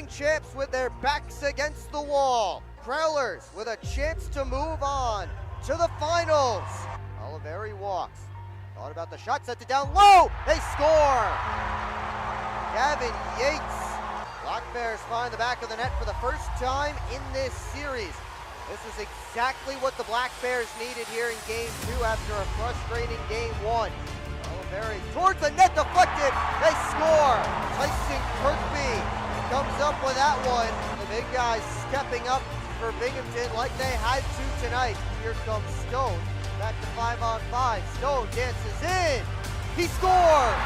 champs with their backs against the wall. Prowlers with a chance to move on to the finals. Oliveri walks. Thought about the shot, sent it down low. They score. Gavin Yates. Black Bears find the back of the net for the first time in this series. This is exactly what the Black Bears needed here in Game 2 after a frustrating Game 1. Oliveri towards the net, deflected. They score. Tyson Kirkby comes up with that one. The big guys stepping up for Binghamton like they had to tonight. Here comes Stone. Back to 5-on-5. Stone dances in. He scores!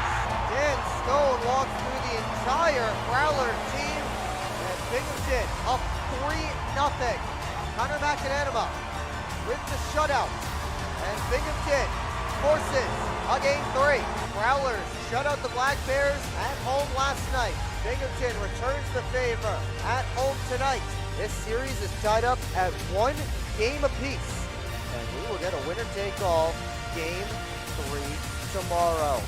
Dan Stone walks through the entire Prowler team. And Binghamton up 3-0. Connor McAnanima with the shutout. And Binghamton forces a Game 3. Prowlers shut out the Black Bears at home last night. Binghamton returns the favor at home tonight. This series is tied up at 1 game apiece. And we will get a winner-take-all Game 3 tomorrow.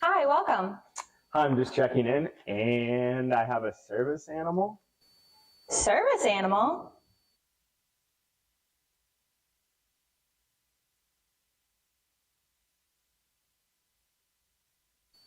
Hi, welcome. I'm just checking in, and I have a service animal. Service animal?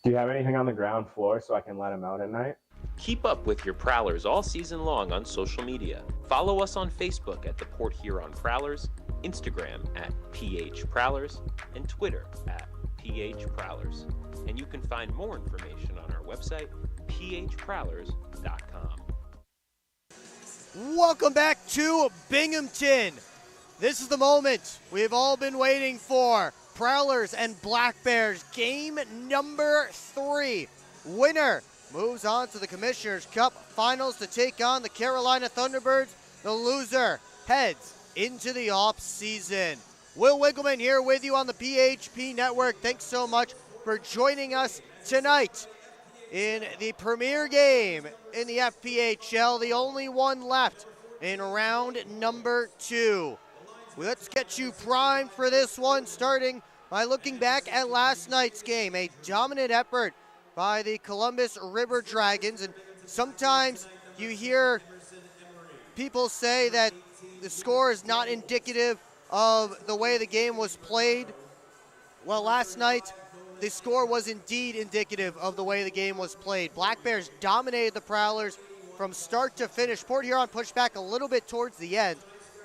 Do you have anything on the ground floor so I can let him out at night? Keep up with your Prowlers all season long on social media. Follow us on Facebook at the Port Huron Prowlers, Instagram at PH Prowlers, and Twitter at PH Prowlers. And you can find more information on our website, phprowlers.com. Welcome back to Binghamton. This is the moment we've all been waiting for. Prowlers and Black Bears, game number 3. Winner moves on to the Commissioner's Cup Finals to take on the Carolina Thunderbirds. The loser heads into the off-season. Will Wiggleman here with you on the PHP Network. Thanks so much for joining us tonight in the premier game in the FPHL, the only one left in round number 2. Let's get you primed for this one, starting by looking back at last night's game. A dominant effort by the Columbus River Dragons, and sometimes you hear people say that the score is not indicative of the way the game was played. Well, last night, the score was indeed indicative of the way the game was played. Black Bears dominated the Prowlers from start to finish. Port Huron pushed back a little bit towards the end,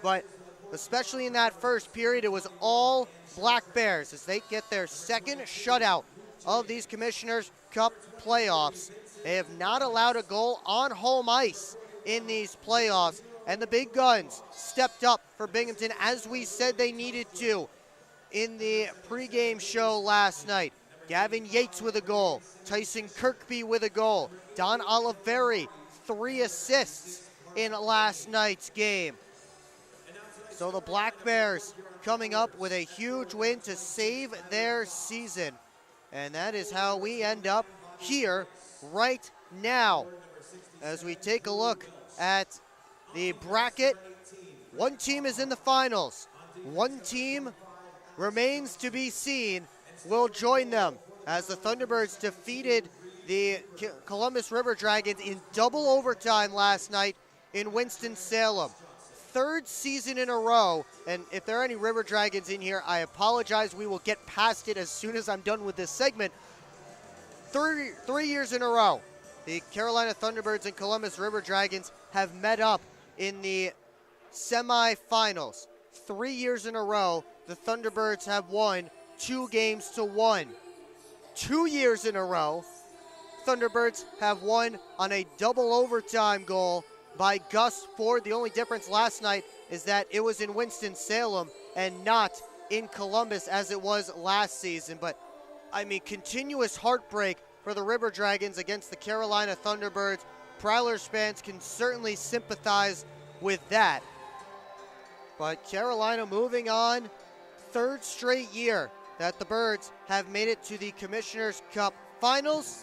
but especially in that first period, it was all Black Bears as they get their second shutout of these Commissioners' Cup playoffs. They have not allowed a goal on home ice in these playoffs, and the big guns stepped up for Binghamton as we said they needed to in the pregame show last night. Gavin Yates with a goal, Tyson Kirkby with a goal, Don Oliveri 3 assists in last night's game. So the Black Bears coming up with a huge win to save their season. And that is how we end up here right now as we take a look at the bracket. One team is in the finals. One team remains to be seen. Will join them as the Thunderbirds defeated the Columbus River Dragons in double overtime last night in Winston-Salem. Third season in a row, and if there are any River Dragons in here, I apologize. We will get past it as soon as I'm done with this segment. Three years in a row, the Carolina Thunderbirds and Columbus River Dragons have met up in the semifinals. 3 years in a row, the Thunderbirds have won 2-1. 2 years in a row, Thunderbirds have won on a double overtime goal by Gus Ford. The only difference last night is that it was in Winston-Salem and not in Columbus as it was last season. But, I mean, continuous heartbreak for the River Dragons against the Carolina Thunderbirds. Prowlers fans can certainly sympathize with that. But Carolina moving on, third straight year that the Birds have made it to the Commissioner's Cup Finals.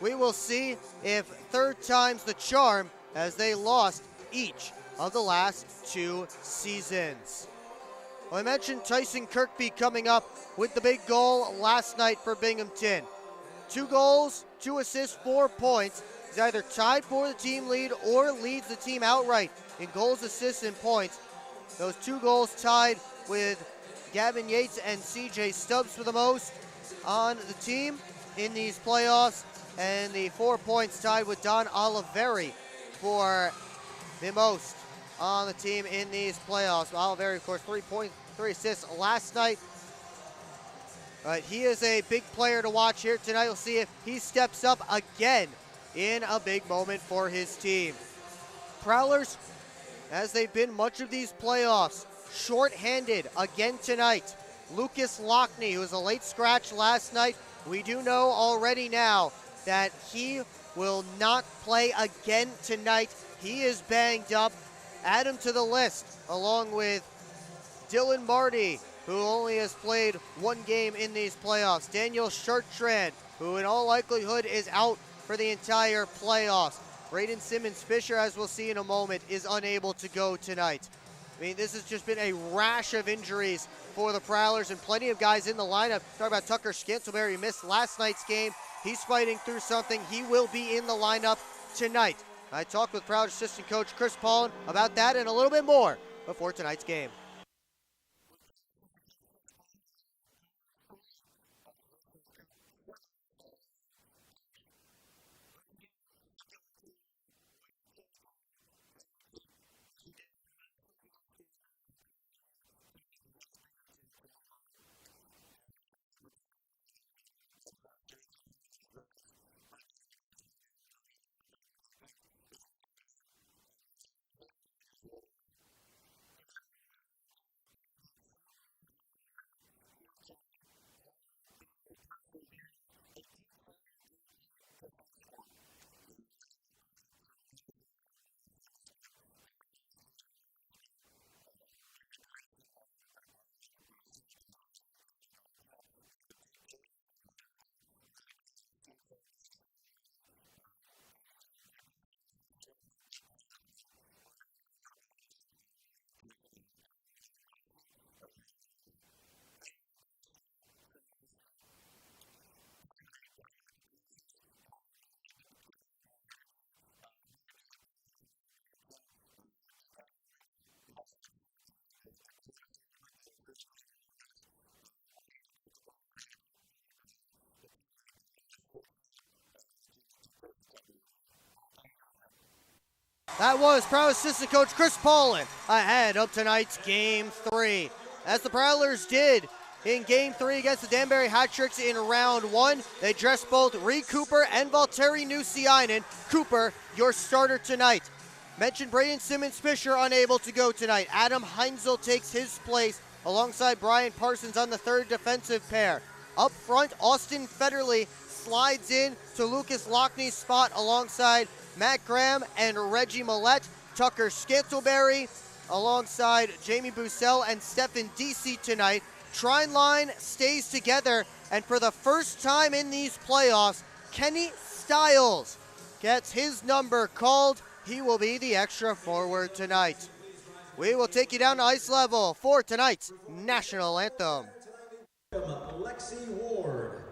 We will see if third time's the charm as they lost each of the last 2 seasons. Well, I mentioned Tyson Kirkby coming up with the big goal last night for Binghamton. 2 goals, 2 assists, 4 points. He's either tied for the team lead or leads the team outright in goals, assists, and points. Those 2 goals tied with Gavin Yates and CJ Stubbs for the most on the team in these playoffs. And the 4 points tied with Don Oliveri for the most on the team in these playoffs. Oliveri, of course, 3 points, 3 assists last night. But he is a big player to watch here tonight. We'll see if he steps up again in a big moment for his team. Prowlers, as they've been much of these playoffs, short-handed again tonight. Lucas Lockney, who was a late scratch last night, we do know already now that he will not play again tonight. He is banged up. Add him to the list, along with Dylan Marty, who only has played 1 game in these playoffs. Daniel Chartrand, who in all likelihood is out for the entire playoffs. Braden Simmons-Fisher, as we'll see in a moment, is unable to go tonight. I mean, this has just been a rash of injuries for the Prowlers and plenty of guys in the lineup. Talk about Tucker Scantleberry, missed last night's game. He's fighting through something. He will be in the lineup tonight. I talked with Prowlers assistant coach Chris Paulin about that and a little bit more before tonight's game. That was Prowlers assistant coach Chris Paulin ahead of tonight's Game 3. As the Prowlers did in Game 3 against the Danbury Hat-Tricks in Round 1, they dressed both Reed Cooper and Valtteri Nusiainen. Cooper, your starter tonight. Mentioned Braden Simmons-Fisher unable to go tonight. Adam Heinzel takes his place alongside Brian Parsons on the third defensive pair. Up front, Austin Federley slides in to Lucas Lockney's spot alongside Matt Graham and Reggie Millette. Tucker Scantleberry alongside Jamie Bussell and Stefan Deasy tonight. Trine line stays together, and for the first time in these playoffs, Kenny Stiles gets his number called. he will be the extra forward tonight. We will take you down to ice level for tonight's national anthem. Lexi Ward.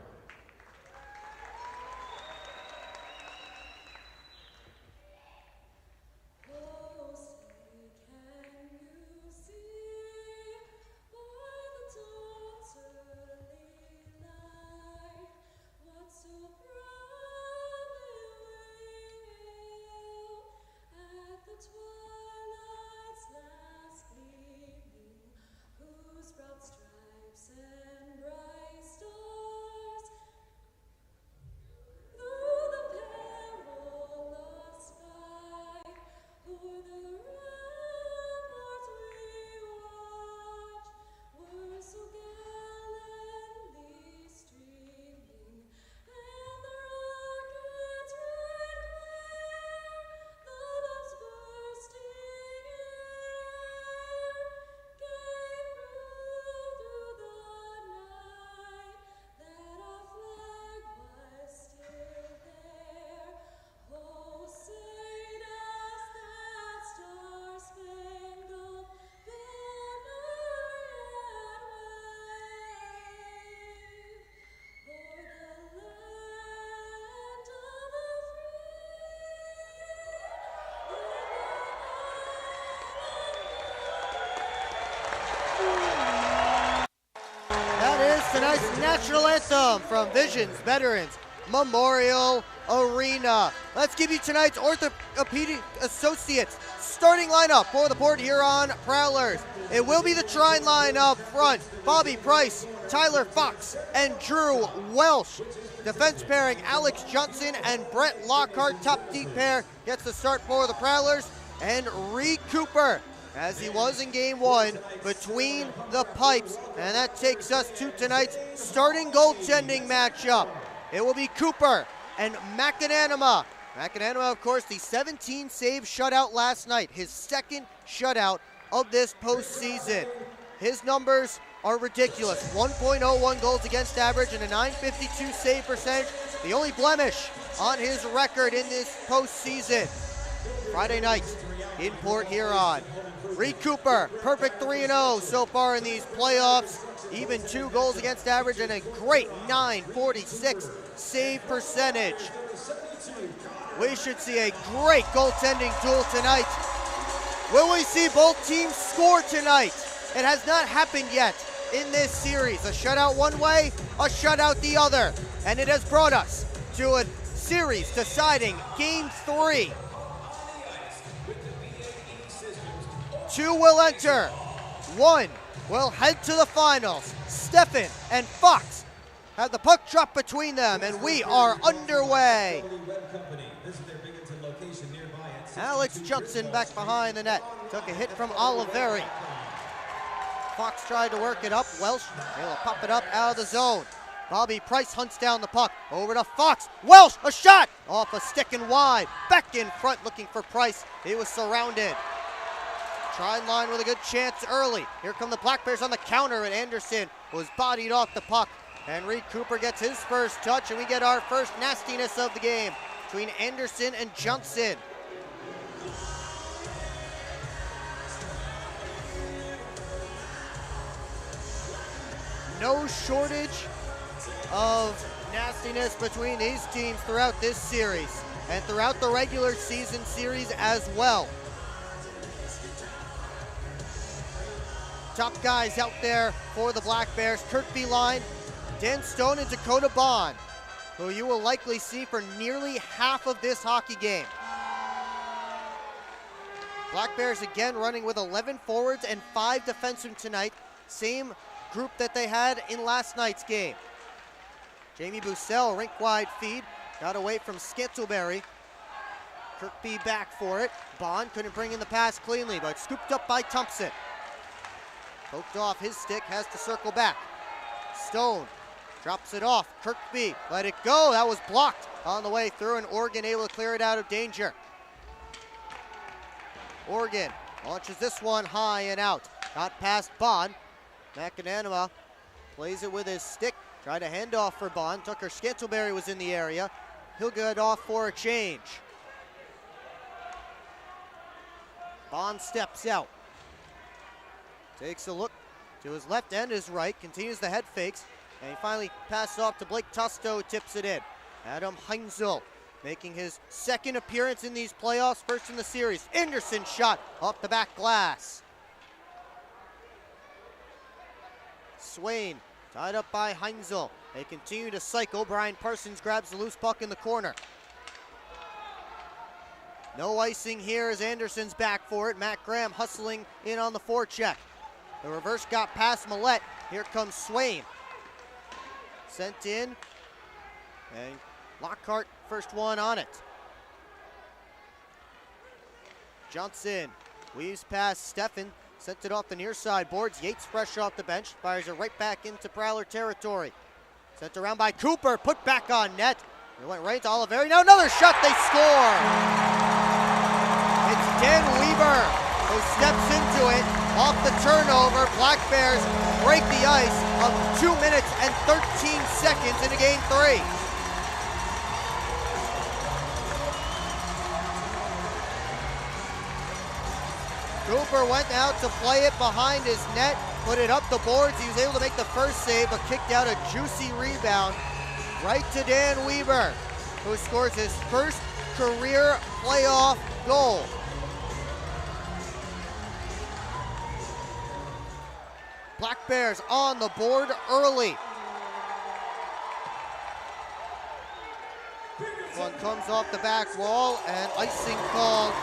Tonight's national anthem from Visions Veterans Memorial Arena. Let's give you tonight's Orthopedic Associates starting lineup for the Port Huron Prowlers. It will be the Trine line up front. Bobby Price, Tyler Fox, and Drew Welsh. Defense pairing Alex Johnson and Brett Lockhart. Top deep pair gets the start for the Prowlers. And Reed Cooper, as he was in game one, between the pipes. And that takes us to tonight's starting goaltending matchup. It will be Cooper and McAnanama. McAnanama, of course, the 17 save shutout last night, his second shutout of this postseason. His numbers are ridiculous. 1.01 goals against average and a .952 save percentage. The only blemish on his record in this postseason. Friday night in Port Huron. Reed Cooper, perfect 3-0 so far in these playoffs. Even 2 goals against average and a great .946 save percentage. We should see a great goaltending duel tonight. Will we see both teams score tonight? It has not happened yet in this series. A shutout one way, a shutout the other. And it has brought us to a series deciding Game 3. 2 will enter. 1 will head to the finals. Stefan and Fox have the puck drop between them, and we are underway. Alex Johnson back behind the net. Took a hit from Oliveri. Fox tried to work it up. Welsh able to pop it up out of the zone. Bobby Price hunts down the puck. Over to Fox. Welsh, a shot! Off a stick and wide. Back in front looking for Price. He was surrounded. Trine line with a good chance early. Here come the Black Bears on the counter, and Anderson was bodied off the puck. And Reed Cooper gets his first touch, and we get our first nastiness of the game between Anderson and Johnson. No shortage of nastiness between these teams throughout this series and throughout the regular season series as well. Top guys out there for the Black Bears: Kirkby line, Dan Stone and Dakota Bond, who you will likely see for nearly half of this hockey game. Black Bears again running with 11 forwards and 5 defensemen tonight. Same group that they had in last night's game. Jamie Bussell, rink-wide feed, got away from Scantleberry. Kirkby back for it. Bond couldn't bring in the pass cleanly, but scooped up by Thompson. Poked off his stick, has to circle back. Stone drops it off. Kirkby let it go. That was blocked on the way through, and Oregon able to clear it out of danger. Oregon launches this one high and out. Got past Bond. McAnanama plays it with his stick. Tried a handoff for Bond. Tucker Scantleberry was in the area. He'll get off for a change. Bond steps out. Takes a look to his left and his right, continues the head fakes, and he finally passes off to Blake Tusto, tips it in. Adam Heinzel making his second appearance in these playoffs, first in the series. Anderson shot off the back glass. Swain tied up by Heinzel. They continue to cycle. Brian Parsons grabs the loose puck in the corner. No icing here as Anderson's back for it. Matt Graham hustling in on the forecheck. The reverse got past Millette. Here comes Swain. Sent in. And Lockhart, first one on it. Johnson weaves past Steffen. Sent it off the near side boards. Yates fresh off the bench. Fires it right back into Prowler territory. Sent around by Cooper. Put back on net. It went right to Oliveri. Now another shot. They score. It's Dan Weber who steps into it. Off the turnover. Black Bears break the ice of 2 minutes and 13 seconds into game 3. Cooper went out to play it behind his net, put it up the boards. He was able to make the first save, but kicked out a juicy rebound right to Dan Weber, who scores his first career playoff goal. Black Bears on the board early. One comes off the back wall and icing called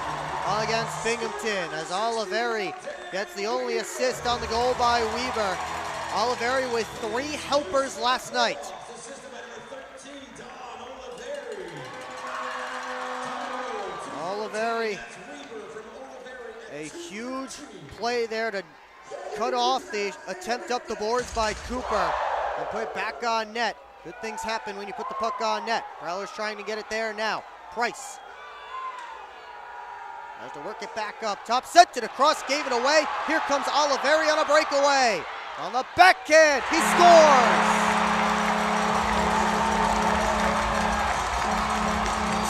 against Binghamton as Oliveri gets the only assist on the goal by Weber. Oliveri with 3 helpers last night. Oliveri, a huge play there to cut off the attempt up the boards by Cooper and put it back on net. Good things happen when you put the puck on net. Prowlers trying to get it there now. Price has to work it back up top. Sent it across, gave it away. Here comes Oliveri on a breakaway. On the backhand, he scores!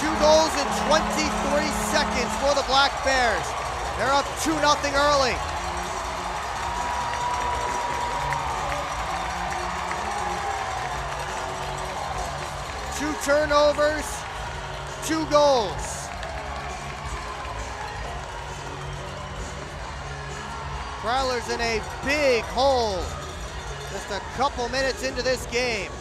2 goals in 23 seconds for the Black Bears. They're up 2-0 early. Two turnovers, 2 goals. Prowlers in a big hole. Just a couple minutes into this game.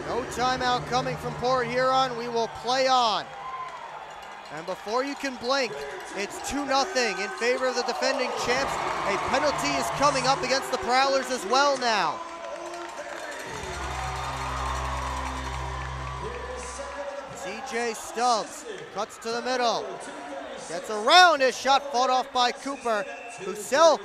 No timeout coming from Port Huron. We will play on. And before you can blink, it's 2-0 in favor of the defending champs. A penalty is coming up against the Prowlers as well now. CJ Stubbs cuts to the middle. Gets around his shot, fought off by Cooper. Bussell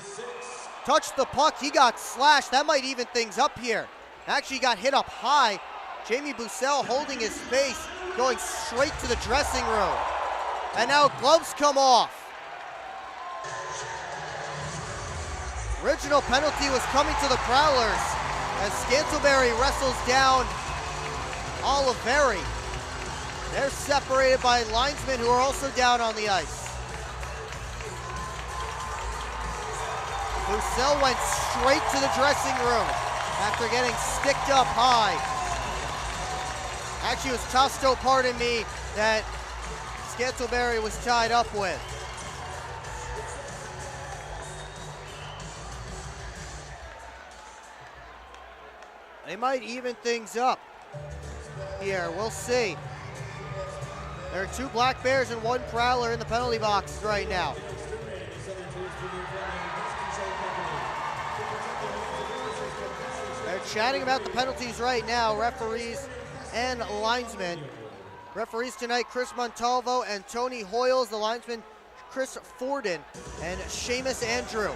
touched the puck. He got slashed. That might even things up here. Actually got hit up high. Jamie Bussell holding his face, going straight to the dressing room. And now gloves come off. Original penalty was coming to the Prowlers as Scantlebury wrestles down Oliveri. They're separated by linesmen who are also down on the ice. Bussell went straight to the dressing room after getting sticked up high. Actually, it was Tusto, pardon me, that Scantlebury was tied up with. They might even things up here. We'll see. There are 2 Black Bears and 1 Prowler in the penalty box right now. They're chatting about the penalties right now, referees and linesmen. Referees tonight, Chris Montalvo and Tony Hoyles. The linesman, Chris Forden and Seamus Andrew.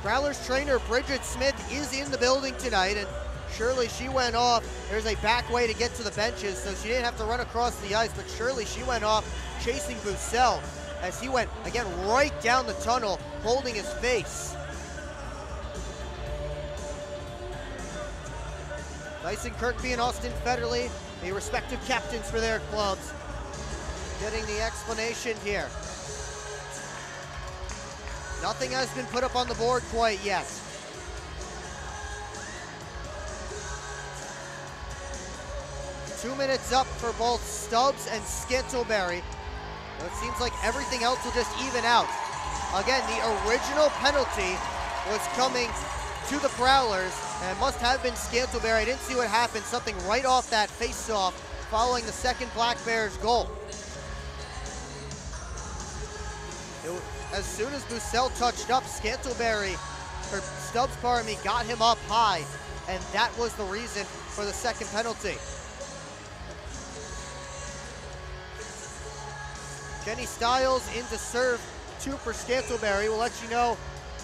Prowlers trainer Bridget Smith is in the building tonight, and surely she went off. There's a back way to get to the benches, so she didn't have to run across the ice, but surely she went off chasing Bussell as he went, again, right down the tunnel, holding his face. Dyson Kirkby and Austin Federley, the respective captains for their clubs, getting the explanation here. Nothing has been put up on the board quite yet. Two minutes up for both Stubbs and Scantlebury. So it seems like everything else will just even out. Again, the original penalty was coming to the Prowlers, and it must have been Scantlebury. I didn't see what happened. Something right off that face-off following the second Black Bears goal. As soon as Bussell touched up, Stubbs, got him up high, and that was the reason for the second penalty. Kenny Stiles in to serve two for Scantlebury. We'll let you know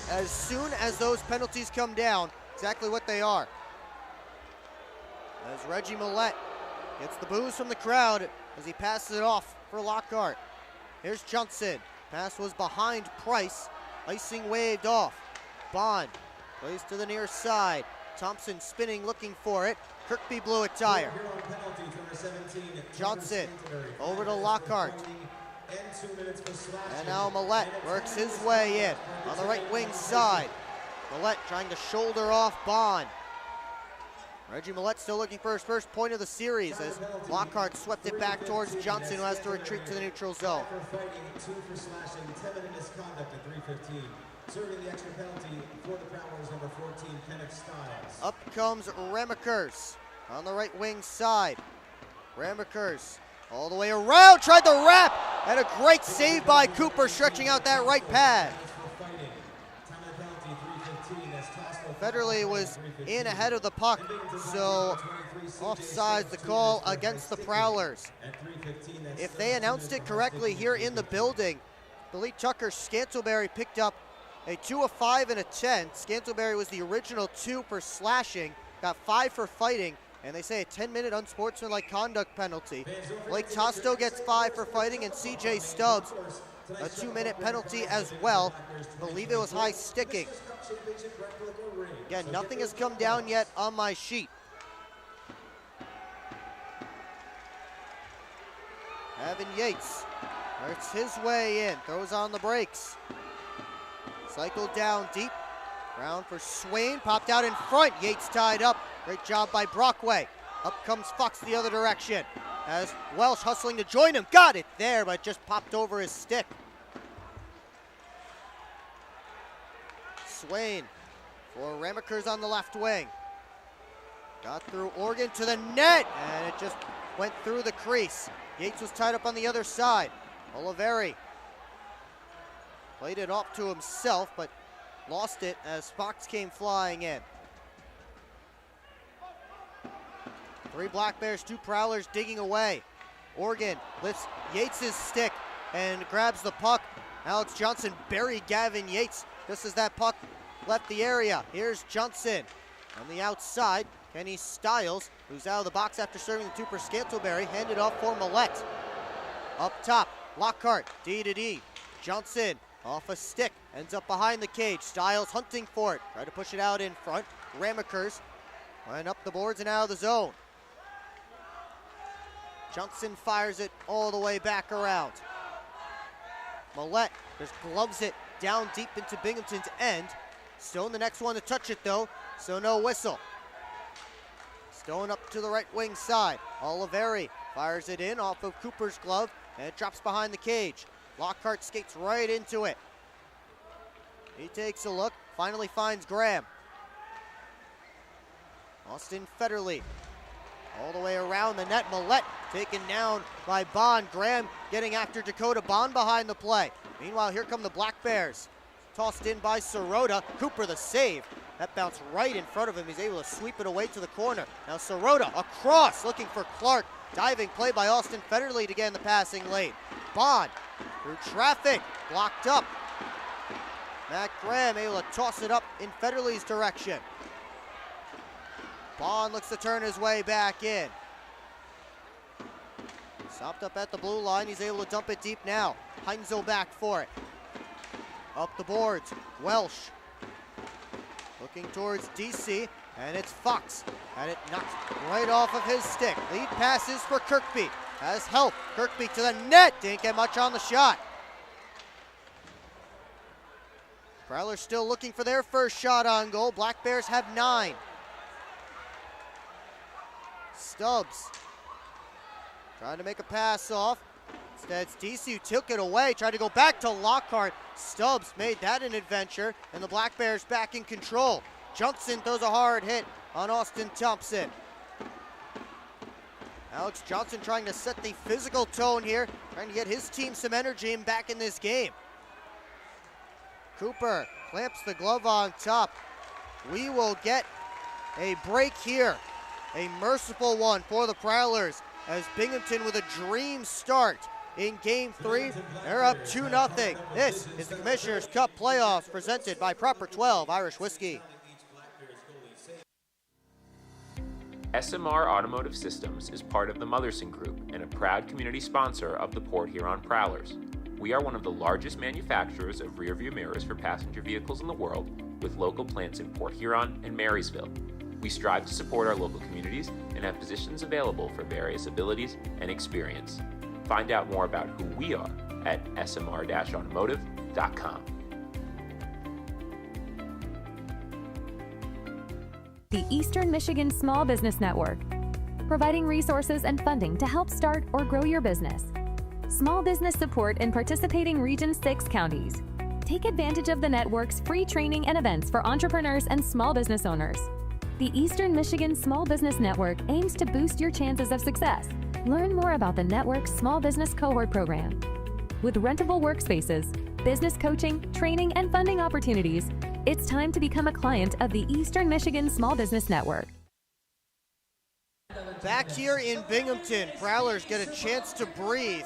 as soon as those penalties come down exactly what they are. As Reggie Millette gets the boos from the crowd as he passes it off for Lockhart. Here's Johnson. Pass was behind Price. Icing waved off. Bond plays to the near side. Thompson spinning, looking for it. Kirkby blew a tire. Johnson over to Lockhart. And now Millette works his way in on the right wing side. Millette trying to shoulder off Bond. Reggie Millette still looking for his first point of the series as Lockhart swept it back towards Johnson, who has to retreat to the neutral zone. Serving the extra penalty for the Prowlers, number 14, Kenneth Stiles. Up comes Ramekers on the right wing side. Ramekers all the way around, tried the wrap, and a great save by Cooper, stretching out that right pad. Federley was in ahead of the puck, so offsides the call against the Prowlers. If they announced it correctly here in the building, Billy Tucker Scantlebury picked up a 2, a 5, and a 10. Scantlebury was the original 2 for slashing, got 5 for fighting, and they say a 10-minute unsportsmanlike conduct penalty. Blake Tosto gets 5 for fighting, and CJ Stubbs a 2-minute penalty as well. I believe it was high sticking. Again, nothing has come down yet on my sheet. Evan Yates works his way in, throws on the brakes. Cycled down deep, round for Swain, popped out in front, Yates tied up. Great job by Brockway. Up comes Fox the other direction as Welsh hustling to join him. Got it there, but just popped over his stick. Swain for Ramekers on the left wing. Got through Organ to the net, and it just went through the crease. Yates was tied up on the other side. Oliveri played it off to himself, but lost it as Fox came flying in. 3 Black Bears, 2 Prowlers digging away. Organ lifts Yates' stick and grabs the puck. Alex Johnson buried Gavin Yates just as that puck left the area. Here's Johnson on the outside. Kenny Stiles, who's out of the box after serving the 2 for Scantlebury, handed off for Millette. Up top, Lockhart, D to D. Johnson off a stick, ends up behind the cage. Stiles hunting for it, tried to push it out in front. Ramekers went up the boards and out of the zone. Johnson fires it all the way back around. Millette just gloves it down deep into Binghamton's end. Stone the next one to touch it though, so no whistle. Stone up to the right wing side. Oliveri fires it in off of Cooper's glove, and it drops behind the cage. Lockhart skates right into it. He takes a look, finally finds Graham. Austin Federley all the way around the net. Millette taken down by Bond. Graham getting after Dakota Bond behind the play. Meanwhile, here come the Black Bears. Tossed in by Sirota. Cooper the save. That bounced right in front of him. He's able to sweep it away to the corner. Now Sirota across, looking for Clark. Diving play by Austin Federley to get in the passing lane. Bond through traffic, blocked up. Matt Graham able to toss it up in Federley's direction. Bond looks to turn his way back in. Stopped up at the blue line. He's able to dump it deep now. Heinzel back for it. Up the boards, Welsh looking towards DC. And it's Fox. And it knocks right off of his stick. Lead passes for Kirkby. Has help. Kirkby to the net. Didn't get much on the shot. Prowlers still looking for their first shot on goal. Black Bears have 9. Stubbs trying to make a pass off. Instead, it's DC who took it away. Tried to go back to Lockhart. Stubbs made that an adventure, and the Black Bears back in control. Johnson throws a hard hit on Austin Thompson. Alex Johnson trying to set the physical tone here, trying to get his team some energy and back in this game. Cooper clamps the glove on top. We will get a break here. A merciful one for the Prowlers as Binghamton with a dream start in Game 3. They're up 2-0. This is the Commissioner's Cup Playoffs presented by Proper 12 Irish Whiskey. SMR Automotive Systems is part of the Motherson Group and a proud community sponsor of the Port Huron Prowlers. We are one of the largest manufacturers of rearview mirrors for passenger vehicles in the world, with local plants in Port Huron and Marysville. We strive to support our local communities and have positions available for various abilities and experience. Find out more about who we are at smr-automotive.com. The Eastern Michigan Small Business Network, providing resources and funding to help start or grow your business. Small business support in participating Region 6 counties. Take advantage of the network's free training and events for entrepreneurs and small business owners. The Eastern Michigan Small Business Network aims to boost your chances of success. Learn more about the network's Small Business Cohort Program. With rentable workspaces, business coaching, training, and funding opportunities, it's time to become a client of the Eastern Michigan Small Business Network. Back here in Binghamton, Prowlers get a chance to breathe,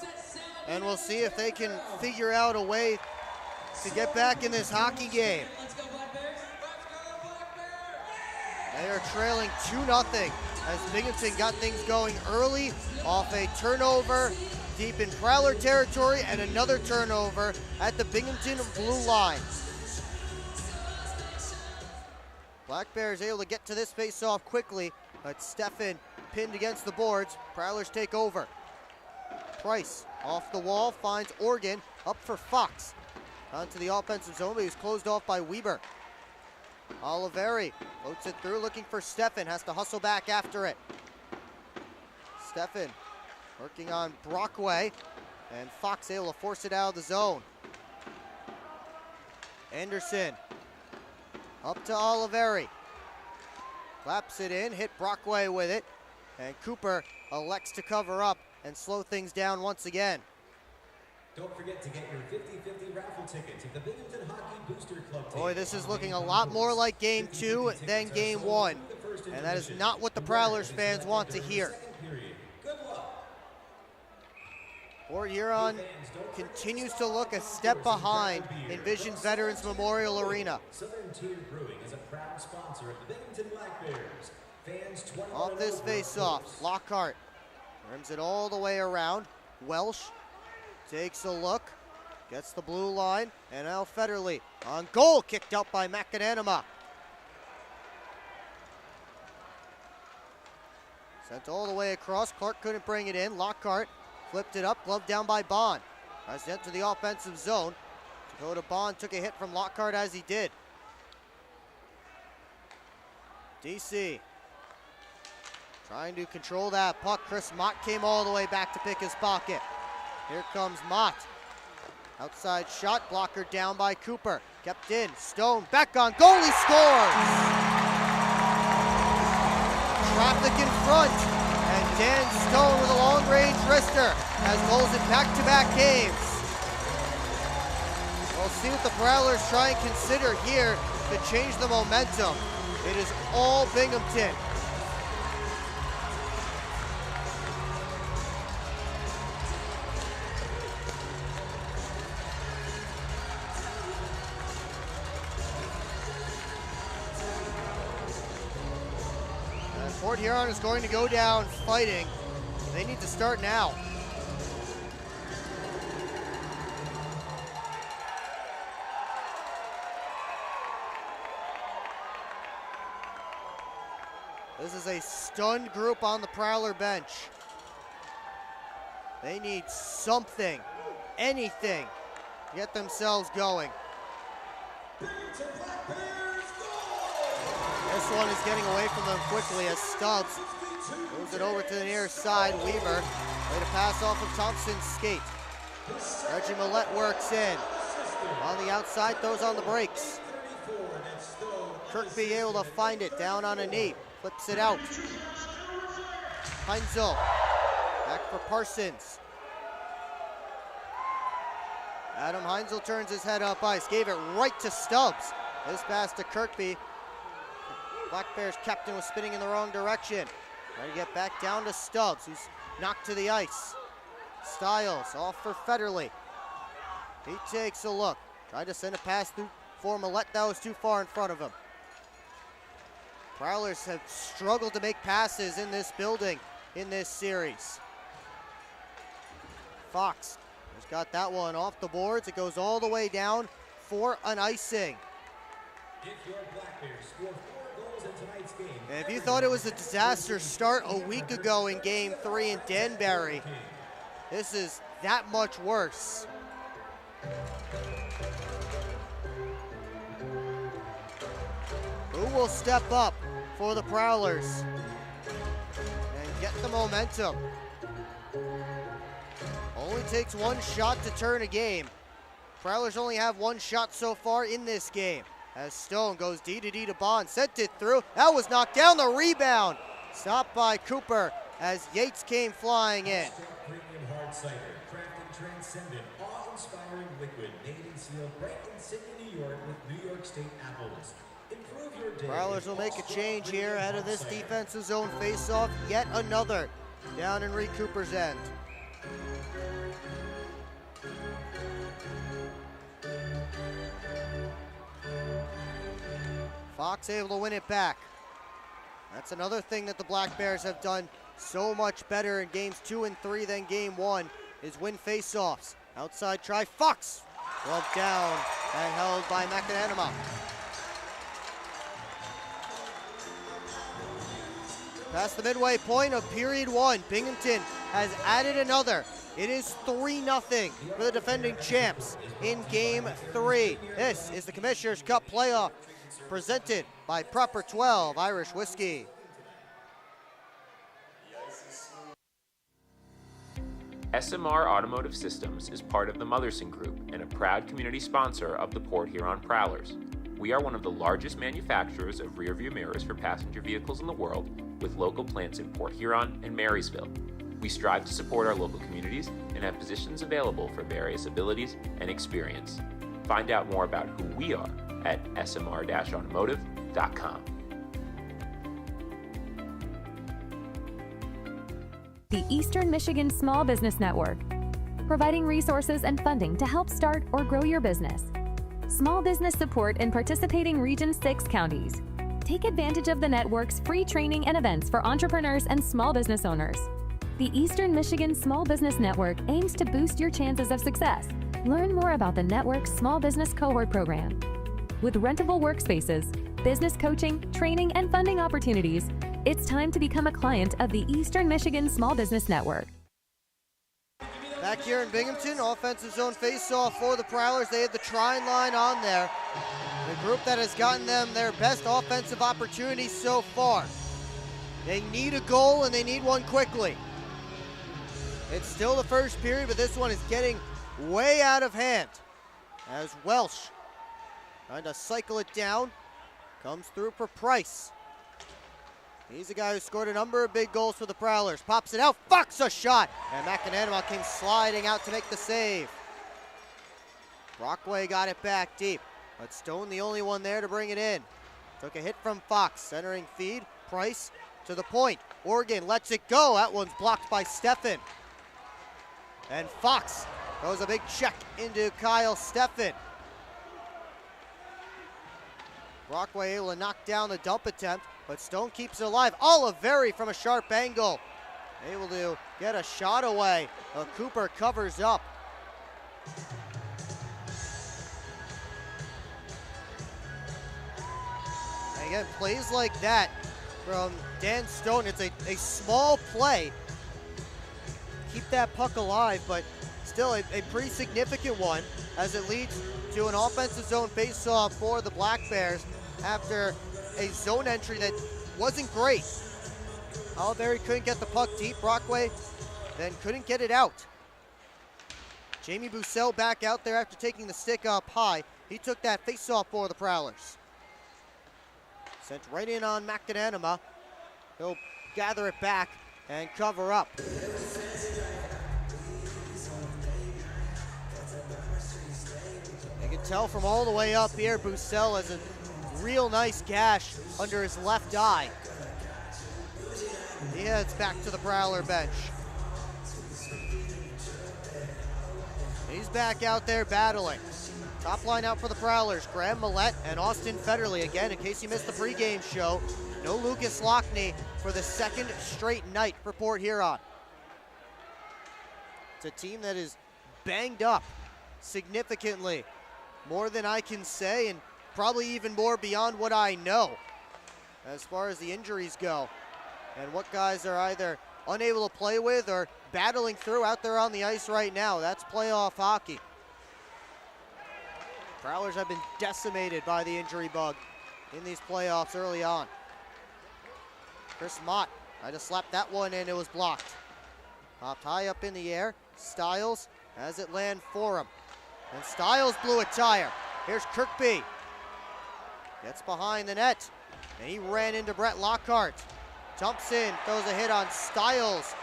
and we'll see if they can figure out a way to get back in this hockey game. They are trailing 2-0 as Binghamton got things going early off a turnover deep in Prowler territory and another turnover at the Binghamton blue line. Black Bears able to get to this face-off quickly, but Stefan pinned against the boards. Prowlers take over. Price off the wall finds Organ, up for Fox. Onto the offensive zone, but he was closed off by Weber. Oliveri floats it through, looking for Stefan, has to hustle back after it. Stefan working on Brockway, and Fox able to force it out of the zone. Anderson up to Oliveri. Claps it in, hit Brockway with it, and Cooper elects to cover up and slow things down once again. Don't forget to get your 50-50 raffle tickets at the Binghamton Hockey Booster Club. Boy, this is looking a lot more like Game 2 than Game 1, and that is not what the Prowlers fans want to hear. Port Huron continues to look a step behind Envision's Veterans Memorial Arena. Southern Tier Brewing is a proud sponsor of the Binghamton Black Bears. Fans 21 Off this face-off, Lockhart turns it all the way around. Welsh takes a look, gets the blue line, and now Federley on goal, kicked out by McAnanima. Sent all the way across, Clark couldn't bring it in. Lockhart flipped it up, glove down by Bond. Tries to enter the offensive zone. Dakota Bond took a hit from Lockhart as he did. DC trying to control that puck. Chris Mott came all the way back to pick his pocket. Here comes Mott. Outside shot, blocker down by Cooper. Kept in, Stone back on goal, he scores! Traffic in front, and Dan Stone with a long-range wrister has goals in back-to-back games. We'll see what the Prowlers try and consider here to change the momentum. It is all Binghamton. Port Huron is going to go down fighting. They need to start now. This is a stunned group on the Prowler bench. They need something, anything, to get themselves going. This one is getting away from them quickly as Stubbs moves it over to the near side. Weaver laid a pass off of Thompson's skate. Reggie Millette works in. On the outside, throws on the brakes. Kirkby able to find it, down on a knee. Flips it out. Heinzel, back for Parsons. Adam Heinzel turns his head up ice, gave it right to Stubbs. This pass to Kirkby. Black Bears captain was spinning in the wrong direction. Trying to get back down to Stubbs, who's knocked to the ice. Stiles off for Federley. He takes a look. Tried to send a pass through for Millette. That was too far in front of him. Prowlers have struggled to make passes in this building in this series. Fox has got that one off the boards. It goes all the way down for an icing. If your Black Bears score 4 goals in tonight's game, And if you thought it was a disaster start a week ago in Game 3 in Danbury, this is that much worse. Who will step up for the Prowlers and get the momentum? Only takes one shot to turn a game. Prowlers only have one shot so far in this game. As Stone goes D to Bond, sent it through. That was knocked down, the rebound. Stopped by Cooper as Yates came flying in. Premium hard cider, crafted transcendent, awe-inspiring liquid, made and sealed right in Sydney, New York with New York State apples. Improve your day. Prowlers will make a change here ahead of this defensive zone face-off. Yet another down in Reed Cooper's end. Fox able to win it back. That's another thing that the Black Bears have done so much better in games 2 and 3 than game 1 is win face-offs. Outside try, Fox gloved down and held by McAnanama. Past the midway point of period 1, Binghamton has added another. It is 3-0 for the defending champs in game 3. This is the Commissioner's Cup playoff presented by Proper 12 Irish Whiskey. SMR Automotive Systems is part of the Motherson Group and a proud community sponsor of the Port Huron Prowlers. We are one of the largest manufacturers of rear-view mirrors for passenger vehicles in the world, with local plants in Port Huron and Marysville. We strive to support our local communities and have positions available for various abilities and experience. Find out more about who we are at smr-automotive.com. The Eastern Michigan Small Business Network, providing resources and funding to help start or grow your business. Small business support in participating Region 6 counties. Take advantage of the network's free training and events for entrepreneurs and small business owners. The Eastern Michigan Small Business Network aims to boost your chances of success. Learn more about the network's small business cohort program. With rentable workspaces, business coaching, training, and funding opportunities, it's time to become a client of the Eastern Michigan Small Business Network. Back here in Binghamton, offensive zone face-off for the Prowlers. They had the Trine line on there. The group that has gotten them their best offensive opportunity so far. They need a goal, and they need one quickly. It's still the first period, but this one is getting way out of hand. As Welsh trying to cycle it down, comes through for Price. He's a guy who scored a number of big goals for the Prowlers. Pops it out, Fox a shot, and McAnanama came sliding out to make the save. Brockway got it back deep, but Stone the only one there to bring it in. Took a hit from Fox, centering feed, Price to the point. Oregon lets it go, that one's blocked by Steffen. And Fox throws a big check into Kyle Steffen. Brockway able to knock down the dump attempt, but Stone keeps it alive. Oliveri from a sharp angle, able to get a shot away. Cooper covers up. And again, plays like that from Dan Stone. It's a small play. Keep that puck alive, but still a pretty significant one as it leads to an offensive zone faceoff for the Black Bears after a zone entry that wasn't great. Oliveri couldn't get the puck deep. Brockway then couldn't get it out. Jamie Bussell back out there after taking the stick up high. He took that faceoff for the Prowlers. Sent right in on McAnanima. He'll gather it back and cover up. You can tell from all the way up here, Bussell has a real nice gash under his left eye. He heads back to the Prowler bench. He's back out there battling. Top line out for the Prowlers, Graham Millette and Austin Federley. Again, in case you missed the pregame show, no Lucas Lockney for the second straight night for Port Huron. It's a team that is banged up significantly, more than I can say, and probably even more beyond what I know as far as the injuries go and what guys are either unable to play with or battling through out there on the ice right now. That's playoff hockey. Prowlers have been decimated by the injury bug in these playoffs early on. Chris Mott tried to slap that one in, it was blocked. Popped high up in the air. Stiles has it land for him. And Stiles blew a tire. Here's Kirkby. Gets behind the net. And he ran into Brett Lockhart. Jumps in, throws a hit on Stiles.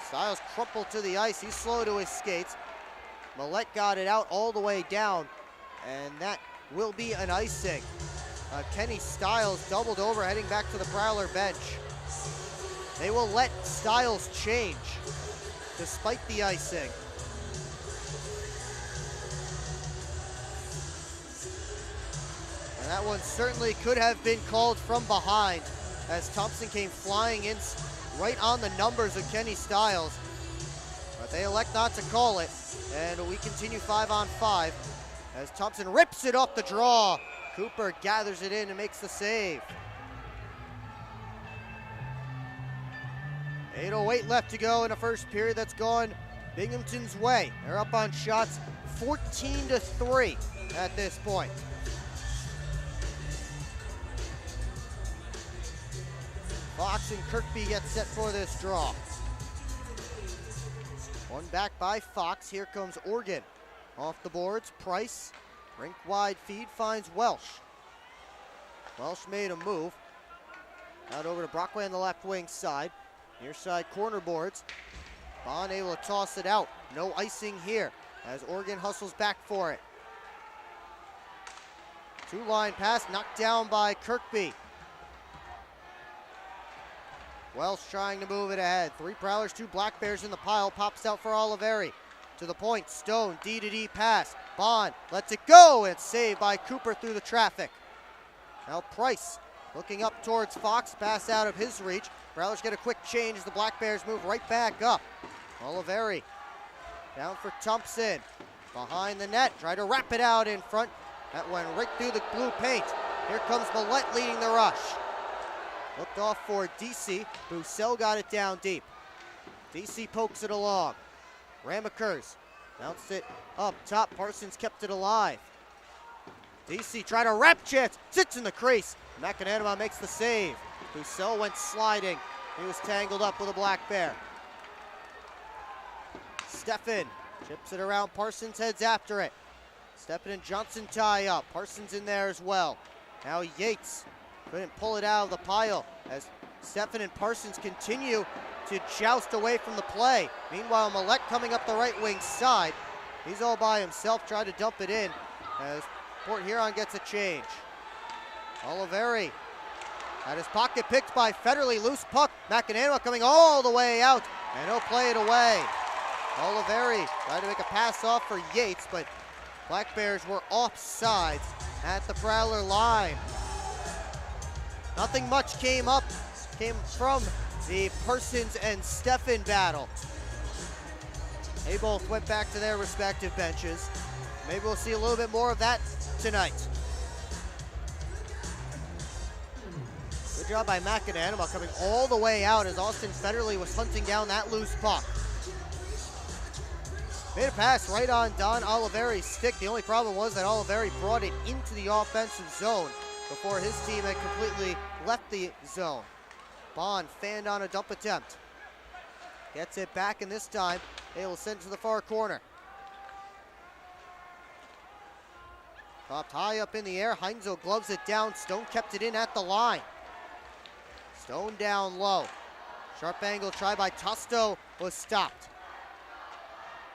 Stiles crumpled to the ice. He's slow to his skates. Millette got it out all the way down. And that will be an icing. Kenny Stiles doubled over, heading back to the Prowler bench. They will let Stiles change despite the icing. And that one certainly could have been called from behind as Thompson came flying in right on the numbers of Kenny Stiles. But they elect not to call it, and we continue 5-on-5 as Thompson rips it off the draw. Cooper gathers it in and makes the save. 8:08 left to go in a first period that's gone Binghamton's way. They're up on shots 14-3 at this point. Fox and Kirkby get set for this draw. One back by Fox. Here comes Oregon. Off the boards, Price. Rink wide feed finds Welsh. Welsh made a move. Out over to Brockway on the left wing side. Near side corner boards. Bond able to toss it out. No icing here as Oregon hustles back for it. Two-line pass knocked down by Kirkby. Welsh trying to move it ahead. 3 Prowlers, 2 Black Bears in the pile. Pops out for Oliveri. To the point, Stone, D-to-D pass. Bond lets it go, and it's saved by Cooper through the traffic. Now Price looking up towards Fox, pass out of his reach. Prowlers get a quick change as the Black Bears move right back up. Oliveri down for Thompson. Behind the net, try to wrap it out in front. That went right through the blue paint. Here comes Millette leading the rush. Looked off for DC. Bussell got it down deep. DC pokes it along. Ramacurs bounced it up top. Parsons kept it alive. DC tried a wrap chance. Sits in the crease. McAnanima makes the save. Bussell went sliding. He was tangled up with a Black Bear. Steffen chips it around. Parsons heads after it. Steffen and Johnson tie up. Parsons in there as well. Now Yates couldn't pull it out of the pile as Steffen and Parsons continue to joust away from the play. Meanwhile, Millette coming up the right wing side. He's all by himself, tried to dump it in as Port Huron gets a change. Oliveri had his pocket picked by Federley. Loose puck. McAnanima coming all the way out, and he'll play it away. Oliveri tried to make a pass off for Yates, but Black Bears were offsides at the Prowler line. Nothing much came from the Parsons and Steffen battle. They both went back to their respective benches. Maybe we'll see a little bit more of that tonight. Good job by McAnanima coming all the way out as Austin Federley was hunting down that loose puck. Made a pass right on Don Oliveri's stick. The only problem was that Oliveri brought it into the offensive zone before his team had completely left the zone. Bond fanned on a dump attempt. Gets it back, and this time they will send it to the far corner. Popped high up in the air. Heinzel gloves it down. Stone kept it in at the line. Stone down low. Sharp angle try by Tusto was stopped.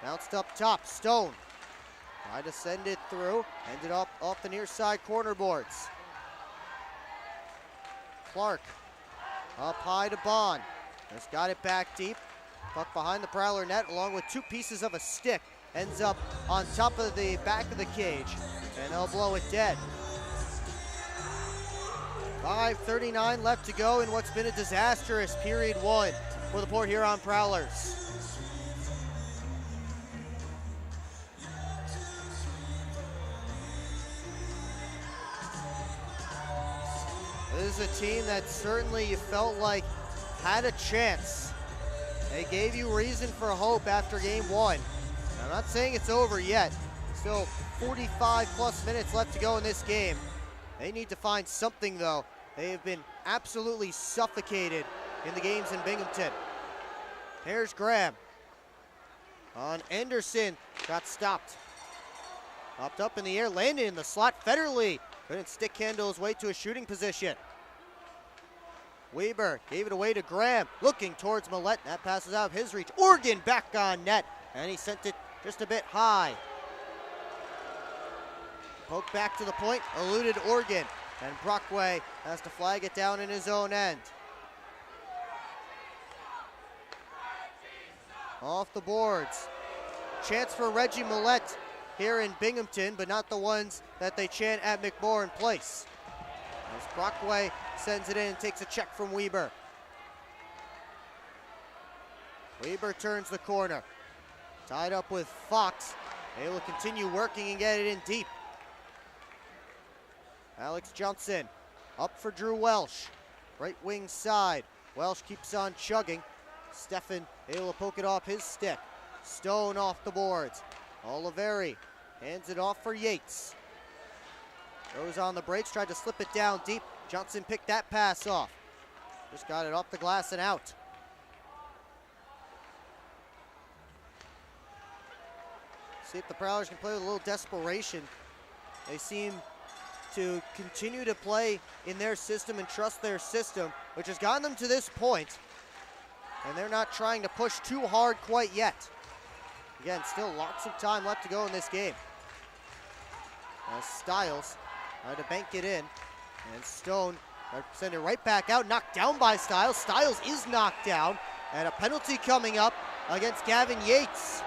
Bounced up top. Stone tried to send it through. Ended up off the near side corner boards. Clark up high to Bond. Just got it back deep. Puck behind the Prowler net along with two pieces of a stick. Ends up on top of the back of the cage. And they'll blow it dead. 5:39 left to go in what's been a disastrous period one for the Port Huron Prowlers. This is a team that certainly you felt like had a chance. They gave you reason for hope after game one. I'm not saying it's over yet. Still 45 plus minutes left to go in this game. They need to find something though. They have been absolutely suffocated in the games in Binghamton. Here's Graham. On Anderson, got stopped. Popped up in the air, landed in the slot. Federley couldn't stick handle his way to a shooting position. Weber gave it away to Graham, looking towards Millette. That passes out of his reach. Organ back on net, and he sent it just a bit high. Poke back to the point, eluded Organ, and Brockway has to flag it down in his own end. Off the boards. Chance for Reggie Millette here in Binghamton, but not the ones that they chant at McMorran Place. As Brockway sends it in and takes a check from Weber. Weber turns the corner. Tied up with Fox. They will continue working and get it in deep. Alex Johnson up for Drew Welsh. Right wing side. Welsh keeps on chugging. Stefan able to poke it off his stick. Stone off the boards. Oliveri hands it off for Yates. Goes on the brakes, tried to slip it down deep. Johnson picked that pass off. Just got it off the glass and out. See if the Prowlers can play with a little desperation. They seem to continue to play in their system and trust their system, which has gotten them to this point. And they're not trying to push too hard quite yet. Again, still lots of time left to go in this game. As Stiles tried to bank it in, and Stone send it right back out, knocked down by Stiles. Stiles is knocked down, and a penalty coming up against Gavin Yates.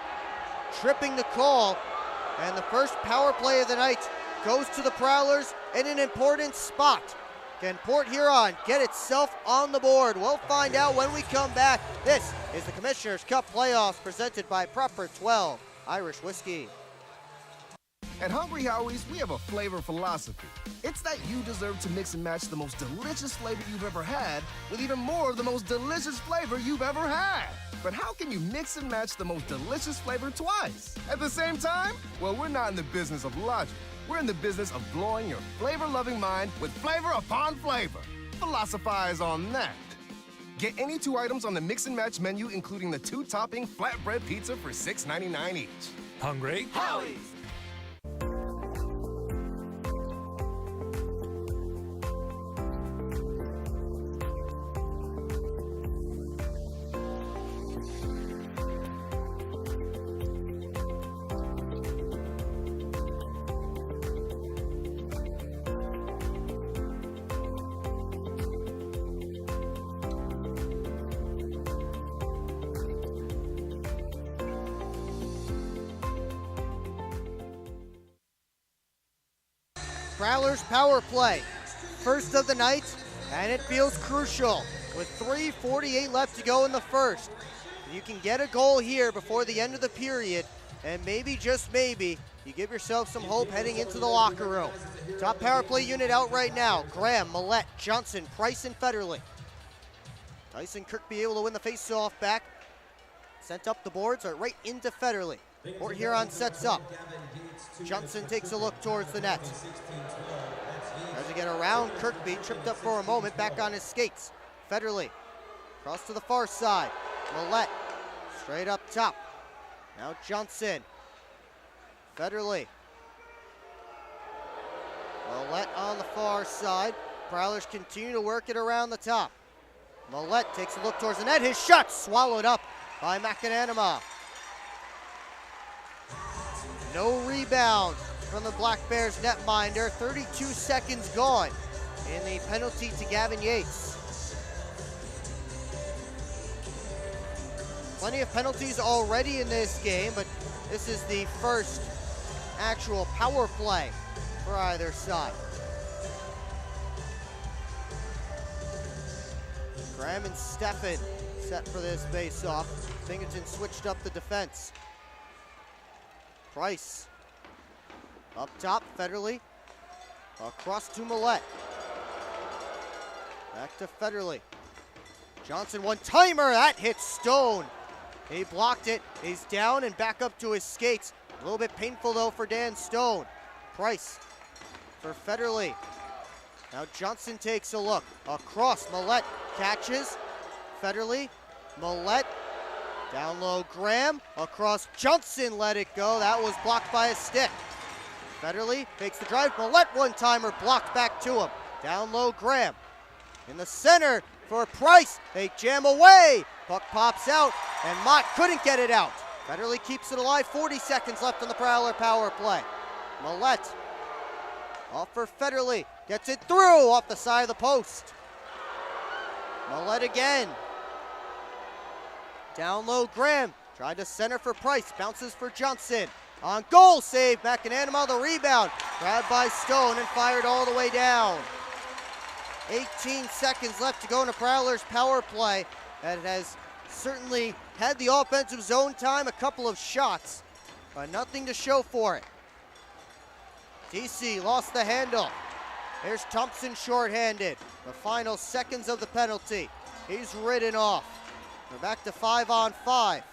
Tripping the call, and the first power play of the night goes to the Prowlers in an important spot. Can Port Huron get itself on the board? We'll find out when we come back. This is the Commissioner's Cup Playoffs presented by Proper 12 Irish Whiskey. At Hungry Howie's, we have a flavor philosophy. It's that you deserve to mix and match the most delicious flavor you've ever had with even more of the most delicious flavor you've ever had. But how can you mix and match the most delicious flavor twice at the same time? Well, we're not in the business of logic. We're in the business of blowing your flavor-loving mind with flavor upon flavor. Philosophize on that. Get any 2 items on the mix and match menu, including the 2-topping flatbread pizza for $6.99 each. Hungry? Howie's! Prowlers power play. First of the night, and it feels crucial with 3:48 left to go in the first. If you can get a goal here before the end of the period, and maybe, just maybe, you give yourself some hope heading into the locker room. Top power play unit out right now. Graham, Millette, Johnson, Price, and Federley. Tyson Kirkby able to win the face-off back. Sent up the boards, or right into Federley. Port Huron sets up. Johnson takes a look towards the net. As we get around Kirkby, tripped up for a moment, back on his skates. Federley, cross to the far side. Millette, straight up top. Now Johnson. Federley. Millette on the far side. Prowlers continue to work it around the top. Millette takes a look towards the net. His shot swallowed up by McAnanima. No rebound from the Black Bears netminder. 32 seconds gone in the penalty to Gavin Yates. Plenty of penalties already in this game, but this is the first actual power play for either side. Graham and Steffen set for this face-off. Binghamton switched up the defense. Price. Up top, Federley. Across to Millette. Back to Federley. Johnson, one-timer, that hits Stone. He blocked it, he's down and back up to his skates. A little bit painful though for Dan Stone. Price for Federley. Now Johnson takes a look. Across, Millette catches. Federley, Millette, down low Graham. Across, Johnson let it go. That was blocked by a stick. Federley takes the drive. Millette one-timer blocked back to him. Down low Graham. In the center for Price. They jam away. Puck pops out, and Mott couldn't get it out. Federley keeps it alive. 40 seconds left on the Prowler power play. Millette off for Federley. Gets it through off the side of the post. Millette again. Down low Graham. Tried to center for Price. Bounces for Johnson. On goal save. McAnanima the rebound. Grabbed by Stone and fired all the way down. 18 seconds left to go in a Prowlers power play. That has certainly had the offensive zone time, a couple of shots, but nothing to show for it. DC lost the handle. Here's Thompson shorthanded. The final seconds of the penalty. He's ridden off. We're back to 5-on-5.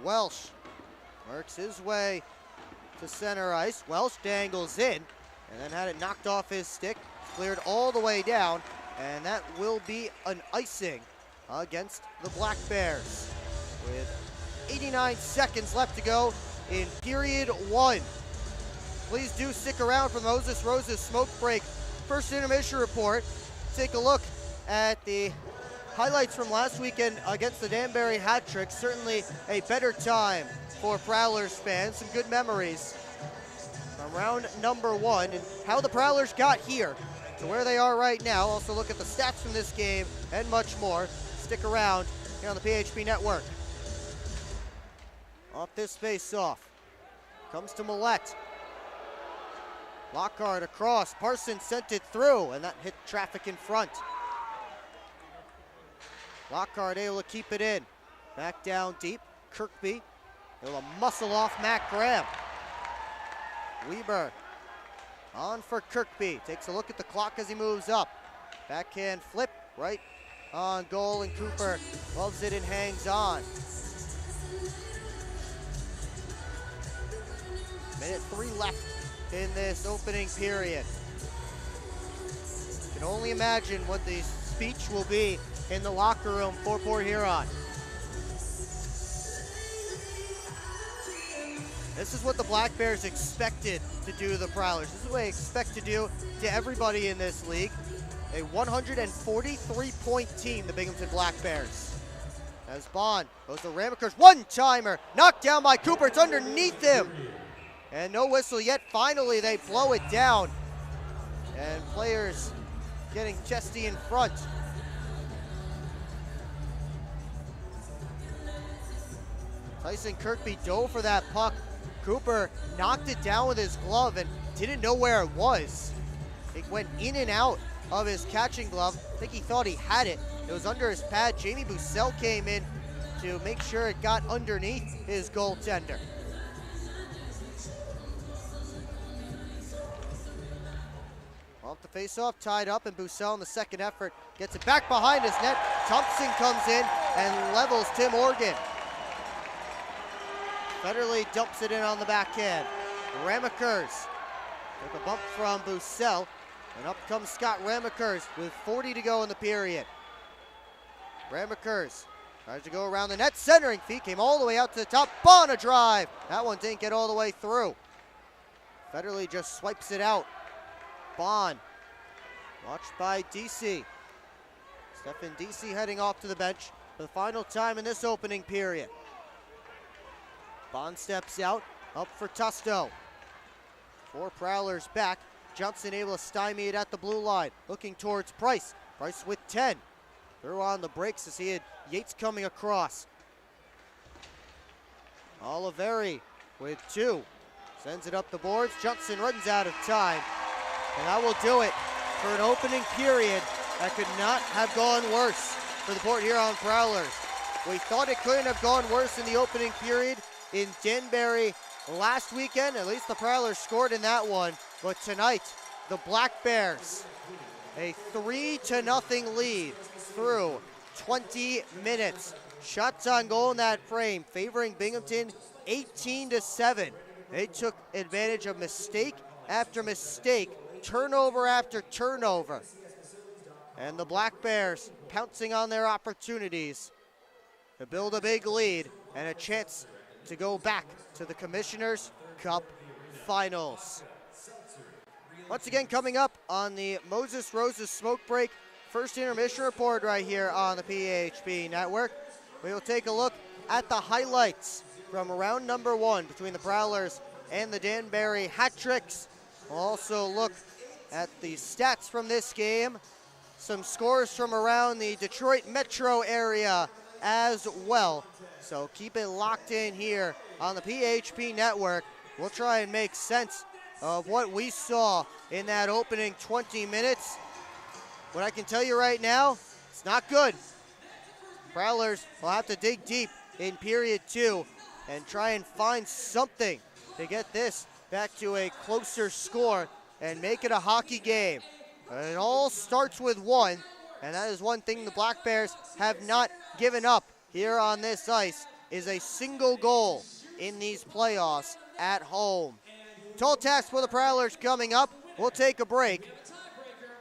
Welsh works his way to center ice. Welsh dangles in and then had it knocked off his stick. Cleared all the way down, and that will be an icing against the Black Bears with 89 seconds left to go in period 1. Please do stick around for the Moses Roses smoke break first intermission report. Take a look at the highlights from last weekend against the Danbury hat trick. Certainly a better time for Prowlers fans. Some good memories from round number 1 and how the Prowlers got here to where they are right now. Also look at the stats from this game and much more. Stick around here on the PHP Network. Off this face-off. Comes to Millette. Lockhart across. Parsons sent it through, and that hit traffic in front. Lockhart able to keep it in. Back down deep. Kirkby able to muscle off Matt Graham. Weber on for Kirkby. Takes a look at the clock as he moves up. Backhand flip right on goal, and Cooper loves it and hangs on. Minute 3 left in this opening period. Can only imagine what the speech will be in the locker room for Port Huron. This is what the Black Bears expected to do to the Prowlers. This is what they expect to do to everybody in this league. A 143-point team, the Binghamton Black Bears. As Bond goes to Ramaker's one-timer, knocked down by Cooper. It's underneath him. And no whistle yet. Finally, they blow it down. And players getting chesty in front. Tyson Kirkby dove for that puck. Cooper knocked it down with his glove and didn't know where it was. It went in and out of his catching glove. I think he thought he had it. It was under his pad. Jamie Bussell came in, to make sure it got underneath his goaltender. Off the face-off, tied up, and Bussell in the second effort gets it back behind his net. Thompson comes in and levels Tim Organ. Federley dumps it in on the backhand. Ramakers took a bump from Bussell, and up comes Scott Ramakers with 40 to go in the period. Ramakers tries to go around the net, centering feet, came all the way out to the top. Bond a drive. That one didn't get all the way through. Federley just swipes it out. Bond, watched by DC. Stefan DC heading off to the bench for the final time in this opening period. Bond steps out, up for Tusto. 4 Prowlers back. Johnson able to stymie it at the blue line. Looking towards Price. Price with 10. Through on the brakes as he had Yates coming across. Oliveri with 2. Sends it up the boards. Johnson runs out of time. And that will do it for an opening period that could not have gone worse for the Port Huron Prowlers. We thought it couldn't have gone worse in the opening period in Danbury last weekend. At least the Prowlers scored in that one. But tonight, the Black Bears, a 3-0 lead through 20 minutes. Shots on goal in that frame, favoring Binghamton 18-7. They took advantage of mistake after mistake, turnover after turnover. And the Black Bears pouncing on their opportunities to build a big lead and a chance to go back to the Commissioner's Cup Finals. Once again, coming up on the Moses Rose's Smoke Break first intermission report right here on the PHP Network. We will take a look at the highlights from round number 1 between the Prowlers and the Danbury Hat-Tricks. We'll also look at the stats from this game, some scores from around the Detroit metro area as well. So keep it locked in here on the PHP Network. We'll try and make sense of what we saw in that opening 20 minutes. What I can tell you right now, it's not good. Prowlers will have to dig deep in period 2 and try and find something to get this back to a closer score and make it a hockey game. And it all starts with one, and that is one thing the Black Bears have not given up here on this ice, is a single goal in these playoffs at home. Tall task for the Prowlers coming up. We'll take a break.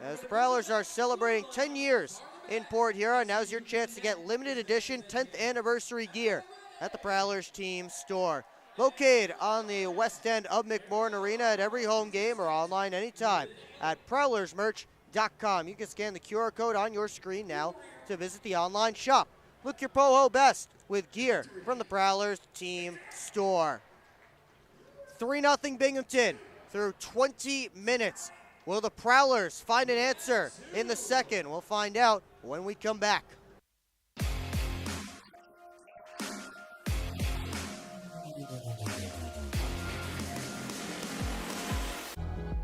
As the Prowlers are celebrating 10 years in Port Huron, now's your chance to get limited edition 10th anniversary gear at the Prowlers team store. Located on the west end of McMorran Arena at every home game or online anytime at prowlersmerch.com. You can scan the QR code on your screen now to visit the online shop. Look your POHO best with gear from the Prowlers team store. 3-0 Binghamton through 20 minutes. Will the Prowlers find an answer in the second? We'll find out when we come back.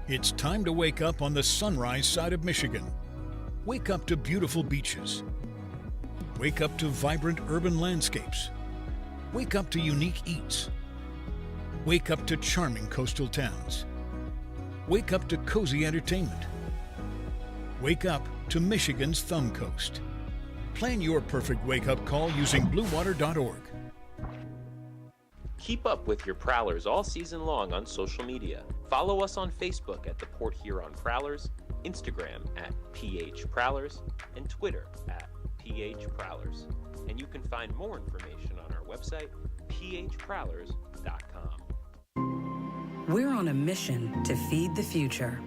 It's time to wake up on the sunrise side of Michigan. Wake up to beautiful beaches. Wake up to vibrant urban landscapes. Wake up to unique eats. Wake up to charming coastal towns. Wake up to cozy entertainment. Wake up to Michigan's Thumb Coast. Plan your perfect wake-up call using bluewater.org. Keep up with your Prowlers all season long on social media. Follow us on Facebook at the Port Huron Prowlers, Instagram at PH Prowlers, and Twitter at PH Prowlers. And you can find more information on our website, phprowlers.com. We're on a mission to feed the future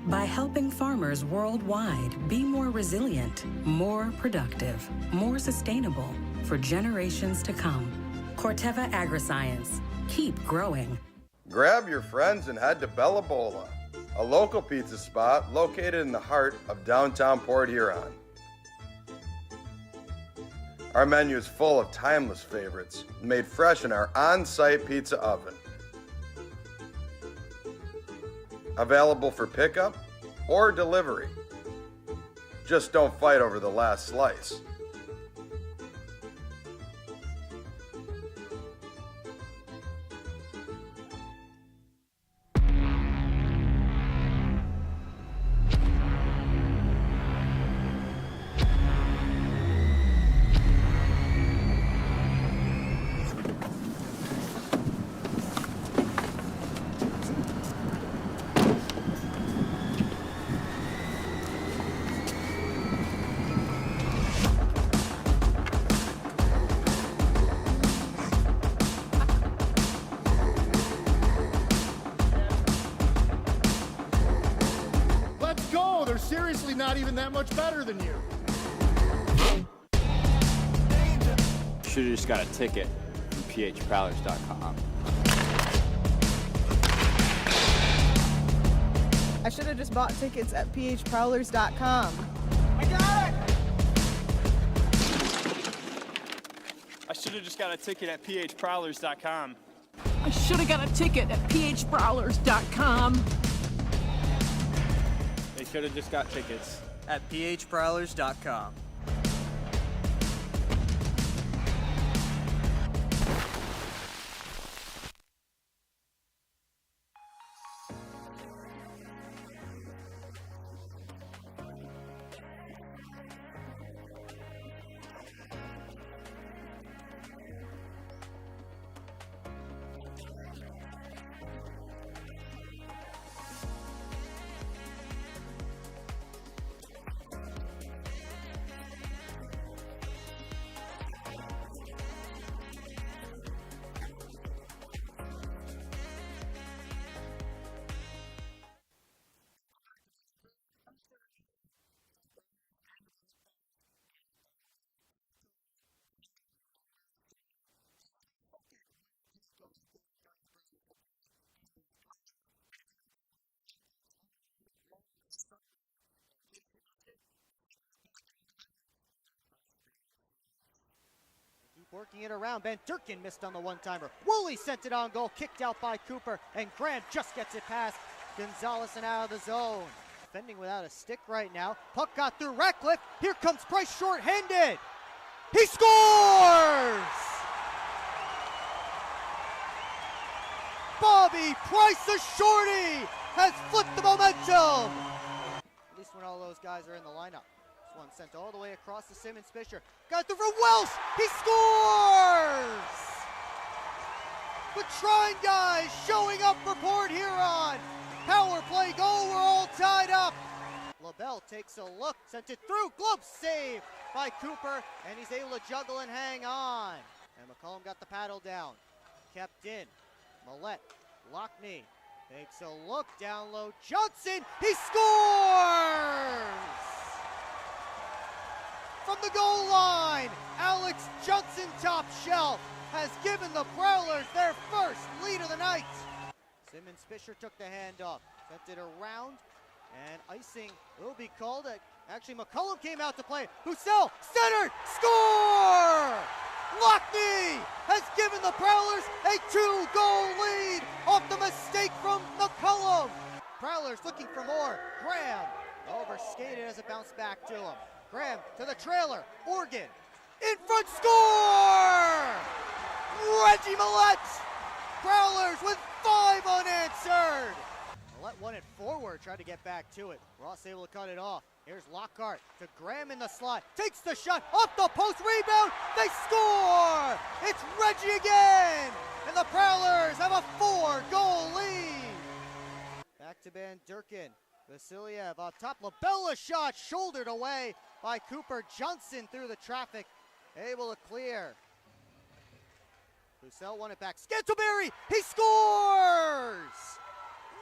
by helping farmers worldwide be more resilient, more productive, more sustainable for generations to come. Corteva AgriScience. Keep growing. Grab your friends and head to Bella Bola, a local pizza spot located in the heart of downtown Port Huron. Our menu is full of timeless favorites made fresh in our on-site pizza oven. Available for pickup or delivery. Just don't fight over the last slice. obviously not even that much better than you. Should have just got a ticket from phprowlers.com. I should have just bought tickets at phprowlers.com. I got it! I should have just got a ticket at phprowlers.com. I should have got a ticket at phprowlers.com. They should have just got tickets at phprowlers.com. Working it around, Van Durkin missed on the one-timer. Woolley sent it on goal, kicked out by Cooper, and Graham just gets it past Gonzalez and out of the zone. Defending without a stick right now. Puck got through Ratcliffe. Here comes Price short-handed. He scores! Bobby Price, the shorty, has flipped the momentum. At least when all those guys are in the lineup. One sent all the way across to Simmons Fisher. Got through for Welsh. He scores! The Trine guys showing up for Port Huron. Power play goal. We're all tied up. LaBelle takes a look. Sent it through. Glove save by Cooper. And he's able to juggle and hang on. And McCollum got the paddle down. Kept in. Millette. Lockney. Takes a look. Down low. Johnson. He scores! From the goal line, Alex Johnson, top shelf, has given the Prowlers their first lead of the night. Simmons Fisher took the handoff, sent it around, and icing will be called. Actually, McCollum came out to play. Hussell, centered, score! Lockney has given the Prowlers a 2-goal lead off the mistake from McCollum. Prowlers looking for more. Graham overskated as it bounced back to him. Graham to the trailer. Organ in front, score! Reggie Millette. Prowlers with 5 unanswered. Millette won it forward, tried to get back to it. Ross able to cut it off. Here's Lockhart to Graham in the slot. Takes the shot off the post, rebound. They score! It's Reggie again! And the Prowlers have a 4-goal lead. Back to Van Durkin. Vasiliev up top. LaBella shot shouldered away by Cooper. Johnson through the traffic, able to clear. Hussell won it back. Scantleberry, he scores!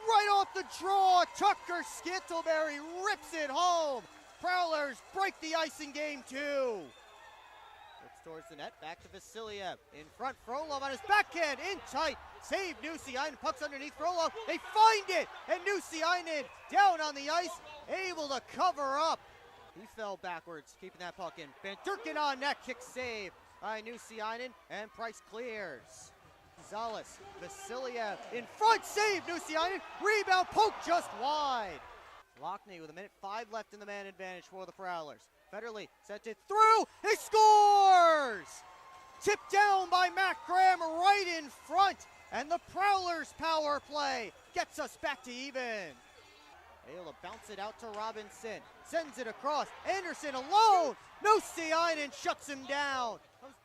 Right off the draw, Tucker Scantleberry rips it home. Prowlers break the icing game 2. Looks towards the net, back to Vasiliev. In front, Frolov on his backhand, in tight. Save Nusiainen, puck's underneath Frolov. They find it, and Nusiainen down on the ice, able to cover up. He fell backwards, keeping that puck in. Van Durkin on net, kick save by Nusiainen, and Price clears. Gonzalez, Vasiliev in front, save Nusiainen, rebound, poke just wide. Lockney with 1:05 left in the man advantage for the Prowlers. Federley sent it through, he scores! Tipped down by Matt Graham right in front, and the Prowlers power play gets us back to even. Able to bounce it out to Robinson, sends it across, Anderson alone, Nusiainen shuts him down.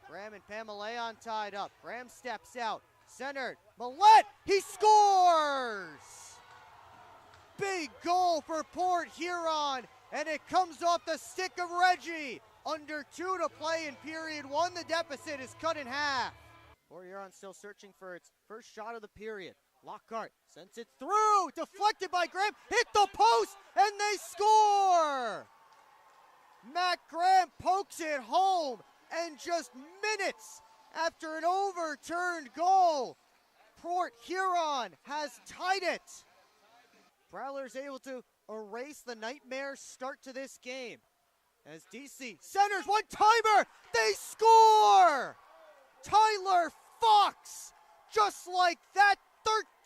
Graham and Pamelayan tied up, Graham steps out, centered, Millette, he scores! Big goal for Port Huron, and it comes off the stick of Reggie. Under 2 to play in period 1, the deficit is cut in half. Port Huron still searching for its first shot of the period. Lockhart sends it through, deflected by Graham, hit the post, and they score! Matt Graham pokes it home, and just minutes after an overturned goal, Port Huron has tied it. Prowlers able to erase the nightmare start to this game. As DC centers one-timer, they score! Tyler Fox, just like that,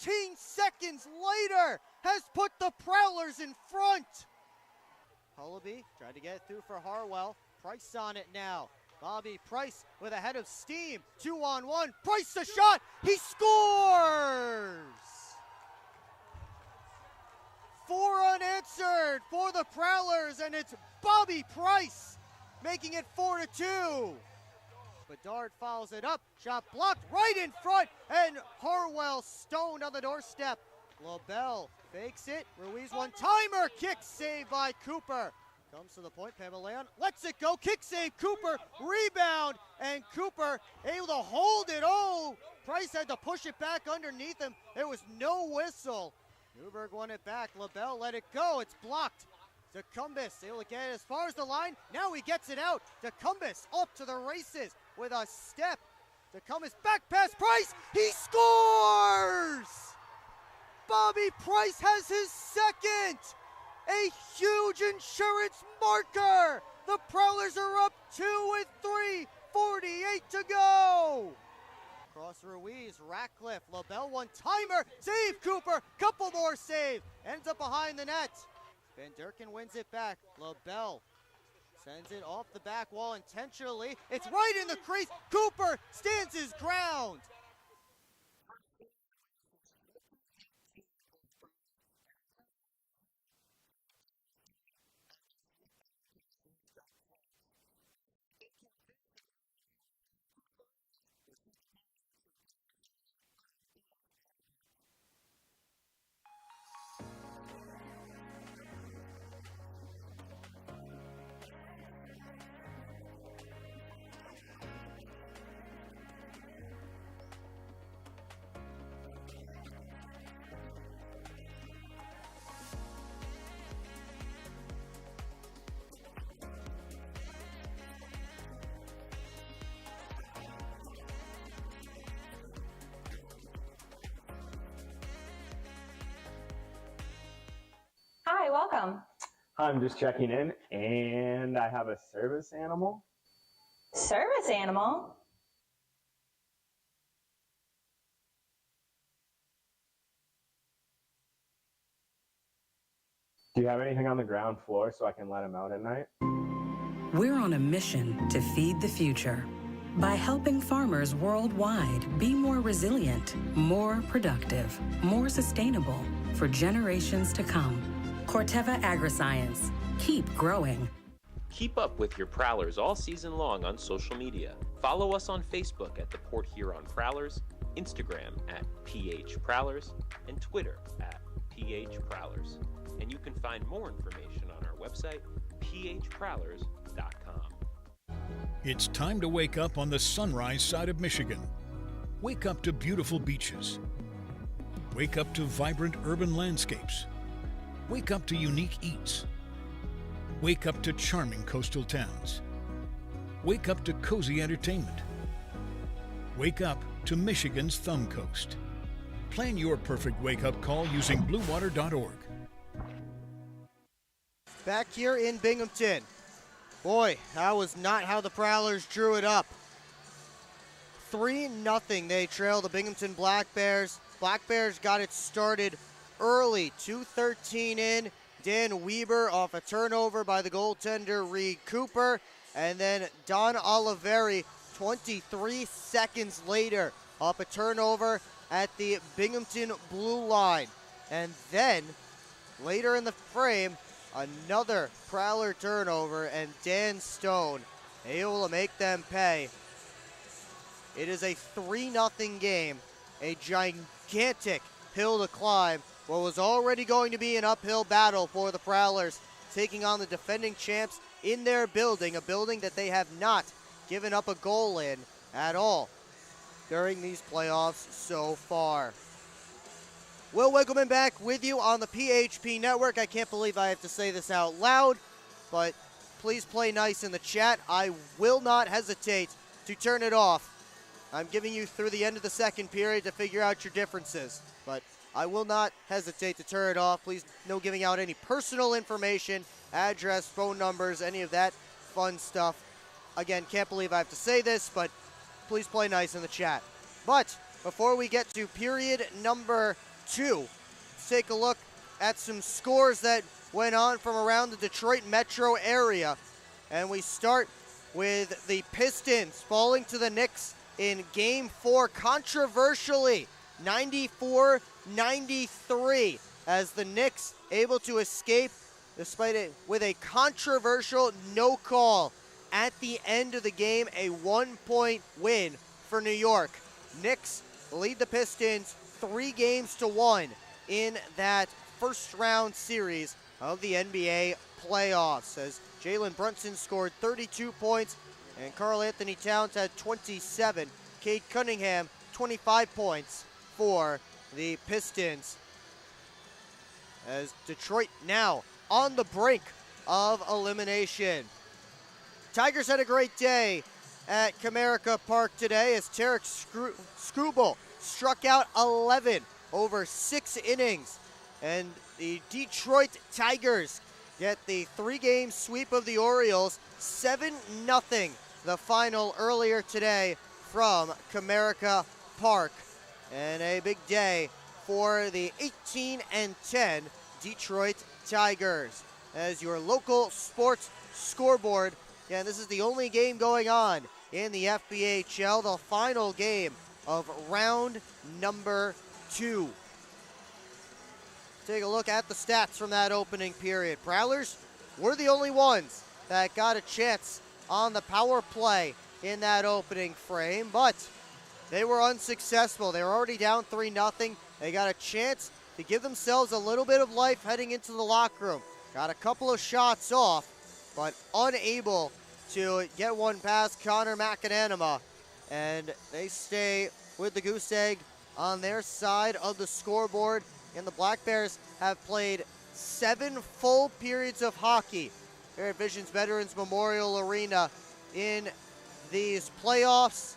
13 seconds later, has put the Prowlers in front. Hullaby tried to get it through for Harwell. Price on it now. Bobby Price with a head of steam. 2-on-1. Price the shot. He scores! 4 unanswered for the Prowlers, and it's Bobby Price making it 4-2. Bedard follows it up. Shot blocked right in front, and Harwell stoned on the doorstep. LaBelle fakes it. Ruiz one-timer. Kick save by Cooper. Comes to the point. Pamelayan lets it go. Kick save. Cooper. Rebound. And Cooper able to hold it. Oh, Price had to push it back underneath him. There was no whistle. Newberg won it back. LaBelle let it go. It's blocked. DeCumbis able to get it as far as the line. Now he gets it out. DeCumbis up to the races with a step. DeCumbis back pass. Price. He scores! Bobby Price has his second. A huge insurance marker. The Prowlers are up 2 with 3:48 to go. Cross Ruiz, Ratcliffe, LaBelle one-timer. Save Cooper. Couple more save. Ends up behind the net. Van Durken wins it back. LaBelle sends it off the back wall intentionally. It's right in the crease. Cooper stands his ground. Hi, welcome. I'm just checking in, and I have a service animal. Service animal? Do you have anything on the ground floor so I can let him out at night? We're on a mission to feed the future by helping farmers worldwide be more resilient, more productive, more sustainable for generations to come. Corteva Agriscience. Keep growing. Keep up with your Prowlers all season long on social media. Follow us on Facebook at the Port Huron Prowlers, Instagram at PH Prowlers, and Twitter at PH Prowlers. And you can find more information on our website, phprowlers.com. It's time to wake up on the sunrise side of Michigan. Wake up to beautiful beaches. Wake up to vibrant urban landscapes. Wake up to unique eats. Wake up to charming coastal towns. Wake up to cozy entertainment. Wake up to Michigan's Thumb Coast. Plan your perfect wake-up call using bluewater.org. Back here in Binghamton. Boy, that was not how the Prowlers drew it up. 3-0 they trail the Binghamton Black Bears. Black Bears got it started early, 2:13 in. Dan Weber off a turnover by the goaltender Reed Cooper. And then Don Oliveri 23 seconds later off a turnover at the Binghamton blue line. And then later in the frame, another Prowler turnover, and Dan Stone able to make them pay. It is a 3-0 game, a gigantic hill to climb. What was already going to be an uphill battle for the Prowlers, taking on the defending champs in their building, a building that they have not given up a goal in at all during these playoffs so far. Will Wiggleman back with you on the PHP Network. I can't believe I have to say this out loud, but please play nice in the chat. I will not hesitate to turn it off. I'm giving you through the end of the second period to figure out your differences, but I will not hesitate to turn it off. Please, no giving out any personal information, address, phone numbers, any of that fun stuff. Again, can't believe I have to say this, but please play nice in the chat. But before we get to period number 2, let's take a look at some scores that went on from around the Detroit metro area. And we start with the Pistons falling to the Knicks in Game 4, controversially, 94-93, as the Knicks able to escape despite it with a controversial no call at the end of the game, a 1-point win for New York. Knicks lead the Pistons 3-1 in that first round series of the NBA playoffs, as Jalen Brunson scored 32 points and Karl Anthony Towns had 27. Cade Cunningham, 25 points for the Pistons. As Detroit now on the brink of elimination. Tigers had a great day at Comerica Park today as Tarek Skubal struck out 11 over 6 innings. And the Detroit Tigers get the 3-game sweep of the Orioles, 7-0 the final earlier today from Comerica Park. And a big day for the 18-10 Detroit Tigers. As your local sports scoreboard, and this is the only game going on in the FBHL, the final game of round number 2. Take a look at the stats from that opening period. Prowlers were the only ones that got a chance on the power play in that opening frame, but they were unsuccessful. They were already down 3-0. They got a chance to give themselves a little bit of life heading into the locker room. Got a couple of shots off, but unable to get one past Connor McAnanima. And they stay with the goose egg on their side of the scoreboard. And the Black Bears have played 7 full periods of hockey here at Visions Veterans Memorial Arena in these playoffs.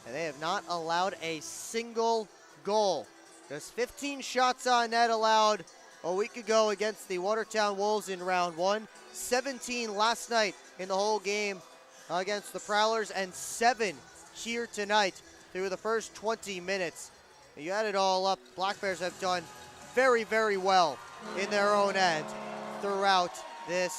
And they have not allowed a single goal. There's 15 shots on net allowed a week ago against the Watertown Wolves in round 1. 17 last night in the whole game against the Prowlers, and 7 here tonight through the first 20 minutes. You add it all up, Black Bears have done very, very well in their own end throughout the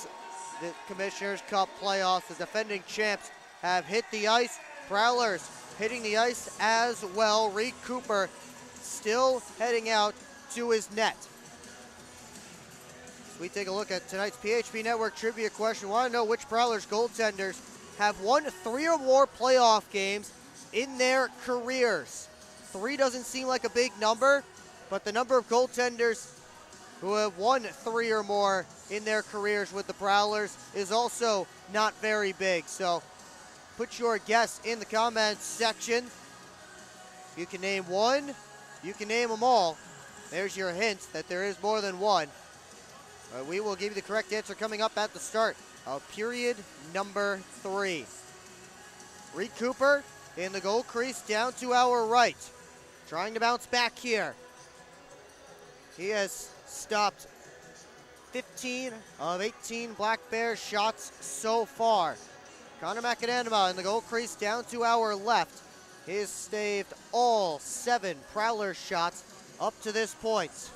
Commissioner's Cup playoffs. The defending champs have hit the ice. Prowlers hitting the ice as well. Reed Cooper still heading out to his net. So we take a look at tonight's PHP Network trivia question. We want to know which Prowlers goaltenders have won 3 or more playoff games in their careers. 3 doesn't seem like a big number, but the number of goaltenders who have won 3 or more in their careers with the Prowlers is also not very big. So put your guess in the comments section. You can name one, you can name them all. There's your hint that there is more than one. We will give you the correct answer coming up at the start of period number 3. Reed Cooper in the goal crease down to our right. Trying to bounce back here. He has stopped 15 of 18 Black Bears shots so far. Connor McAnanima in the goal crease down to our left. He has staved all 7 Prowler shots up to this point.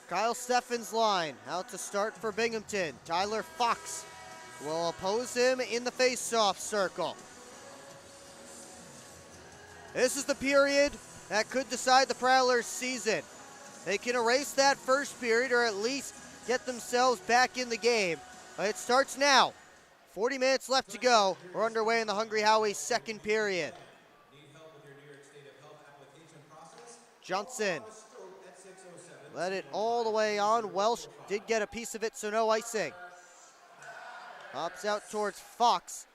Kyle Steffen's line out to start for Binghamton. Tyler Fox will oppose him in the face-off circle. This is the period that could decide the Prowlers' season. They can erase that first period or at least get themselves back in the game. But it starts now. 40 minutes left to go. We're underway in the Hungry Howie's second period. Johnson Let it all the way on. Welsh did get a piece of it, so no icing. Hops out towards Fox.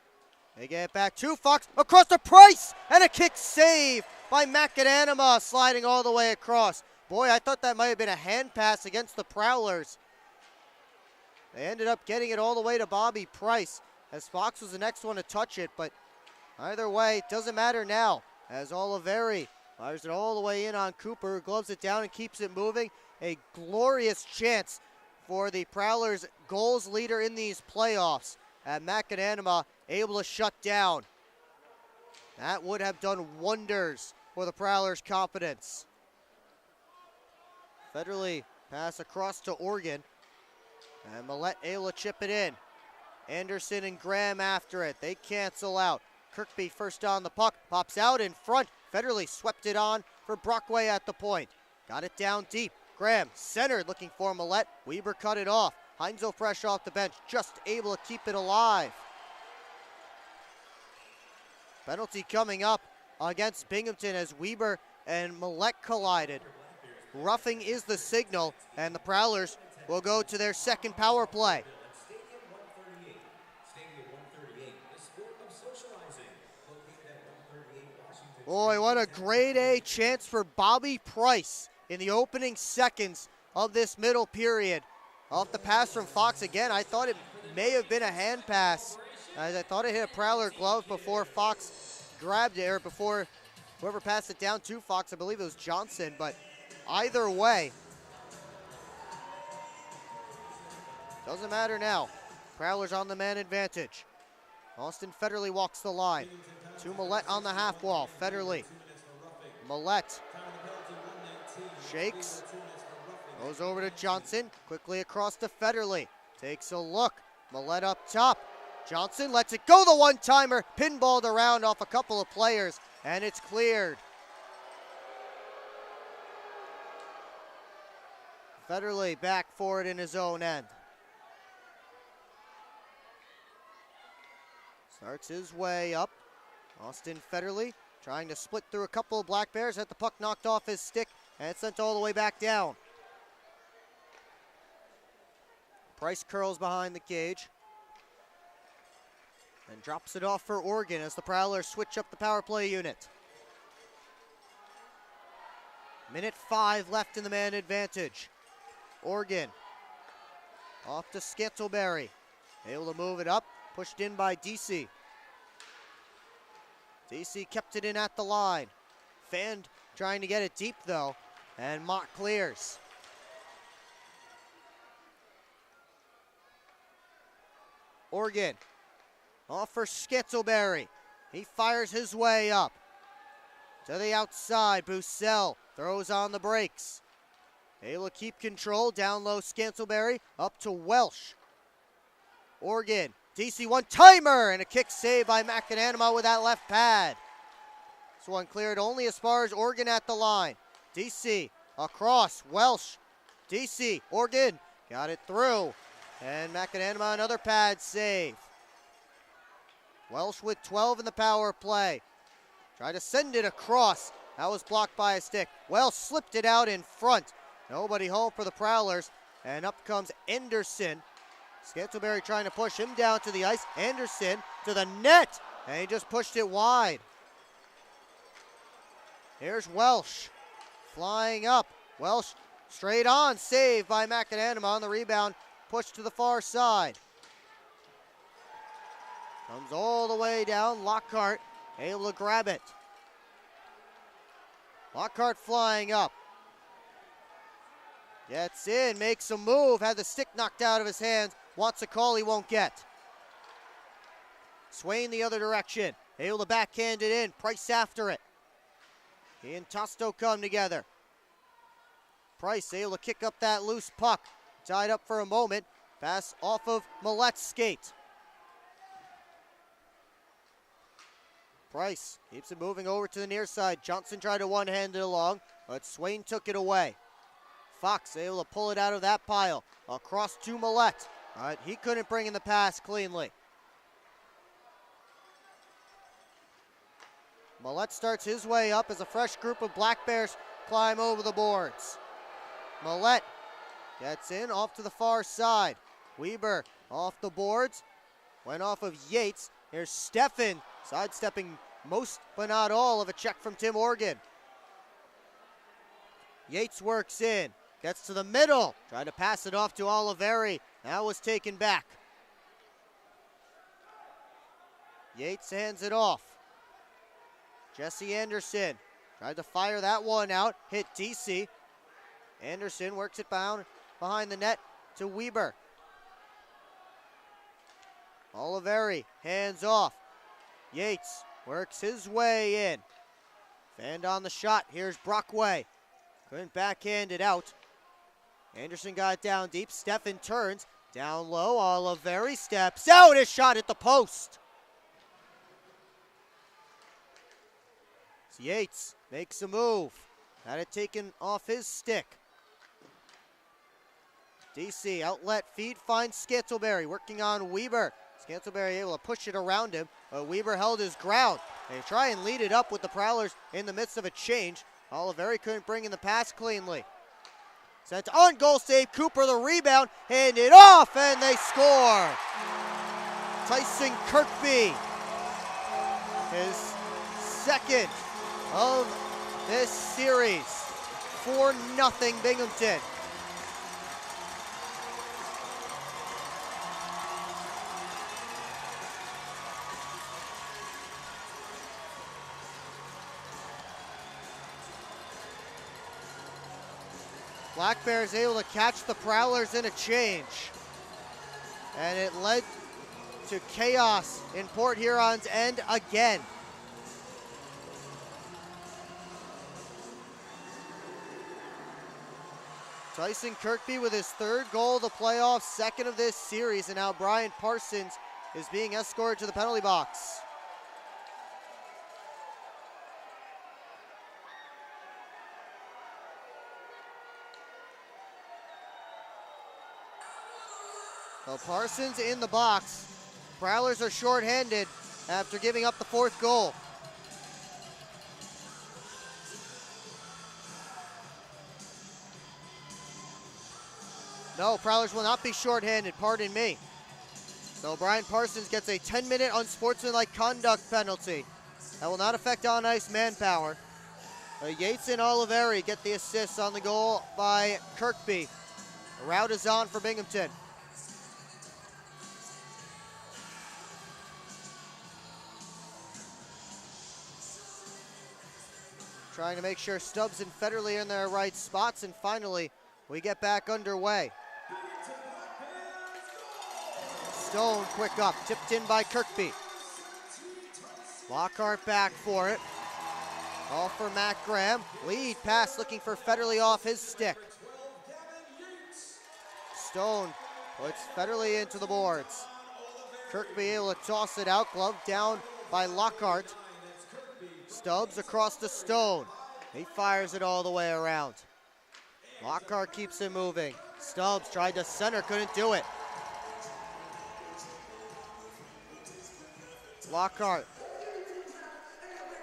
They get it back to Fox, across to Price, and a kick save by McAnanima, sliding all the way across. Boy, I thought that might have been a hand pass against the Prowlers. They ended up getting it all the way to Bobby Price, as Fox was the next one to touch it, but either way, it doesn't matter now, as Oliveri fires it all the way in on Cooper, who gloves it down and keeps it moving. A glorious chance for the Prowlers' goals leader in these playoffs, and McAnanima able to shut down. That would have done wonders for the Prowlers' confidence. Federally pass across to Oregon, and Millette able to chip it in. Anderson and Graham after it. They cancel out. Kirkby first on the puck, pops out in front. Federally swept it on for Brockway at the point. Got it down deep. Graham centered, looking for Millette. Weber cut it off. Heinzel fresh off the bench, just able to keep it alive. Penalty coming up against Binghamton as Weber and Millette collided. Roughing is the signal, and the Prowlers will go to their second power play. Boy, what a grade A chance for Bobby Price in the opening seconds of this middle period. Off the pass from Fox again, I thought it may have been a hand pass, as I thought it hit a Prowler glove before Fox grabbed it, or before whoever passed it down to Fox. I believe it was Johnson, but either way, doesn't matter now. Prowlers on the man advantage. Austin Federley walks the line. To Millette on the half wall. Federley. Millette shakes. Goes over to Johnson. Quickly across to Federley. Takes a look. Millette up top. Johnson lets it go, the one-timer. Pinballed around off a couple of players, and it's cleared. Federley back for it in his own end. Starts his way up. Austin Federley trying to split through a couple of Black Bears. Had the puck knocked off his stick, and it's sent all the way back down. Price curls behind the cage and drops it off for Oregon as the Prowlers switch up the power play unit. Minute 5 left in the man advantage. Oregon off to Scantleberry. Able to move it up. Pushed in by DC. DC kept it in at the line. Fanned trying to get it deep though, and Mott clears. Oregon off for Scantleberry. He fires his way up. To the outside, Bussell throws on the brakes. Able to keep control, down low Scantleberry, up to Welsh. Oregon, DC one-timer, and a kick save by McAnanima with that left pad. This one cleared only as far as Oregon at the line. DC across, Welsh, DC, Oregon, got it through. And McAnanima another pad save. Welsh with 12 in the power play. Tried to send it across. That was blocked by a stick. Welsh slipped it out in front. Nobody home for the Prowlers. And up comes Anderson. Scantleberry trying to push him down to the ice. Anderson to the net. And he just pushed it wide. Here's Welsh flying up. Welsh straight on. Save by McAnanima on the rebound. Pushed to the far side. Comes all the way down. Lockhart able to grab it. Lockhart flying up. Gets in, makes a move, had the stick knocked out of his hands. Wants a call he won't get. Swain the other direction. Able to backhand it in. Price after it. He and Tosto come together. Price able to kick up that loose puck. Tied up for a moment. Pass off of Millette's skate. Price keeps it moving over to the near side. Johnson tried to one-hand it along, but Swain took it away. Fox able to pull it out of that pile. Across to Millette. But he couldn't bring in the pass cleanly. Millette starts his way up as a fresh group of Black Bears climb over the boards. Millette gets in off to the far side. Weber off the boards. Went off of Yates. Here's Steffen sidestepping most but not all of a check from Tim Organ. Yates works in. Gets to the middle. Tried to pass it off to Oliveri. That was taken back. Yates hands it off. Jesse Anderson tried to fire that one out. Hit DC. Anderson works it down behind the net to Weber. Oliveri hands off. Yates works his way in. Fanned on the shot. Here's Brockway. Couldn't backhand it out. Anderson got it down deep. Steffen turns. Down low. Oliveri steps out. His shot at the post. Yates makes a move. Had it taken off his stick. DC outlet feed finds Scantleberry working on Weber. Scantleberry able to push it around him, but Weber held his ground. They try and lead it up with the Prowlers in the midst of a change. Oliveri couldn't bring in the pass cleanly. Sent on goal save. Cooper the rebound. Handed off and they score. Tyson Kirkby. His second of this series. 4-0 Binghamton. Black Bears able to catch the Prowlers in a change. And it led to chaos in Port Huron's end again. Tyson Kirkby with his third goal of the playoffs, second of this series, and now Brian Parsons is being escorted to the penalty box. So Parsons in the box. Prowlers are shorthanded after giving up the fourth goal. No, Prowlers will not be shorthanded, pardon me. So Brian Parsons gets a 10-minute unsportsmanlike conduct penalty. That will not affect on-ice manpower. Yates and Oliveri get the assists on the goal by Kirkby. The route is on for Binghamton. Trying to make sure Stubbs and Federley are in their right spots, and finally, we get back underway. Stone, quick up, tipped in by Kirkby. Lockhart back for it. All for Matt Graham. Lead pass looking for Federley off his stick. Stone puts Federley into the boards. Kirkby able to toss it out, glove down by Lockhart. Stubbs across to Stone. He fires it all the way around. Lockhart keeps it moving. Stubbs tried to center, couldn't do it. Lockhart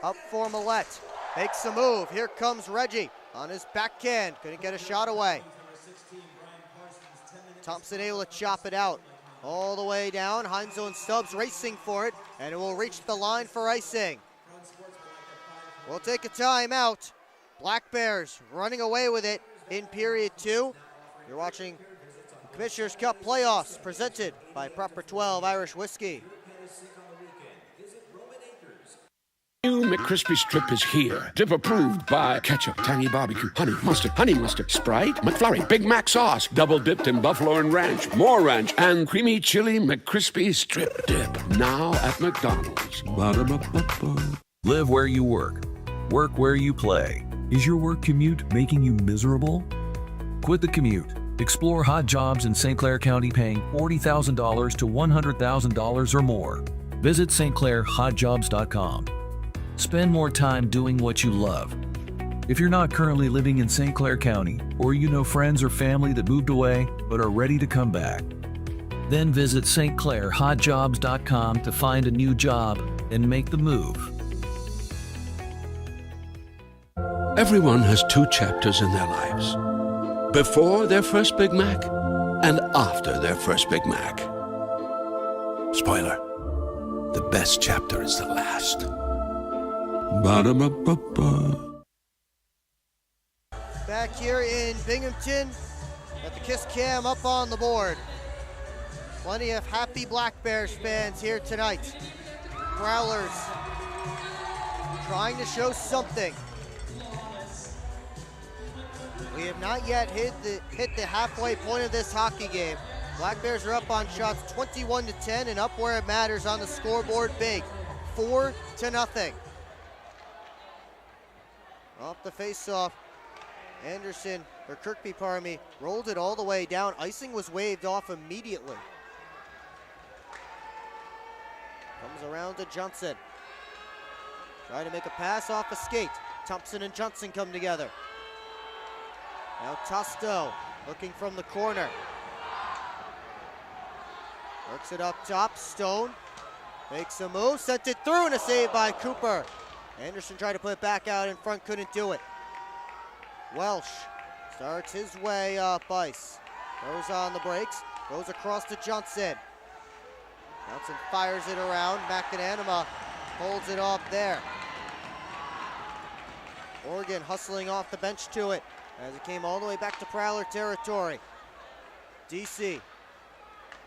up for Millette. Makes a move. Here comes Reggie on his backhand. Couldn't get a shot away. Thompson able to chop it out. All the way down. Heinzel and Stubbs racing for it, and it will reach the line for icing. We'll take a timeout. Black Bears running away with it in period 2. You're watching the Commissioner's Cup playoffs presented by Proper 12 Irish Whiskey. New McCrispy Strip is here. Dip approved by ketchup, tangy barbecue, honey mustard, Sprite, McFlurry, Big Mac sauce, double dipped in buffalo and ranch, more ranch, and creamy chili McCrispy Strip Dip. Now at McDonald's. Ba-da-ba-ba-ba. Live where you work. Work where you play. Is your work commute making you miserable? Quit the commute. Explore hot jobs in St. Clair County paying $40,000 to $100,000 or more. Visit stclairhotjobs.com. Spend more time doing what you love. If you're not currently living in St. Clair County, or you know friends or family that moved away but are ready to come back, then visit stclairhotjobs.com to find a new job and make the move. Everyone has two chapters in their lives. Before their first Big Mac and after their first Big Mac. Spoiler, the best chapter is the last. Ba-da-ba-ba-ba. Back here in Binghamton, got the Kiss Cam up on the board. Plenty of happy Black Bears fans here tonight. Prowlers trying to show something. We have not yet hit the halfway point of this hockey game. Black Bears are up on shots 21-10 and up where it matters on the scoreboard big, 4-0. Off the face-off, Anderson, or Kirkby, pardon me, rolled it all the way down. Icing was waved off immediately. Comes around to Johnson. Trying to make a pass off a skate. Thompson and Johnson come together. Now Tosto looking from the corner. Works it up top, Stone makes a move, sent it through, and a save by Cooper. Anderson tried to put it back out in front, couldn't do it. Welsh starts his way up ice. Goes on the brakes, goes across to Johnson. Johnson fires it around, McAnanama holds it off there. Oregon hustling off the bench to it as it came all the way back to Prowler territory. DC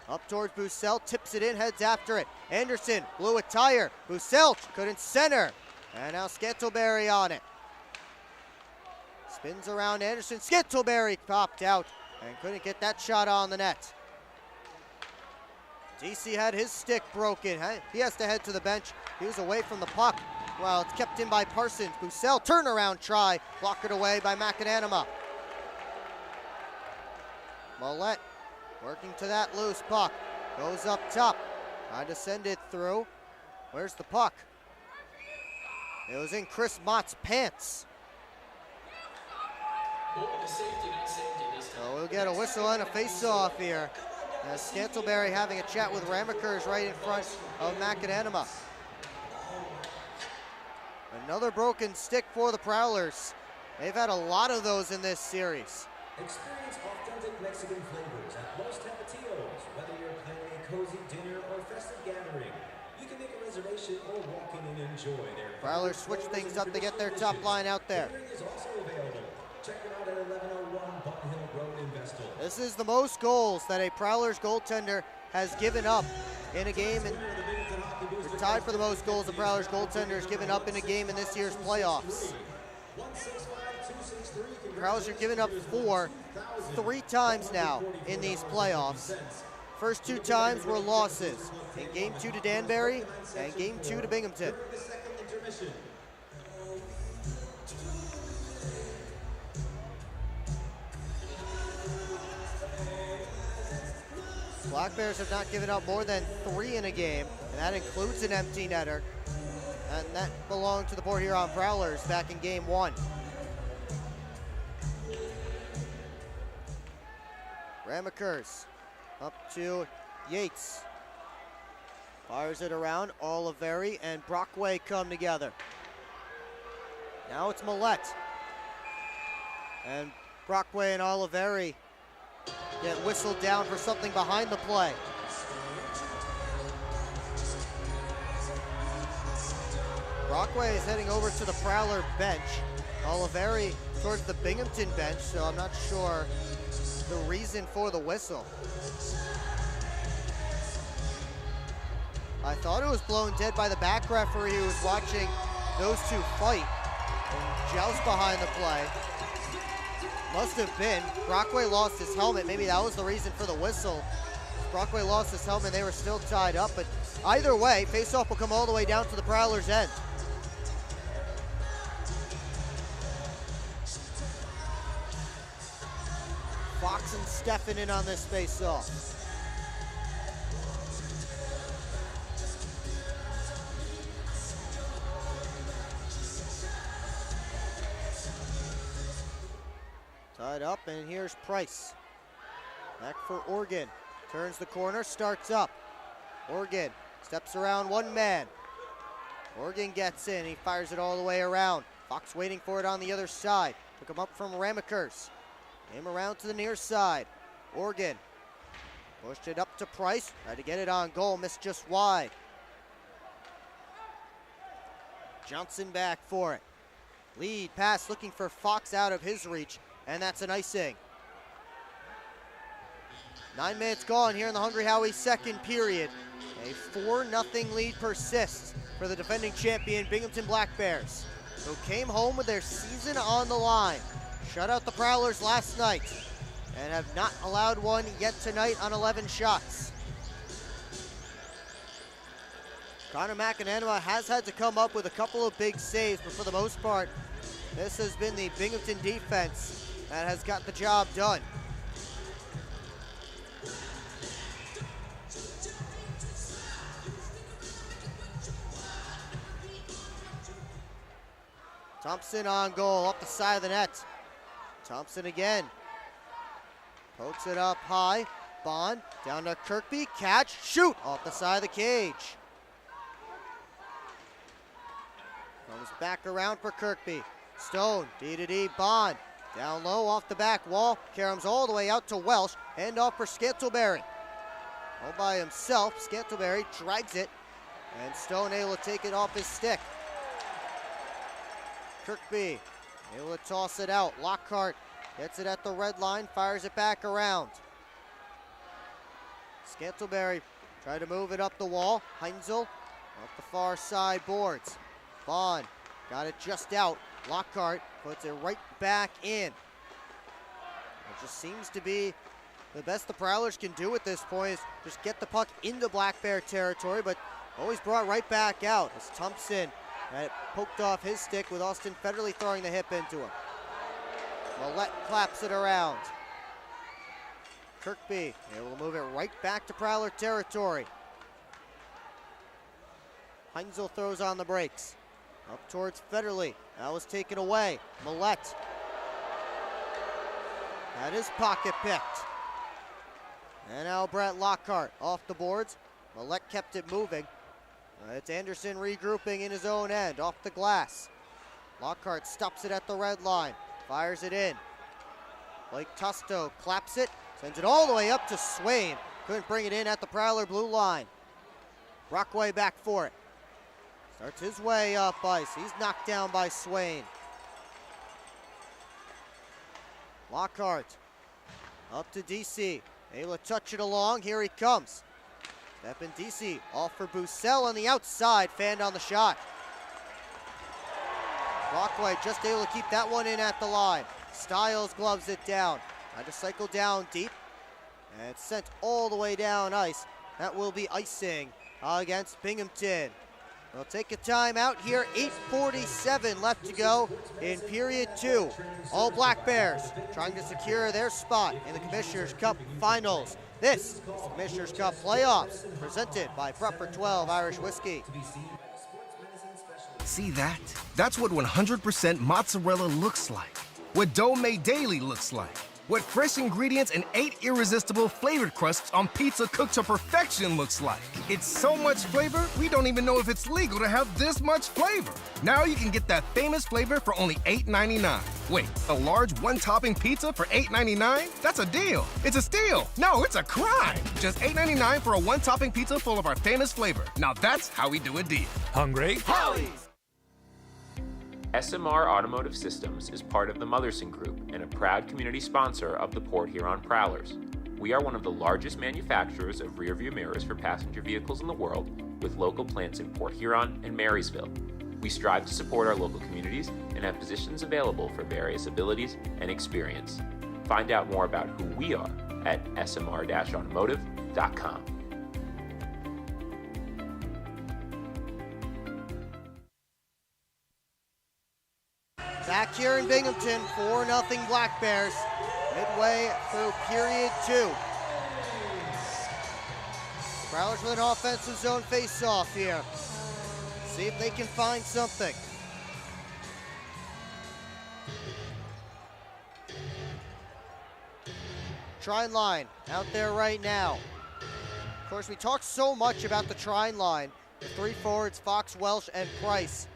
up towards Bussell, tips it in, heads after it. Anderson blew a tire. Bussell couldn't center. And now Scantleberry on it. Spins around Anderson. Scantleberry popped out and couldn't get that shot on the net. DC had his stick broken. He has to head to the bench. He was away from the puck. Well, it's kept in by Parsons. Bussell, turnaround try. Blocked it away by McAnanama. Millette working to that loose puck. Goes up top. Trying to send it through. Where's the puck? It was in Chris Mott's pants. So we'll get a whistle and a face-off here. As Scantleberry having a chat with Ramekers right in front of McAnanama. Another broken stick for the Prowlers. They've had a lot of those in this series. Experience authentic Mexican flavors at Los Tapatíos. Whether you're planning a cozy dinner or festive gathering, you can make a reservation or walk in and enjoy their Prowlers switch things up to get their top line out there. Catering is also available. Check them out at 1101 Button Hill Road in Vestal. This is the most goals that a Prowlers goaltender has given up in a game, and we're tied for the most goals a Prowlers goaltender has given up in a game in this year's playoffs. Prowlers have given up 4 3 times now in these playoffs. First 2 times were losses in Game 2 to Danbury and Game 2 to Binghamton. Black Bears have not given up more than 3 in a game, and that includes an empty netter. And that belonged to the Port Huron Prowlers back in Game 1. Ramekers up to Yates. Fires it around. Oliveri and Brockway come together. Now it's Millette. And Brockway and Oliveri get whistled down for something behind the play. Brockway is heading over to the Prowler bench. Oliveri towards the Binghamton bench, so I'm not sure the reason for the whistle. I thought it was blown dead by the back referee who was watching those two fight and joust behind the play. Must have been. Brockway lost his helmet. Maybe that was the reason for the whistle. Brockway lost his helmet. They were still tied up. But either way, faceoff will come all the way down to the Prowlers' end. Fox and Steffen in on this faceoff. Tied up, and here's Price. Back for Oregon. Turns the corner, starts up. Oregon steps around one man. Oregon gets in, he fires it all the way around. Fox waiting for it on the other side. Took him up from Ramekers. Came around to the near side. Oregon pushed it up to Price. Tried to get it on goal. Missed just wide. Johnson back for it. Lead pass looking for Fox out of his reach. And that's an icing. 9 minutes gone here in the Hungry Howie's second period. A 4-0 lead persists for the defending champion Binghamton Black Bears, who came home with their season on the line. Shut out the Prowlers last night and have not allowed one yet tonight on 11 shots. Connor McEnanima has had to come up with a couple of big saves, but for the most part, this has been the Binghamton defense that has got the job done. Thompson on goal, up the side of the net. Thompson again. Pokes it up high. Bond down to Kirkby. Catch, shoot, off the side of the cage. Comes back around for Kirkby. Stone, D-to-D, Bond. Down low, off the back wall. Caroms all the way out to Welsh. Hand off for Scantleberry. All by himself, Scantleberry drags it. And Stone able to take it off his stick. Kirkby able to toss it out. Lockhart gets it at the red line, fires it back around. Scantleberry tried to move it up the wall. Heinzel off the far side boards. Bond got it just out. Lockhart puts it right back in. It just seems to be the best the Prowlers can do at this point is just get the puck into Black Bear territory, but always brought right back out as Thompson had it poked off his stick with Austin Federley throwing the hip into him. Millette claps it around. Kirkby able to move it right back to Prowler territory. Heinzel throws on the brakes. Up towards Federley. That was taken away. Millette had his pocket picked. And now Brett Lockhart off the boards. Millette kept it moving. It's Anderson regrouping in his own end, off the glass. Lockhart stops it at the red line, fires it in. Blake Tusto claps it, sends it all the way up to Swain. Couldn't bring it in at the Prowler blue line. Brockway back for it. Starts his way up ice. He's knocked down by Swain. Lockhart up to DC. Able to touch it along. Here he comes. Step in DC, off for Bussell on the outside, fanned on the shot. Brockway just able to keep that one in at the line. Stiles gloves it down. Tried to cycle down deep, and it's sent all the way down ice. That will be icing against Binghamton. We'll take a timeout here, 8:47 left to go in period 2. All Black Bears trying to secure their spot in the Commissioner's Cup Finals. This is the Commissioner's Cup Playoffs, presented by Proper 12 Irish Whiskey. See that? That's what 100% mozzarella looks like. What dough made daily looks like. What fresh ingredients and 8 irresistible flavored crusts on pizza cooked to perfection looks like. It's so much flavor, we don't even know if it's legal to have this much flavor. Now you can get that famous flavor for only $8.99. Wait, a large one-topping pizza for $8.99? That's a deal. It's a steal. No, it's a crime. Just $8.99 for a one-topping pizza full of our famous flavor. Now that's how we do a deal. Hungry? Howie's! SMR Automotive Systems is part of the Motherson Group and a proud community sponsor of the Port Huron Prowlers. We are one of the largest manufacturers of rear-view mirrors for passenger vehicles in the world, with local plants in Port Huron and Marysville. We strive to support our local communities and have positions available for various abilities and experience. Find out more about who we are at smr-automotive.com. Back here in Binghamton, 4-0 Black Bears, midway through period 2. Prowlers with an offensive zone face-off here. See if they can find something. Trine line out there right now. Of course, we talked so much about the Trine line. The 3 forwards, Fox, Welsh, and Price.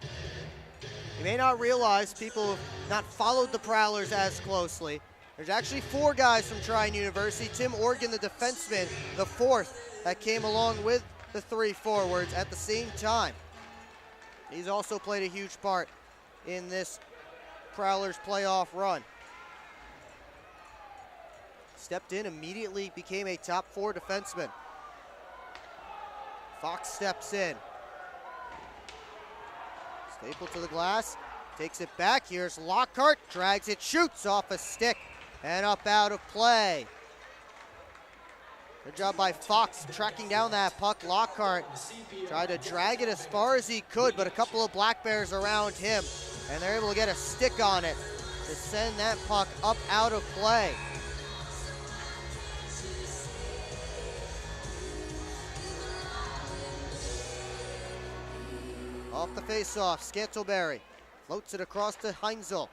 You may not realize, people who have not followed the Prowlers as closely, There's actually 4 guys from Trine University. Tim Organ, the defenseman, the 4th that came along with the 3 forwards at the same time. He's also played a huge part in this Prowlers playoff run. Stepped in, immediately became a top 4 defenseman. Fox steps in. Staple to the glass, takes it back. Here's Lockhart, drags it, shoots off a stick, and up out of play. Good job by Fox tracking down that puck. Lockhart tried to drag it as far as he could, but a couple of Black Bears around him, and they're able to get a stick on it to send that puck up out of play. Off the faceoff, Scantleberry floats it across to Heinzel.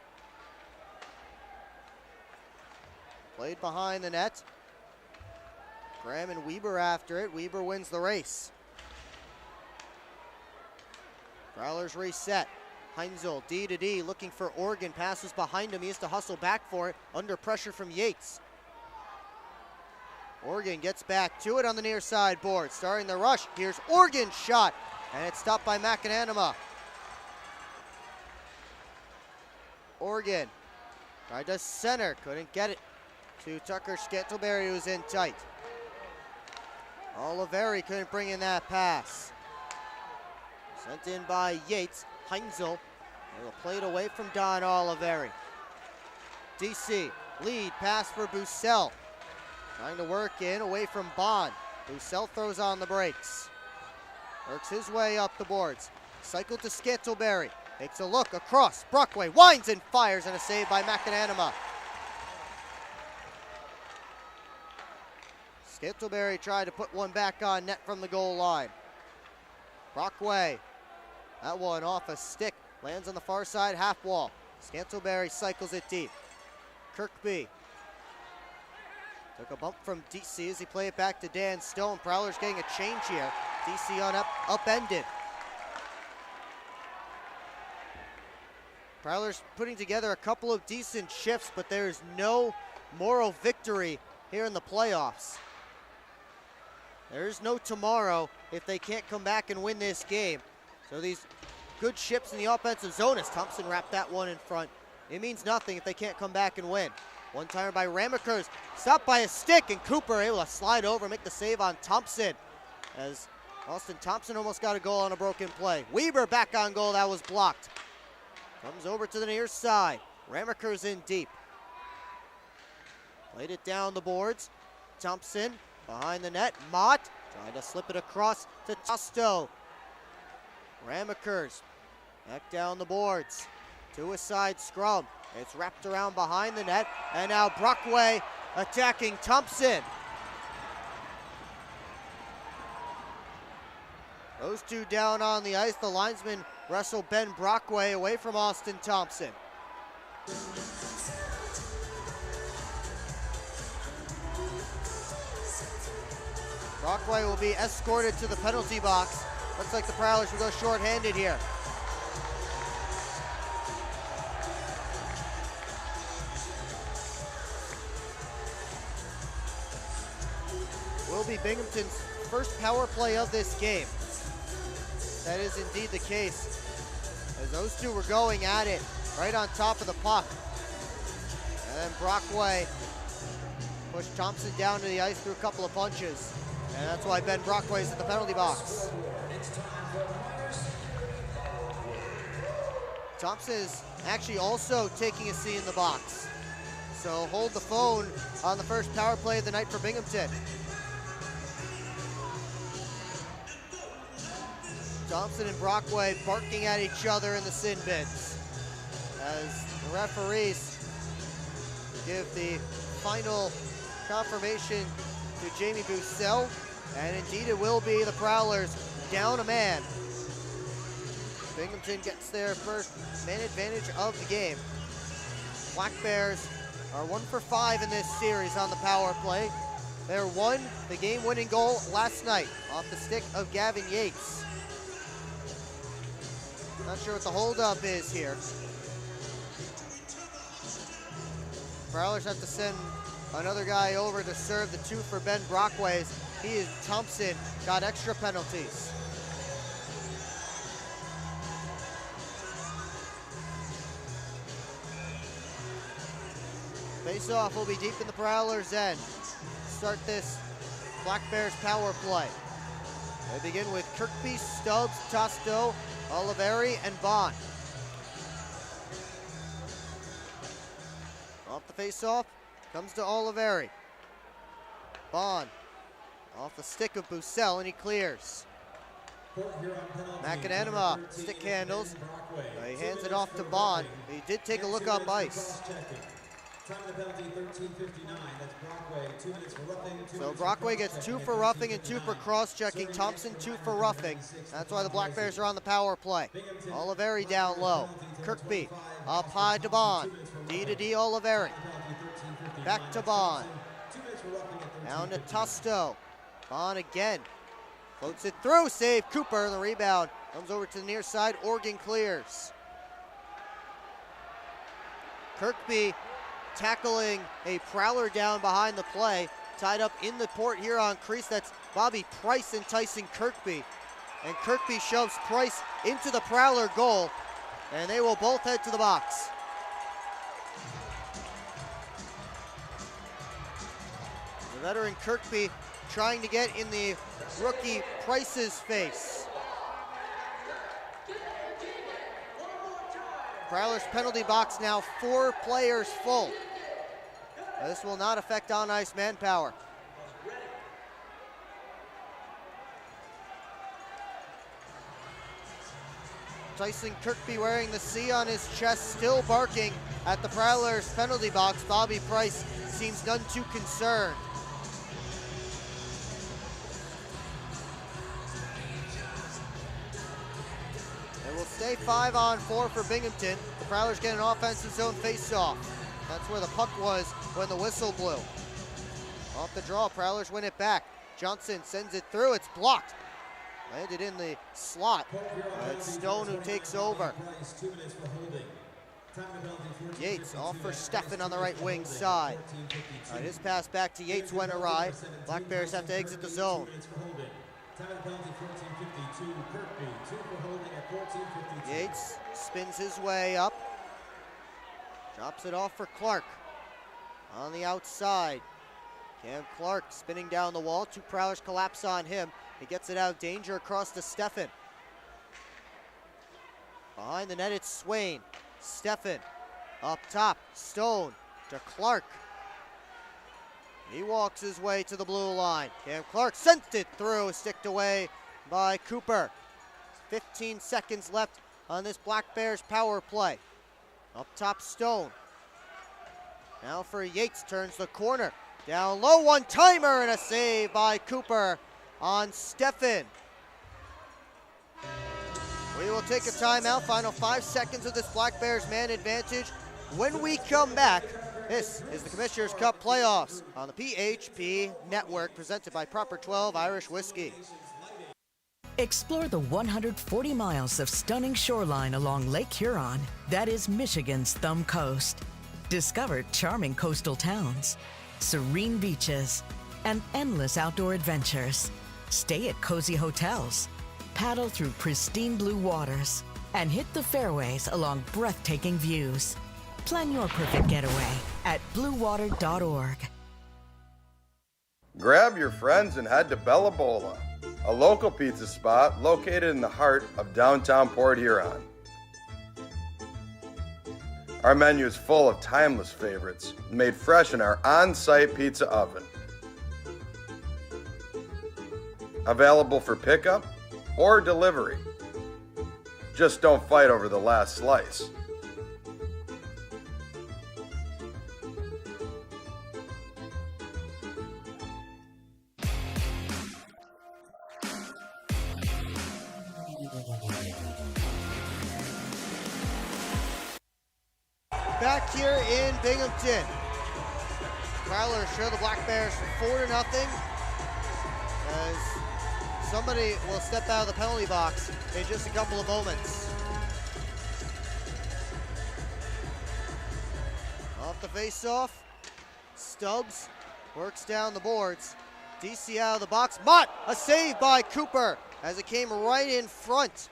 Played behind the net. Graham and Weber after it. Weber wins the race. Prowlers reset. Heinzel, D to D, looking for Organ. Passes behind him. He has to hustle back for it. Under pressure from Yates. Organ gets back to it on the near side board. Starting the rush. Here's Organ's shot. And it's stopped by McAnanima. Organ tried to center. Couldn't get it to Tucker Scantleberry, who's in tight. Oliveri couldn't bring in that pass. Sent in by Yates. Heinzel will play it away from Don Oliveri. DC, lead pass for Bussell. Trying to work in away from Bond. Bussell throws on the brakes. Works his way up the boards. Cycle to Scantleberry. Takes a look across. Brockway winds and fires, and a save by McAnanima. Scantleberry tried to put one back on net from the goal line. Brockway, that one off a stick, lands on the far side half wall. Scantleberry cycles it deep. Kirkby took a bump from DC as he played it back to Dan Stone. Prowlers getting a change here. DC on upended. Prowlers putting together a couple of decent shifts, but there is no moral victory here in the playoffs. There is no tomorrow if they can't come back and win this game. So these good shifts in the offensive zone, as Thompson wrapped that one in front, it means nothing if they can't come back and win. One timer by Ramekers, stopped by a stick, and Cooper able to slide over and make the save on Thompson, as Austin Thompson almost got a goal on a broken play. Weber back on goal, that was blocked. Comes over to the near side. Ramekers in deep. Played it down the boards. Thompson behind the net. Mott trying to slip it across to Tosto. Ramekers back down the boards. To a side scrum. It's wrapped around behind the net. And now Brockway attacking Thompson. Those two down on the ice. The linesman wrestle Ben Brockway away from Austin Thompson. Brockway will be escorted to the penalty box. Looks like the Prowlers will go shorthanded here. Will be Binghamton's first power play of this game. That is indeed the case, as those two were going at it right on top of the puck. And then Brockway pushed Thompson down to the ice through a couple of punches. And that's why Ben Brockway's in the penalty box. Thompson is actually also taking a seat in the box. So hold the phone on the first power play of the night for Binghamton. Thompson and Brockway barking at each other in the sin bins as the referees give the final confirmation to Jamie Bussell, and indeed it will be the Prowlers down a man. Binghamton gets their first man advantage of the game. Black Bears are 1 for 5 in this series on the power play. They won the game-winning goal last night off the stick of Gavin Yates. Not sure what the holdup is here. Prowlers have to send another guy over to serve the 2 for Ben Brockways. Thompson got extra penalties. Face-off will be deep in the Prowlers' end. Start this Black Bears power play. They begin with Kirkby, Stubbs, Tosto, Oliveri, and Bond. Off the face-off, comes to Oliveri. Bond, off the stick of Bussell, and he clears. McAnanima stick handles. He hands it off to Bond. He did take a look up ice. Time of the penalty, 13:59. That's Brockway. 2 minutes for roughing. So Brockway gets 2 for roughing and 2 for cross-checking. Thompson 2 for roughing. That's why the Black Bears are on the power play. Oliveri down low. Kirkby up high to Bond. D to D Oliveri. Back to Bond. Down to Tusto. Bond again. Floats it through. Save Cooper. The rebound comes over to the near side. Oregon clears. Kirkby tackling a Prowler down behind the play, tied up in the Port Huron crease. That's Bobby Price enticing Kirkby. And Kirkby shoves Price into the Prowler goal, and they will both head to the box. The veteran Kirkby trying to get in the rookie Price's face. Prowler's penalty box now 4 players full. This will not affect on-ice manpower. Tyson Kirkby wearing the C on his chest, still barking at the Prowlers penalty box. Bobby Price seems none too concerned. It will stay 5-on-4 for Binghamton. The Prowlers get an offensive zone face-off. That's where the puck was when the whistle blew. Off the draw, Prowlers win it back. Johnson sends it through, it's blocked. Landed in the slot. It's Stone who takes over. Yates off for Steffen on the right wing side. His pass back to Yates went awry. Black Bears have to exit the zone. Yates spins his way up. Drops it off for Clark. On the outside. Cam Clark spinning down the wall. 2 Prowlers collapse on him. He gets it out of danger across to Steffen. Behind the net, it's Swain. Steffen up top. Stone to Clark. He walks his way to the blue line. Cam Clark sent it through, sticked away by Cooper. 15 seconds left on this Black Bears power play. Up top, Stone. Now for Yates, turns the corner. Down low, one-timer, and a save by Cooper on Steffen. We will take a timeout. Final 5 seconds of this Black Bears man advantage. When we come back, this is the Commissioner's Cup playoffs on the PHP Network, presented by Proper 12 Irish Whiskey. Explore the 140 miles of stunning shoreline along Lake Huron. That is Michigan's Thumb Coast. Discover charming coastal towns, serene beaches, and endless outdoor adventures. Stay at cozy hotels, paddle through pristine blue waters, and hit the fairways along breathtaking views. Plan your perfect getaway at bluewater.org. Grab your friends and head to Bella Bola, a local pizza spot located in the heart of downtown Port Huron. Our menu is full of timeless favorites, made fresh in our on-site pizza oven. Available for pickup or delivery. Just don't fight over the last slice. Back here in Binghamton. Prowlers show the Black Bears 4-0 as somebody will step out of the penalty box in just a couple of moments. Off the face-off, Stubbs works down the boards. DC out of the box. Mott, a save by Cooper as it came right in front.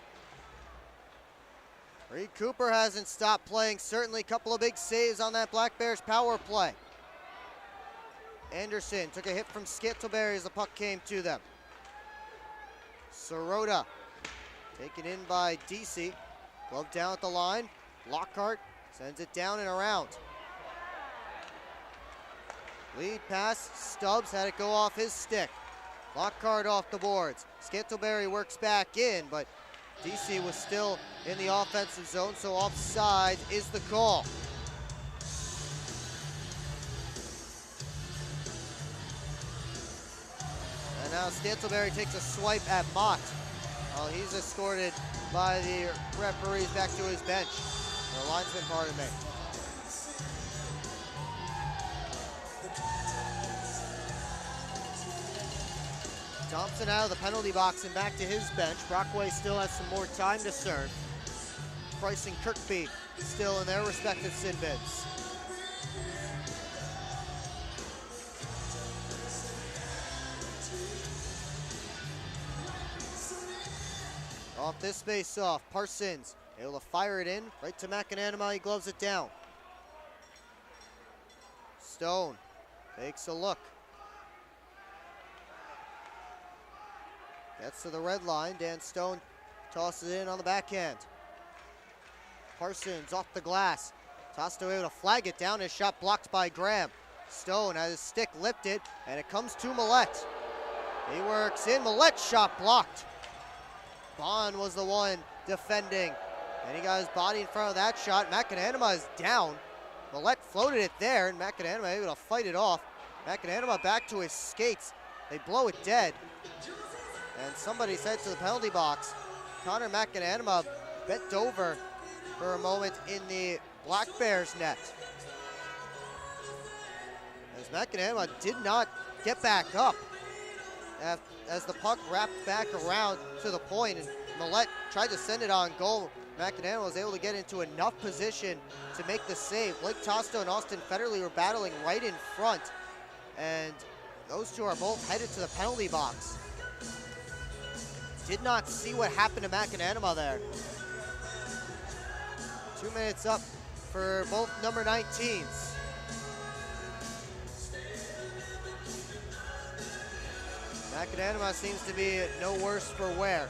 Reed Cooper hasn't stopped playing. Certainly a couple of big saves on that Black Bears power play. Anderson took a hit from Scantlebury as the puck came to them. Sirota taken in by DC. Glove down at the line. Lockhart sends it down and around. Lead pass. Stubbs had it go off his stick. Lockhart off the boards. Scantlebury works back in, but DC was still in the offensive zone, so offside is the call. And now Scantlebury takes a swipe at Mott. Well, he's escorted by the referees back to his bench. The linesman, pardon me. Thompson out of the penalty box and back to his bench. Brockway still has some more time to serve. Price and Kirkby still in their respective sin bins. Off this face-off, Parsons able to fire it in, right to McAnanama, he gloves it down. Stone takes a look. Gets to the red line, Dan Stone tosses it in on the backhand. Parsons off the glass. Tosto able to flag it down, his shot blocked by Graham. Stone has his stick lifted, and it comes to Millette. He works in, Millette's shot blocked. Bond was the one defending, and he got his body in front of that shot. McAnanama is down. Millette floated it there, and McAnanama able to fight it off. McAnanama back to his skates. They blow it dead. And somebody said to the penalty box, Connor McAnanama bent over for a moment in the Black Bears net. As McAnanama did not get back up as the puck wrapped back around to the point, and Millette tried to send it on goal. McAnanama was able to get into enough position to make the save. Blake Tosto and Austin Federley were battling right in front, and those two are both headed to the penalty box. Did not see what happened to McAnanama there. 2 minutes up for both number 19s. McAnanama seems to be no worse for wear.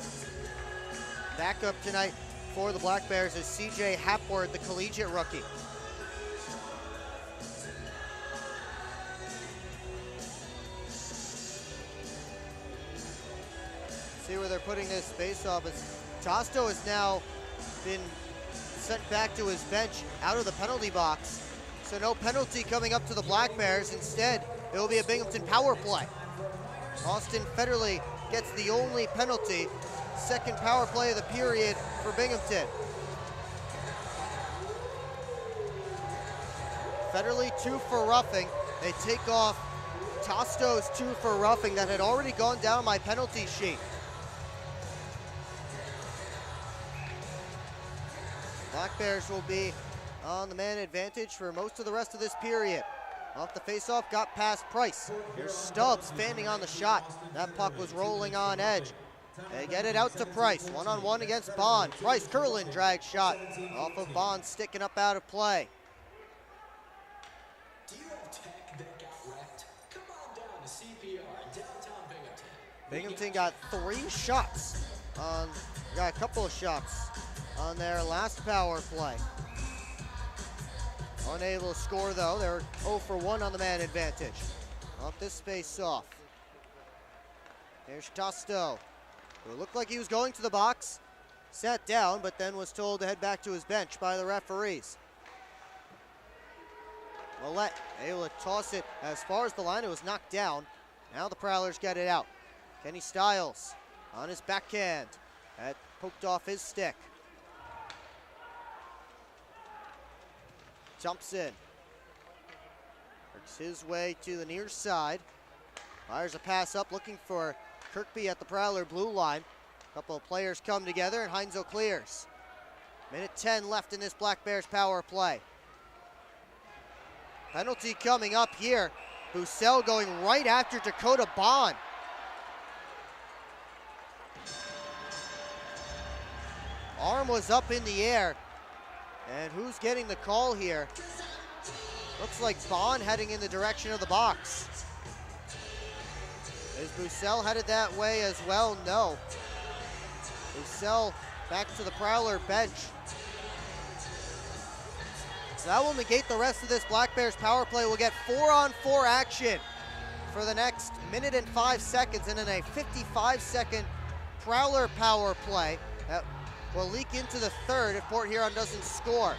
Backup tonight for the Black Bears is CJ Hapward, the collegiate rookie. See where they're putting this face-off. Tosto has now been sent back to his bench out of the penalty box. So no penalty coming up to the Black Bears. Instead, it will be a Binghamton power play. Austin Federley gets the only penalty. Second power play of the period for Binghamton. Federley 2 for roughing. They take off Tosto's 2 for roughing that had already gone down my penalty sheet. Black Bears will be on the man advantage for most of the rest of this period. Off the faceoff, got past Price. Here's Stubbs fanning on the shot. That puck was rolling on edge. They get it out to Price. One-on-one against Bond. Price, Curlin drag shot. Off of Bond, sticking up out of play. Binghamton got 3 shots got a couple of shots on their last power play. Unable to score though, they're 0 for 1 on the man advantage. Off this face off. Here's Tosto, who looked like he was going to the box. Sat down, but then was told to head back to his bench by the referees. Millette able to toss it as far as the line. It was knocked down. Now the Prowlers get it out. Kenny Stiles on his backhand. That poked off his stick. Jumps in. Works his way to the near side. Fires a pass up, looking for Kirkby at the Prowler blue line. A couple of players come together, and Heinzel clears. Minute 10 left in this Black Bears power play. Penalty coming up here. Bussell going right after Dakota Bond. Arm was up in the air. And who's getting the call here? Looks like Bond heading in the direction of the box. Is Bussell headed that way as well? No. Bussell back to the Prowler bench. So that will negate the rest of this Black Bears power play. We'll get 4-on-4 action for the next minute and 5 seconds, and then a 55-second Prowler power play that will leak into the third if Port Huron doesn't score.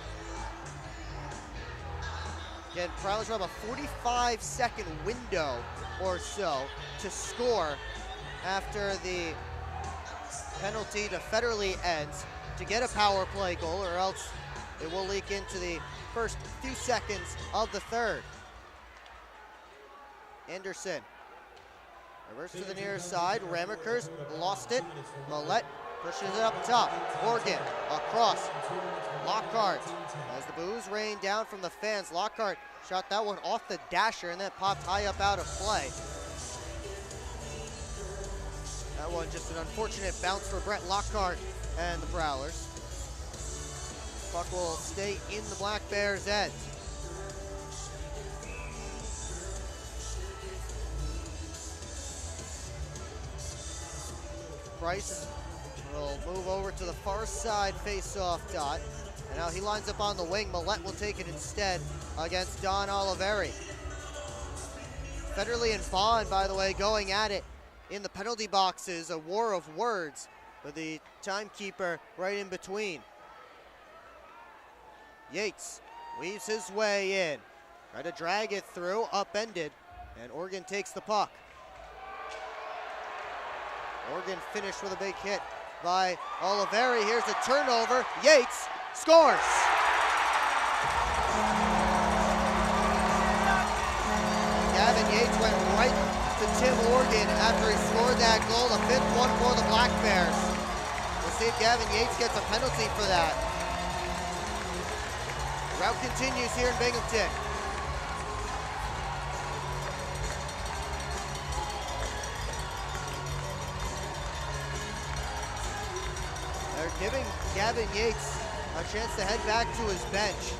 Again, Prowlers will have a 45-second window or so to score after the penalty to Federley ends to get a power play goal, or else it will leak into the first few seconds of the third. Anderson. Reverse to the near side. Ramekers lost it. Millette pushes it up top. Morgan across. Lockhart. As the boos rain down from the fans, Lockhart shot that one off the dasher and then popped high up out of play. That one just an unfortunate bounce for Brett Lockhart and the Prowlers. Puck will stay in the Black Bears' end. Price will move over to the far side face-off dot. And now he lines up on the wing. Millette will take it instead against Don Oliveri. Federley and Bond, by the way, going at it in the penalty boxes. A war of words with the timekeeper right in between. Yates weaves his way in. Try to drag it through, upended, and Oregon takes the puck. Oregon finished with a big hit by Oliveri. Here's a turnover. Yates scores. Gavin Yates went right to Tim Oregon after he scored that goal, the 5th one for the Black Bears. We'll see if Gavin Yates gets a penalty for that. Route continues here in Binghamton. They're giving Gavin Yates a chance to head back to his bench.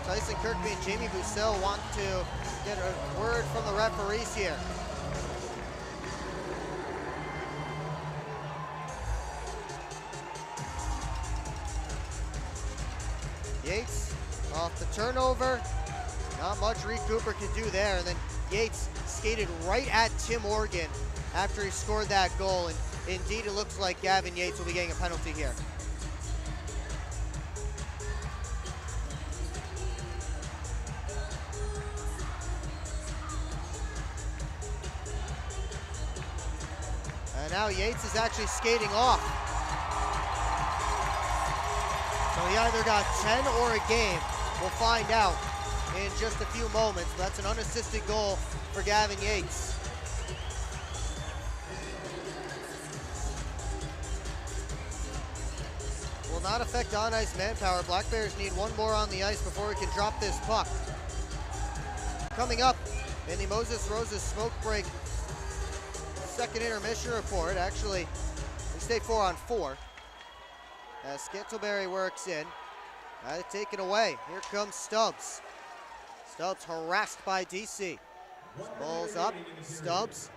Tyson Kirkby and Jamie Bussell want to get a word from the referees here. Yates off the turnover. Not much Reed Cooper can do there. And then Yates skated right at Tim Oregon after he scored that goal. And indeed, it looks like Gavin Yates will be getting a penalty here. And now Yates is actually skating off. So he either got 10 or a game. We'll find out in just a few moments. But that's an unassisted goal for Gavin Yates. Will not affect on-ice manpower. Black Bears need one more on the ice before we can drop this puck. Coming up in the Moses Roses smoke break second intermission report. Actually, we stay 4-on-4. As Scantleberry works in. Taken away. Here comes Stubbs. Stubbs harassed by DC. Balls up. Stubbs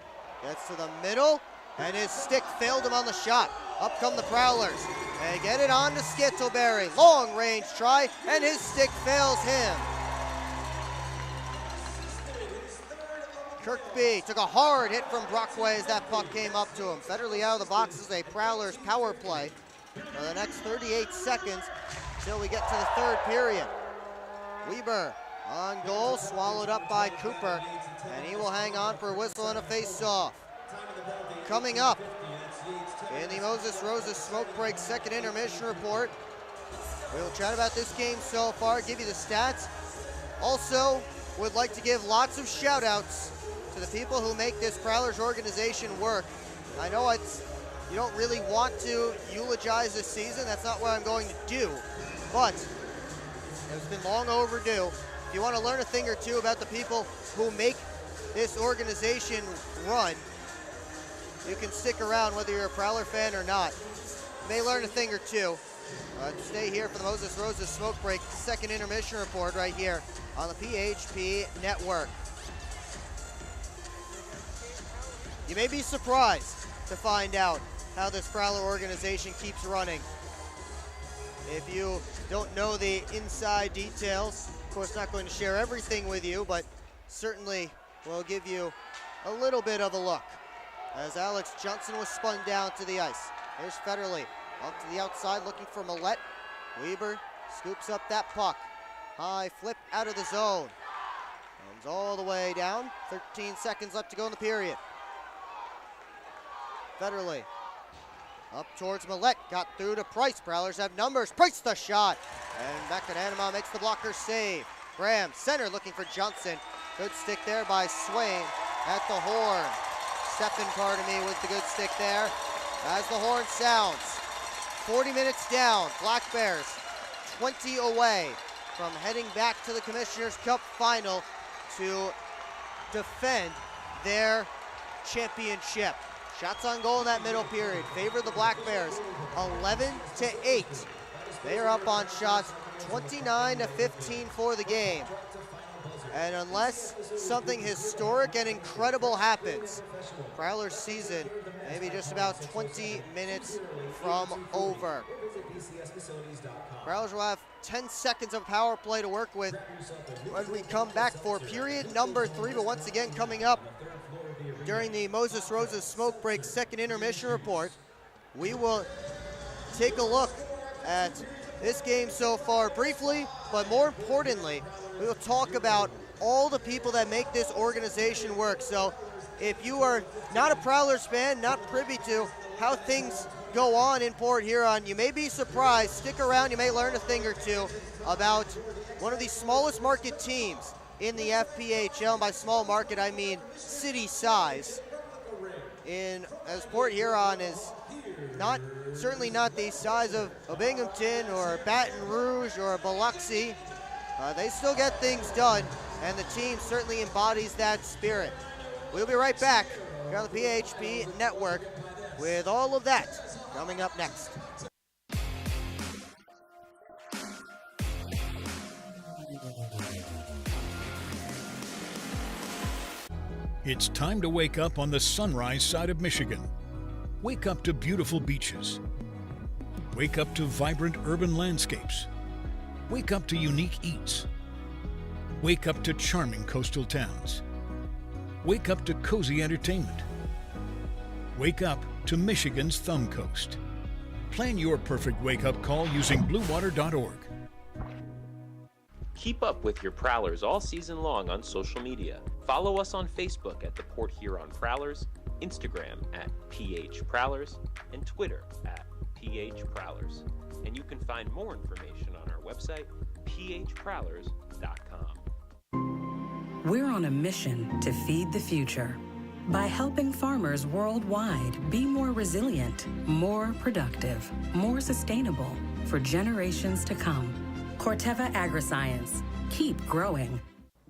gets to the middle. And his stick failed him on the shot. Up come the Prowlers. They get it on to Scantleberry. Long range try. And his stick fails him. Kirkby took a hard hit from Brockway as that puck came up to him. Federally out of the box is a Prowlers power play for the next 38 seconds till we get to the third period. Weber on goal, swallowed up by Cooper, and he will hang on for a whistle and a face-off. Coming up in the Moses Roses smoke break second intermission report, we'll chat about this game so far, give you the stats. Also, would like to give lots of shout-outs to the people who make this Prowlers organization work. I know you don't really want to eulogize this season. That's not what I'm going to do. But it's been long overdue. If you want to learn a thing or two about the people who make this organization run, you can stick around whether you're a Prowler fan or not. You may learn a thing or two. Stay here for the Moses Roses Smoke Break second intermission report right here on the PHP Network. You may be surprised to find out how this Prowler organization keeps running. If you don't know the inside details, of course not going to share everything with you, but certainly will give you a little bit of a look. As Alex Johnson was spun down to the ice. Here's Federley up to the outside looking for Millette. Weber scoops up that puck. High flip out of the zone. Comes all the way down. 13 seconds left to go in the period. Federley up towards Millette. Got through to Price. Prowlers have numbers. Price the shot. And back at Anima makes the blocker save. Graham, center, looking for Johnson. Good stick there by Swain at the horn. Stefan, pardon me, with the good stick there. As the horn sounds, 40 minutes down, Black Bears 20 away from heading back to the Commissioner's Cup final to defend their championship. Shots on goal in that middle period favor the Black Bears 11-8. They are up on shots 29-15 for the game. And unless something historic and incredible happens, Prowler's season maybe just about 20 minutes from over. Prowlers will have 10 seconds of power play to work with when we come back for period number 3. But once again, coming up during the Moses Roses Smoke Break second intermission report, we will take a look at this game so far briefly, but more importantly, we will talk about all the people that make this organization work. So if you are not a Prowlers fan, not privy to how things go on in Port Huron, you may be surprised. Stick around, you may learn a thing or two about one of the smallest market teams in the FPHL. And by small market, I mean city size. As Port Huron is certainly not the size of Binghamton or Baton Rouge or Biloxi. They still get things done, and the team certainly embodies that spirit. We'll be right back here on the PHP Network with all of that coming up next. It's time to wake up on the sunrise side of Michigan. Wake up to beautiful beaches. Wake up to vibrant urban landscapes. Wake up to unique eats. Wake up to charming coastal towns. Wake up to cozy entertainment. Wake up to Michigan's Thumb Coast. Plan your perfect wake-up call using bluewater.org. Keep up with your Prowlers all season long on social media. Follow us on Facebook at the Port Huron Prowlers, Instagram at PH Prowlers, and Twitter at PH Prowlers. And you can find more information on our website, phprowlers.com. We're on a mission to feed the future by helping farmers worldwide be more resilient, more productive, more sustainable for generations to come. Corteva Agriscience. Keep growing.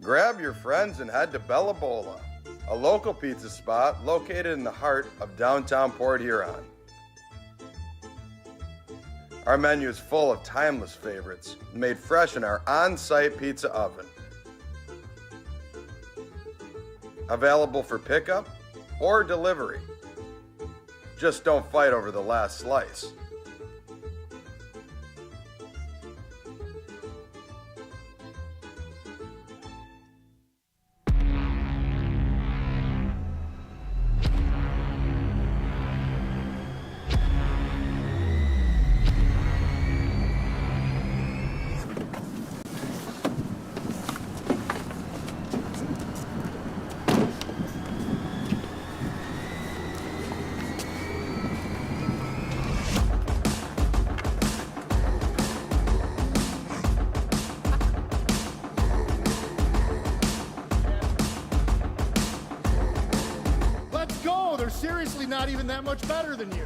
Grab your friends and head to Bella Bola, a local pizza spot located in the heart of downtown Port Huron. Our menu is full of timeless favorites made fresh in our on-site pizza oven. Available for pickup or delivery. Just don't fight over the last slice. They're seriously not even that much better than you.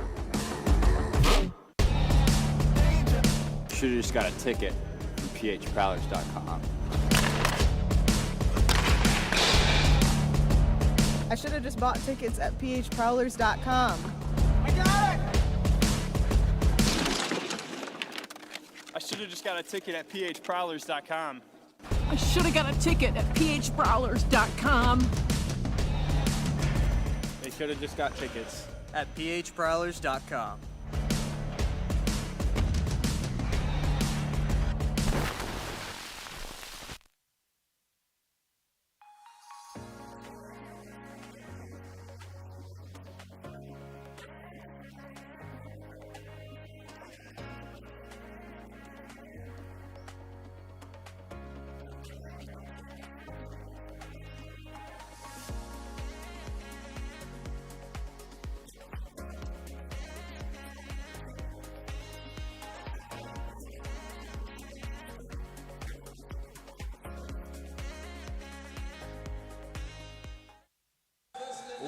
Should've just got a ticket from phprowlers.com. I should have just bought tickets at phprowlers.com. I got it! I should have just got a ticket at phprowlers.com. I should have got a ticket at phprowlers.com. They should have just got tickets at phprowlers.com.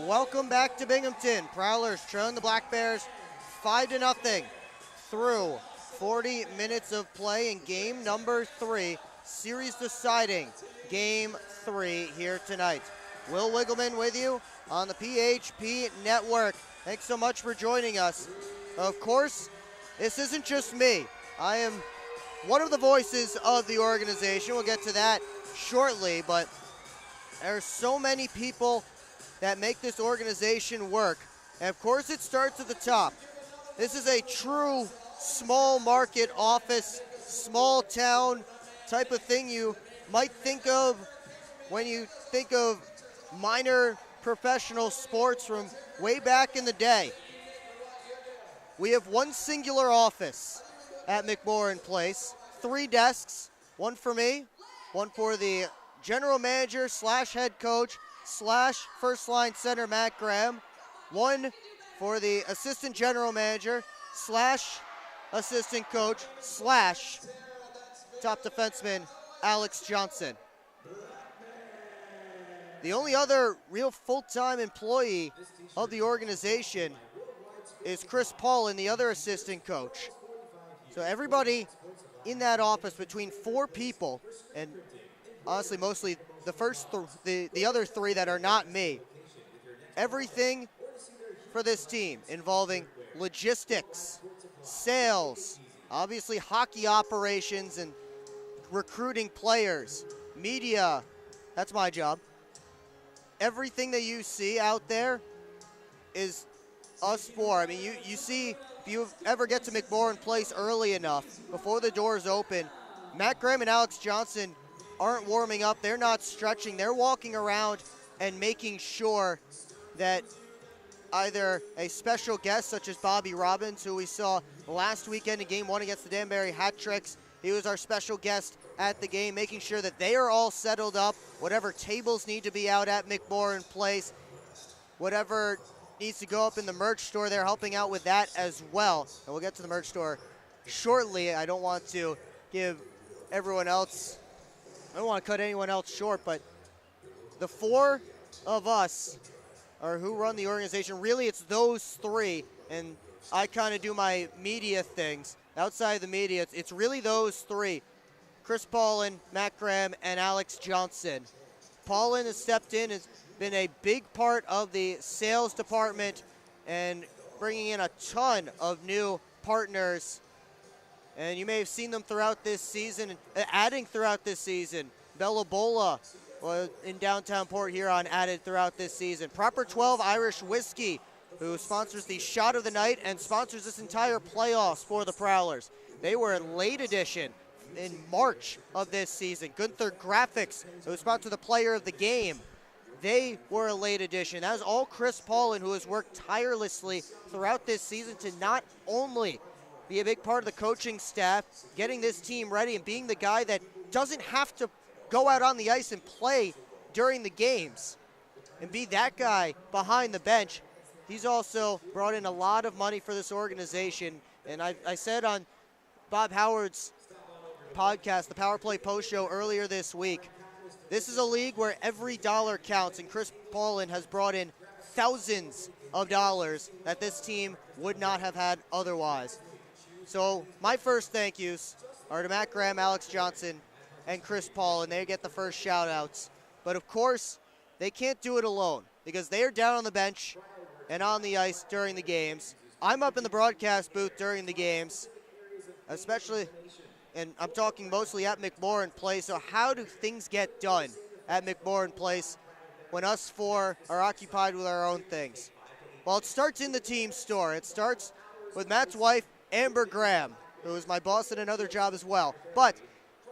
Welcome back to Binghamton. Prowlers trailing the Black Bears 5-0 through 40 minutes of play in game number 3, series deciding game 3 here tonight. Will Wiggleman with you on the PHP Network. Thanks so much for joining us. Of course, this isn't just me. I am one of the voices of the organization. We'll get to that shortly, but there are so many people that make this organization work. And of course, it starts at the top. This is a true small market office, small town type of thing you might think of when you think of minor professional sports from way back in the day. We have one singular office at McMorran Place, 3 desks, one for me, one for the general manager slash head coach slash first line center Matt Graham, one for the assistant general manager slash assistant coach slash top defenseman Alex Johnson. The only other real full-time employee of the organization is Chris Paulin, the other assistant coach. So everybody in that office, between 4 people, and honestly mostly the other 3 that are not me, everything for this team involving logistics, sales, obviously hockey operations and recruiting players, media, that's my job. Everything that you see out there is us 4. I mean, you see, if you ever get to McMorran Place early enough, before the doors open, Matt Graham and Alex Johnson aren't warming up, they're not stretching, they're walking around and making sure that either a special guest such as Bobby Robbins, who we saw last weekend in Game 1 against the Danbury Hat Tricks, he was our special guest at the game, making sure that they are all settled up, whatever tables need to be out at McMorran Place, whatever needs to go up in the merch store, they're helping out with that as well. And we'll get to the merch store shortly. I don't want to give everyone else, I don't want to cut anyone else short, but the 4 of us are who run the organization. Really, it's those 3, and I kind of do my media things. Outside of the media, it's really those 3. Chris Paulin, Matt Graham, and Alex Johnson. Paulin has stepped in, has been a big part of the sales department and bringing in a ton of new partners. And you may have seen them throughout this season, adding throughout this season. Bella Bola in downtown Port Huron added throughout this season. Proper 12 Irish Whiskey, who sponsors the Shot of the Night and sponsors this entire playoffs for the Prowlers. They were a late edition in March of this season. Gunther Graphics, who sponsored the Player of the Game, they were a late addition. That was all Chris Paulin, who has worked tirelessly throughout this season to not only be a big part of the coaching staff, getting this team ready and being the guy that doesn't have to go out on the ice and play during the games and be that guy behind the bench. He's also brought in a lot of money for this organization. And I said on Bob Howard's podcast, the Power Play Post Show earlier this week, this is a league where every dollar counts, and Chris Paulin has brought in thousands of dollars that this team would not have had otherwise. So my first thank yous are to Matt Graham, Alex Johnson, and Chris Paulin. They get the first shout outs. But of course, they can't do it alone. because they are down on the bench and on the ice during the games. I'm up in the broadcast booth during the games, especially, and I'm talking mostly at McMorran Place. So how do things get done at McMorran Place when us four are occupied with our own things? Well, it starts in the team store. It starts with Matt's wife, Amber Graham, who is my boss at another job as well. But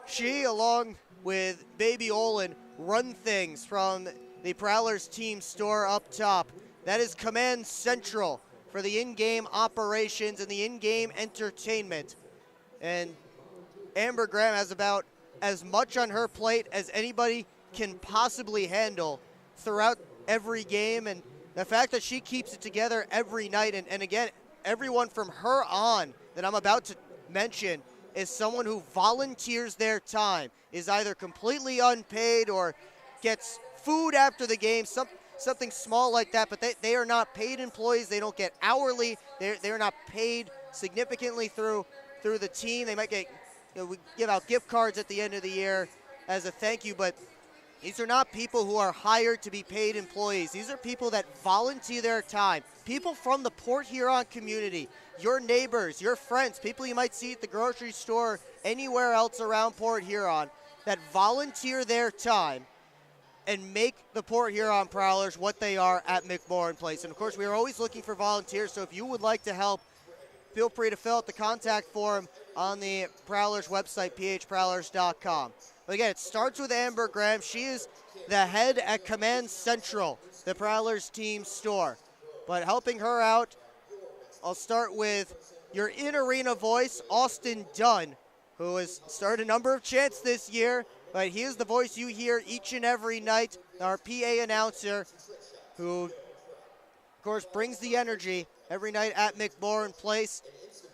she, along with baby Olin, run things from the Prowlers team store up top. That is Command Central for the in-game operations and the in-game entertainment. And Amber Graham has about as much on her plate as anybody can possibly handle throughout every game. And the fact that she keeps it together every night, and again, everyone from her on that I'm about to mention is someone who volunteers their time, is either completely unpaid or gets food after the game, something small like that, but they are not paid employees. They don't get hourly. They're not paid significantly through the team. They might get, we give out gift cards at the end of the year as a thank you, but these are not people who are hired to be paid employees. These are people that volunteer their time. People from the Port Huron community, your neighbors, your friends, people you might see at the grocery store, anywhere else around Port Huron, that volunteer their time and make the Port Huron Prowlers what they are at McMorran Place. And of course, we are always looking for volunteers, so if you would like to help, feel free to fill out the contact form on the Prowlers website, phprowlers.com. But again, it starts with Amber Graham. She is the head at Command Central, the Prowlers team store. But helping her out, I'll start with your in-arena voice, Austin Dunn, who has started a number of chants this year, but he is the voice you hear each and every night, our PA announcer, who, of course, brings the energy every night at McMorran Place.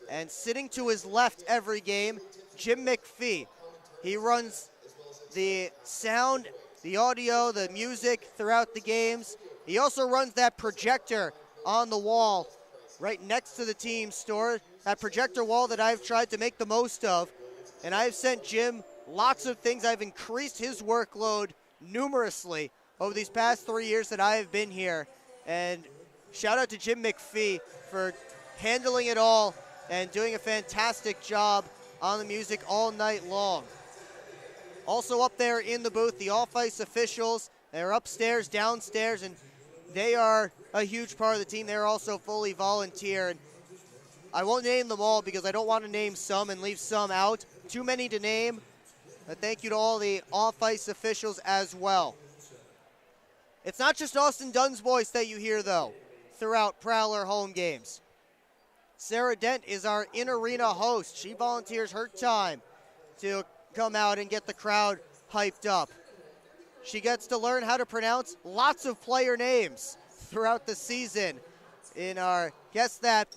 And sitting to his left every game, Jim McPhee. He runs the sound, the audio, the music throughout the games. He also runs that projector on the wall right next to the team store, that projector wall that I've tried to make the most of. And I've sent Jim lots of things. I've increased his workload numerously over these past 3 years that I have been here. And shout out to Jim McPhee for handling it all and doing a fantastic job on the music all night long. Also up there in the booth, the off-ice officials. They're upstairs, downstairs, and they are a huge part of the team. They're also fully volunteer. And I won't name them all because I don't want to name some and leave some out. Too many to name. But thank you to all the off-ice officials as well. It's not just Austin Dunn's voice that you hear, though, throughout Prowler home games. Sarah Dent is our in-arena host. She volunteers her time to come out and get the crowd hyped up. She gets to learn how to pronounce lots of player names throughout the season in our Guess That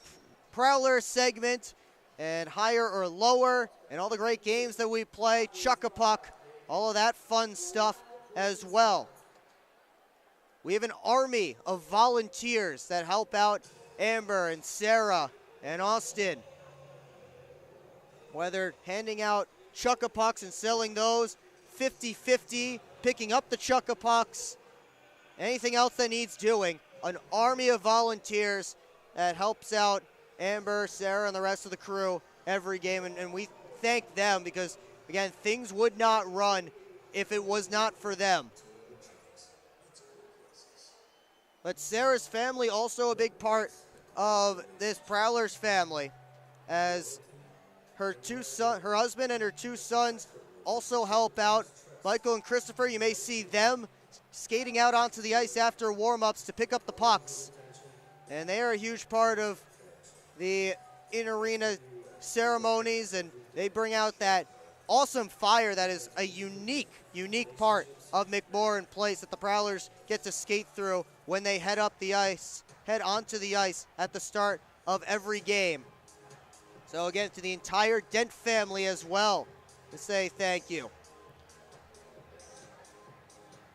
Prowler segment, and higher or lower, and all the great games that we play, Chuck-a-Puck, all of that fun stuff as well. We have an army of volunteers that help out Amber and Sarah and Austin, whether handing out Chuck-a-Pucks and selling those, 50-50, picking up the Chuck-a-Pucks, anything else that needs doing. An army of volunteers that helps out Amber, Sarah, and the rest of the crew every game, and we thank them because, again, things would not run if it was not for them. But Sarah's family also a big part of this Prowlers family, as her husband and her two sons also help out. Michael and Christopher, you may see them skating out onto the ice after warm-ups to pick up the pucks. And they are a huge part of the in-arena ceremonies, and they bring out that awesome fire that is a unique part of McMorran Place that the Prowlers get to skate through when they head onto the ice at the start of every game. So again, to the entire Dent family as well, to say thank you.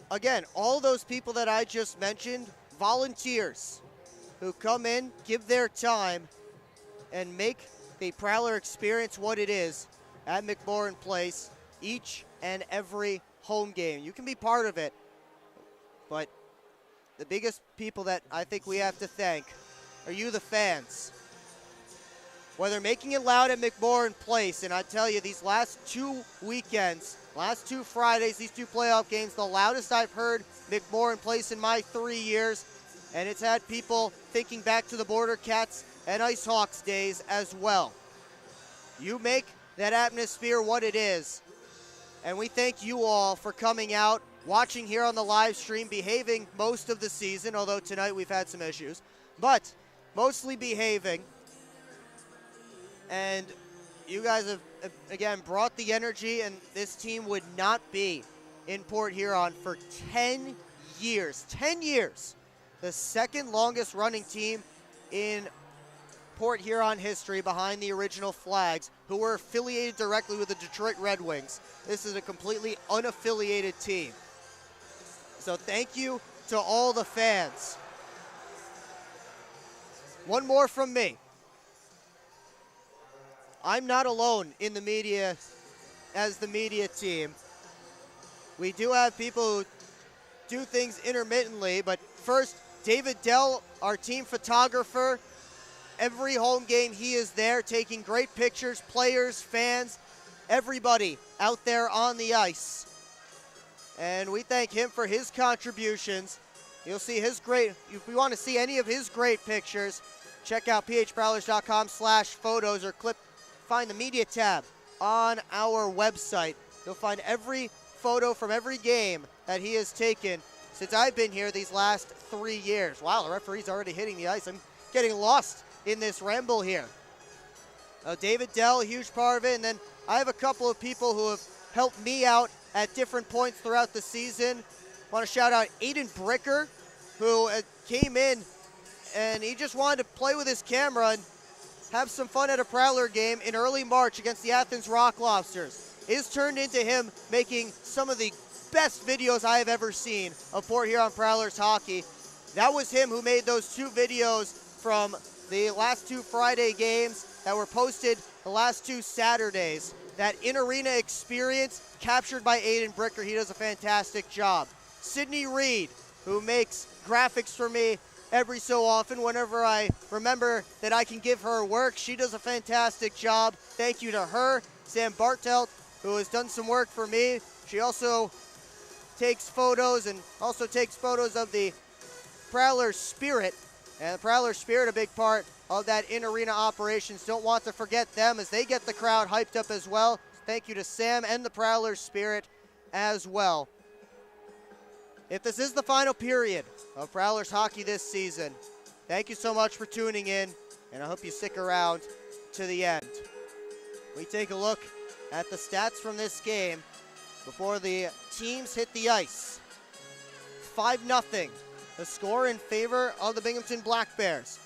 Again, all those people that I just mentioned, volunteers who come in, give their time, and make the Prowler experience what it is at McMorran Place each and every home game. You can be part of it, but the biggest people that I think we have to thank are you, the fans. Whether making it loud at McMorran Place, and I tell you, these last 2 weekends, last 2 Fridays, these 2 playoff games, the loudest I've heard McMorran Place in my 3 years, and it's had people thinking back to the Border Cats and Ice Hawks days as well. You make that atmosphere what it is, and we thank you all for coming out, watching here on the live stream, behaving most of the season, although tonight we've had some issues, but mostly behaving. And you guys have, again, brought the energy, and this team would not be in Port Huron for 10 years. 10 years. The second longest running team in Port Huron history behind the original Flags, who were affiliated directly with the Detroit Red Wings. This is a completely unaffiliated team. So thank you to all the fans. One more from me. I'm not alone in the media as the media team. We do have people who do things intermittently, but first, David Dell, our team photographer. Every home game he is there taking great pictures, players, fans, everybody out there on the ice. And we thank him for his contributions. You'll see his great, if you want to see any of his great pictures, check out phprowlers.com/photos or find the media tab on our website. You'll find every photo from every game that he has taken since I've been here these last 3 years. Wow, the referee's already hitting the ice. I'm getting lost in this ramble here. David Dell, a huge part of it, and then I have a couple of people who have helped me out at different points throughout the season. I want to shout out Aiden Bricker, who came in and he just wanted to play with his camera and have some fun at a Prowler game in early March against the Athens Rock Lobsters. It's turned into him making some of the best videos I have ever seen of Port Huron Prowlers hockey. That was him who made those 2 videos from the last 2 Friday games that were posted the last 2 Saturdays. That in-arena experience captured by Aiden Bricker. He does a fantastic job. Sydney Reed, who makes graphics for me every so often whenever I remember that I can give her work. She does a fantastic job. Thank you to her. Sam Bartelt, who has done some work for me. She also takes photos and also takes photos of the Prowlers Spirit. And the Prowlers Spirit, a big part of that in-arena operations. Don't want to forget them as they get the crowd hyped up as well. Thank you to Sam and the Prowlers Spirit as well. If this is the final period of Prowlers hockey this season, thank you so much for tuning in, and I hope you stick around to the end. We take a look at the stats from this game before the teams hit the ice. 5-0, the score in favor of the Binghamton Black Bears.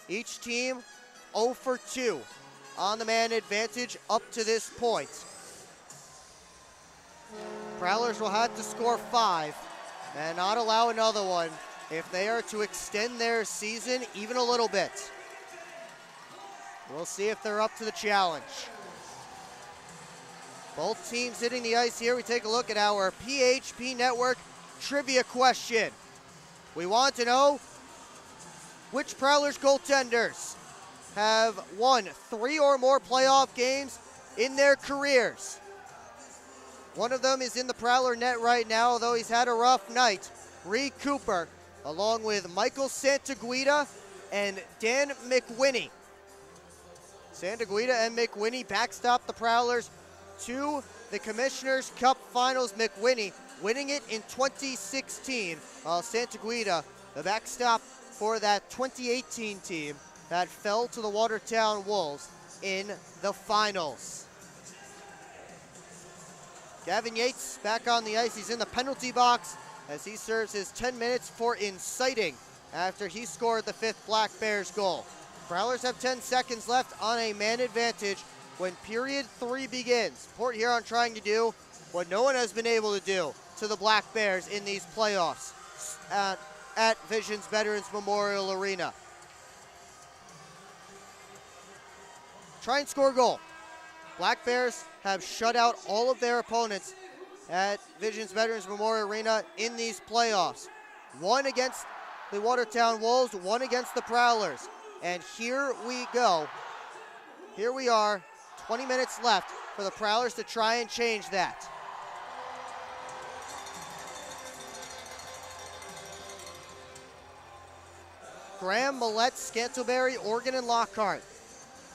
Each team 0 for 2 on the man advantage up to this point. Prowlers will have to score 5 and not allow another one if they are to extend their season even a little bit. We'll see if they're up to the challenge. Both teams hitting the ice here. We take a look at our PHP Network trivia question. We want to know which Prowlers goaltenders have won 3 or more playoff games in their careers. One of them is in the Prowler net right now, although he's had a rough night. Reed Cooper, along with Michael Santaguida and Dan McWhinney. Santaguida and McWhinney backstop the Prowlers to the Commissioner's Cup Finals. McWhinney winning it in 2016, while Santaguida, the backstop for that 2018 team that fell to the Watertown Wolves in the finals. Gavin Yates back on the ice. He's in the penalty box as he serves his 10 minutes for inciting after he scored the 5th Black Bears goal. Prowlers have 10 seconds left on a man advantage when period 3 begins. Port Huron trying to do what no one has been able to do to the Black Bears in these playoffs at Visions Veterans Memorial Arena. Try and score a goal. Black Bears have shut out all of their opponents at Visions Veterans Memorial Arena in these playoffs. One against the Watertown Wolves, 1 against the Prowlers. And here we go. Here we are, 20 minutes left for the Prowlers to try and change that. Graham, Millette, Scantlebury, Organ, and Lockhart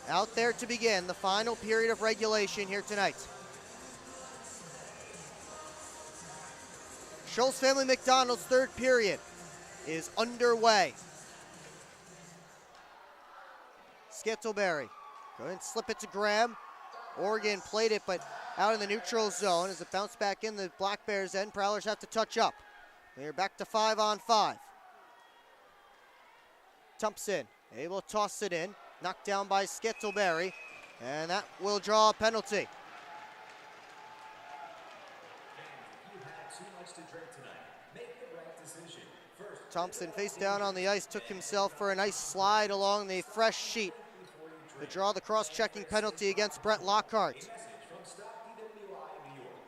out there to begin the final period of regulation here tonight. Schultz Family McDonald's third period is underway. Scantlebury, go ahead and slip it to Graham. Oregon played it, but out in the neutral zone as it bounced back in the Black Bears end. Prowlers have to touch up. They're back to 5-on-5. Thompson able to toss it in, knocked down by Scantlebury, and that will draw a penalty. Thompson face down on the ice, took himself for a nice slide along the fresh sheet to draw the cross-checking penalty against Brett Lockhart.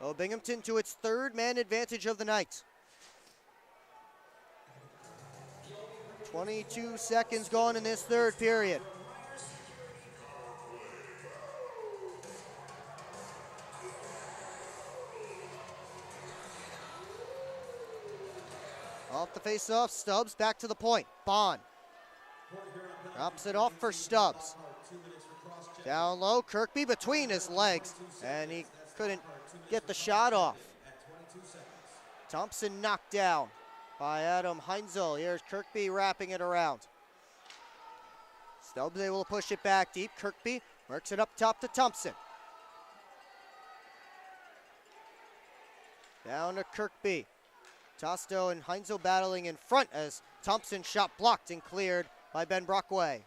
Oh, Binghamton to its third man advantage of the night. 22 seconds gone in this third period. Off the face-off, Stubbs back to the point. Bond drops it off for Stubbs. Down low, Kirkby between his legs, and he couldn't get the shot off. Thompson knocked down by Adam Heinzel. Here's Kirkby wrapping it around. Stubbs able to push it back deep. Kirkby works it up top to Thompson. Down to Kirkby. Tosto and Heinzel battling in front as Thompson shot blocked and cleared by Ben Brockway.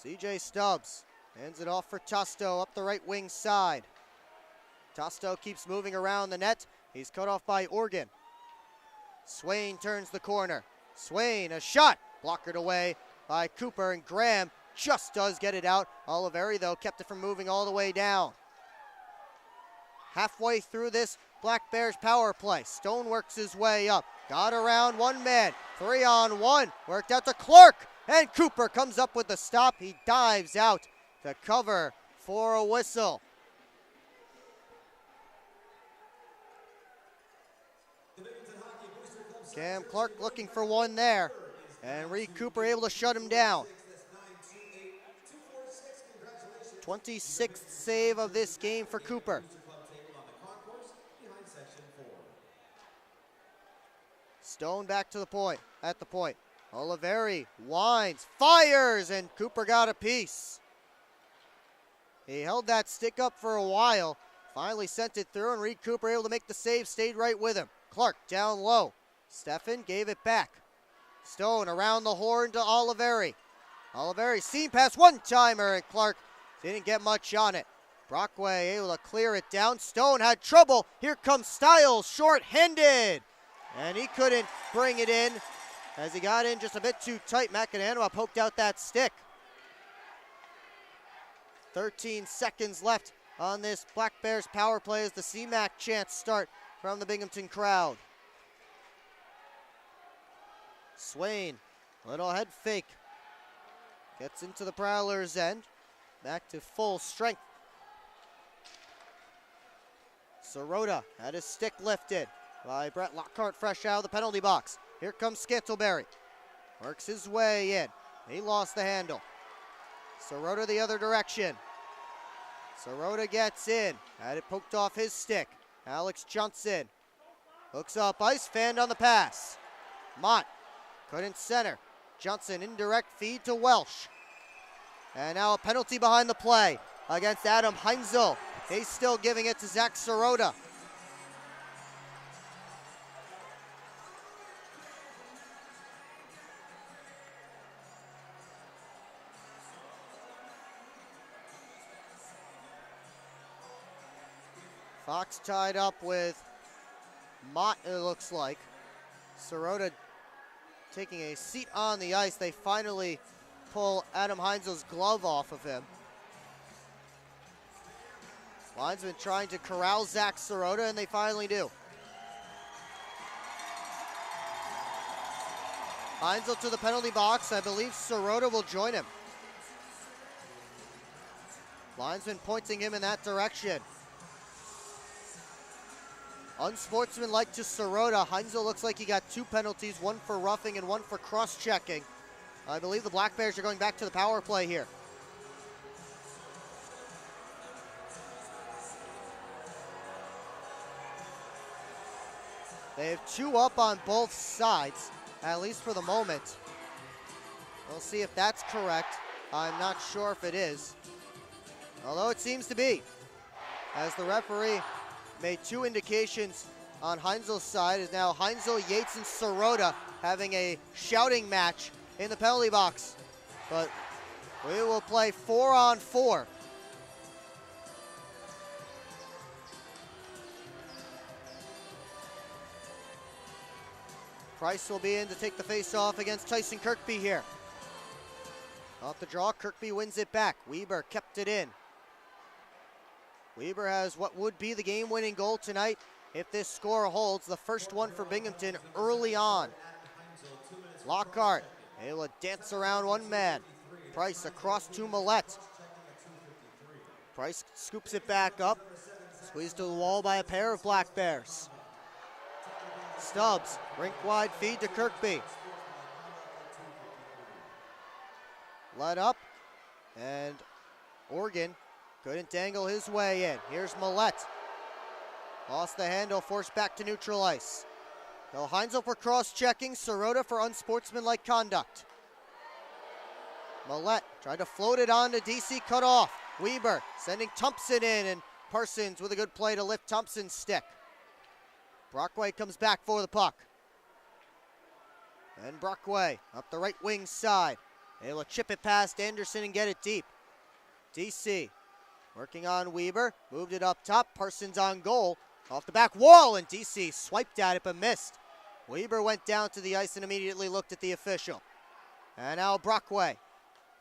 CJ Stubbs hands it off for Tosto up the right wing side. Tosto keeps moving around the net. He's cut off by Organ. Swain turns the corner. Swain, a shot, blockered away by Cooper, and Graham just does get it out. Oliveri, though, kept it from moving all the way down. Halfway through this Black Bears power play, Stone works his way up. Got around one man, 3-on-1, worked out to Clark, and Cooper comes up with the stop. He dives out to cover for a whistle. Cam Clark looking for one there, and Reed Cooper able to shut him down. 26th save of this game for Cooper. Stone back to the point, at the point. Oliveri winds, fires, and Cooper got a piece. He held that stick up for a while, finally sent it through, and Reed Cooper able to make the save, stayed right with him. Clark down low. Steffen gave it back. Stone around the horn to Oliveri. Oliveri seam pass, one-timer, and Clark didn't get much on it. Brockway able to clear it down. Stone had trouble. Here comes Stiles, short-handed. And he couldn't bring it in as he got in just a bit too tight. McAnanwa poked out that stick. 13 seconds left on this Black Bears power play as the CMAC chants start from the Binghamton crowd. Swain, little head fake. Gets into the Prowlers' end. Back to full strength. Sirota had his stick lifted by Brett Lockhart, fresh out of the penalty box. Here comes Scantlebury. Works his way in. He lost the handle. Sirota the other direction. Sirota gets in. Had it poked off his stick. Alex Johnson hooks up ice, fanned on the pass. Mott couldn't center. Johnson indirect feed to Welsh. And now a penalty behind the play against Adam Heinzel. He's still giving it to Zach Sirota. Fox tied up with Mott, it looks like. Sirota taking a seat on the ice. They finally pull Adam Heinzel's glove off of him. Linesman trying to corral Zach Sirota, and they finally do. Heinzel to the penalty box. I believe Sirota will join him. Linesman pointing him in that direction. Unsportsmanlike to Sirota. Heinzel looks like he got 2 penalties, one for roughing and one for cross-checking. I believe the Black Bears are going back to the power play here. They have 2 up on both sides, at least for the moment. We'll see if that's correct. I'm not sure if it is, although it seems to be, as the referee made 2 indications on Heinzel's side. Is now Heinzel, Yates, and Sirota having a shouting match in the penalty box. But we will play 4-on-4. Price will be in to take the face-off against Tyson Kirkby here. Off the draw, Kirkby wins it back. Weber kept it in. Weber has what would be the game-winning goal tonight if this score holds. The first one for Binghamton early on. Lockhart able to dance around one man. Price across to Millette. Price scoops it back up. Squeezed to the wall by a pair of Black Bears. Stubbs, rink-wide feed to Kirkby. Let up, and Organ couldn't dangle his way in. Here's Millette. Lost the handle, forced back to neutral ice. So Heinzel for cross-checking, Sirota for unsportsmanlike conduct. Millette tried to float it on to DC, cut off. Weber sending Thompson in, and Parsons with a good play to lift Thompson's stick. Brockway comes back for the puck. And Brockway up the right wing side. Able to chip it past Anderson and get it deep. DC working on Weber. Moved it up top. Parsons on goal. Off the back wall, and DC swiped at it but missed. Weber went down to the ice and immediately looked at the official. And now Brockway.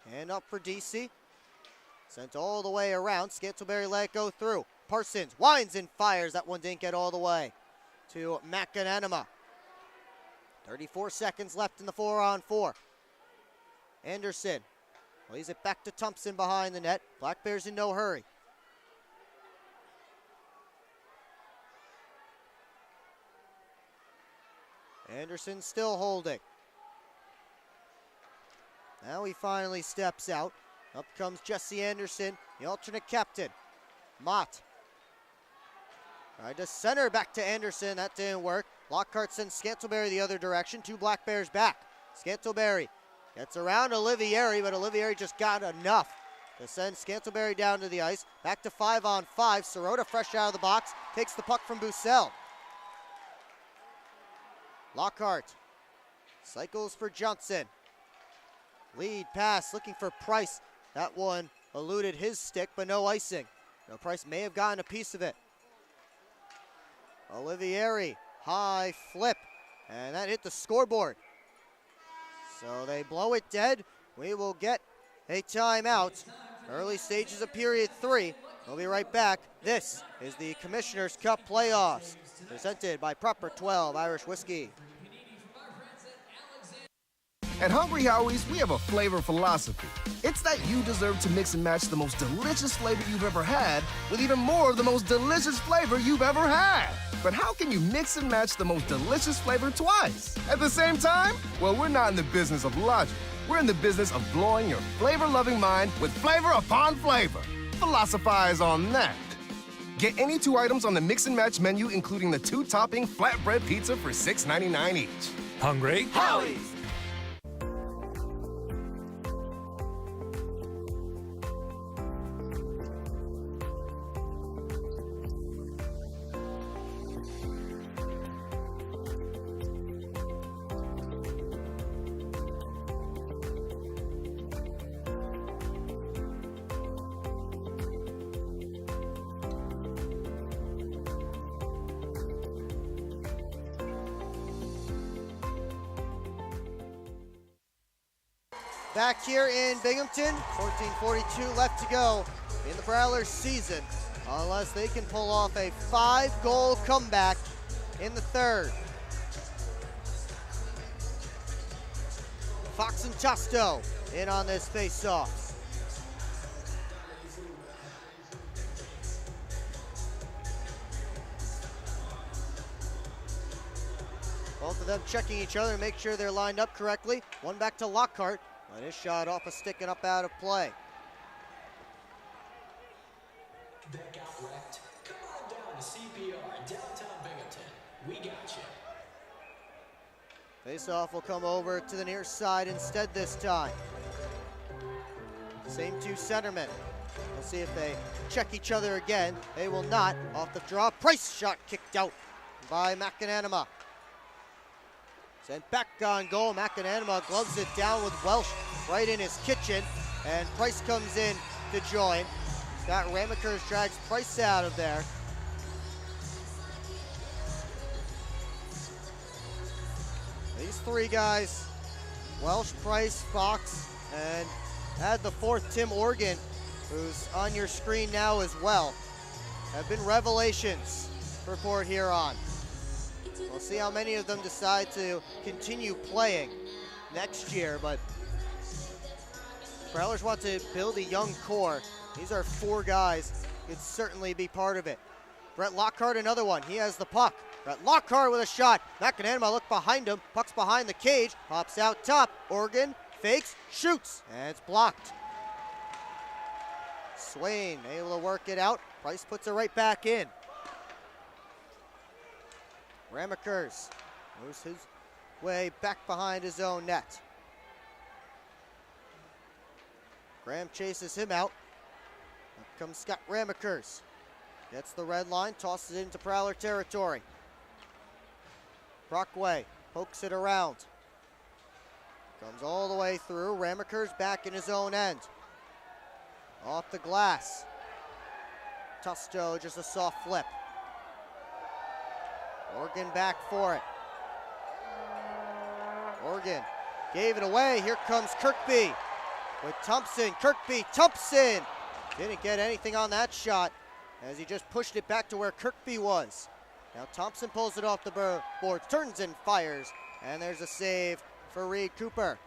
Hand up for DC. Sent all the way around. Scantleberry let it go through. Parsons winds and fires. That one didn't get all the way to McAnanima. 34 seconds left in the 4-on-4. Anderson lays it back to Thompson behind the net. Black Bears in no hurry. Anderson still holding. Now he finally steps out. Up comes Jesse Anderson, the alternate captain. Mott tried to center back to Anderson. That didn't work. Lockhart sends Scantleberry the other direction. 2 Black Bears back. Scantleberry gets around Olivieri, but Olivieri just got enough to send Scantleberry down to the ice. Back to 5-on-5. Sirota fresh out of the box. Takes the puck from Bussell. Lockhart cycles for Johnson. Lead pass looking for Price. That one eluded his stick, but no icing. No, Price may have gotten a piece of it. Olivieri, high flip, and that hit the scoreboard. So they blow it dead. We will get a timeout. Early stages of period 3. We'll be right back. This is the Commissioner's Cup playoffs, presented by Proper 12 Irish Whiskey. At Hungry Howie's, we have a flavor philosophy. It's that you deserve to mix and match the most delicious flavor you've ever had with even more of the most delicious flavor you've ever had. But how can you mix and match the most delicious flavor twice at the same time? Well, we're not in the business of logic. We're in the business of blowing your flavor-loving mind with flavor upon flavor. Philosophize on that. Get any 2 items on the mix and match menu, including the 2-topping flatbread pizza for $6.99 each. Hungry? Howie's! Back here in Binghamton, 14:42 left to go in the Prowlers season, unless they can pull off a 5-goal comeback in the third. Fox and Tusto in on this face-off. Both of them checking each other to make sure they're lined up correctly. One back to Lockhart, and his shot off a stick and up out of play. That got wrecked. Come on down to CPR in downtown Binghamton. We got you. Face-off will come over to the near side instead this time. Same two centermen. We'll see if they check each other again. They will not. Off the draw, Price shot kicked out by McAnanima. Sent back on goal. McAnanima gloves it down with Welsh right in his kitchen, and Price comes in to join. Scott Ramekers drags Price out of there. These three guys, Welsh, Price, Fox, and add the fourth, Tim Organ, who's on your screen now as well, have been revelations for Port Huron. We'll see how many of them decide to continue playing next year, but Prowlers want to build a young core. These are four guys who could certainly be part of it. Brett Lockhart, another one. He has the puck. Brett Lockhart with a shot. McAnanima look behind him. Puck's behind the cage. Pops out top. Organ fakes, shoots, and it's blocked. Swain able to work it out. Price puts it right back in. Ramekers moves his way back behind his own net. Graham chases him out. Up comes Scott Ramekers. Gets the red line, tosses it into Prowler territory. Brockway pokes it around. Comes all the way through. Ramekers back in his own end. Off the glass. Tusto just a soft flip. Organ back for it. Organ gave it away. Here comes Kirkby with Thompson. Kirkby, Thompson. Didn't get anything on that shot as he just pushed it back to where Kirkby was. Now Thompson pulls it off the board, turns and fires, and there's a save for Reed Cooper.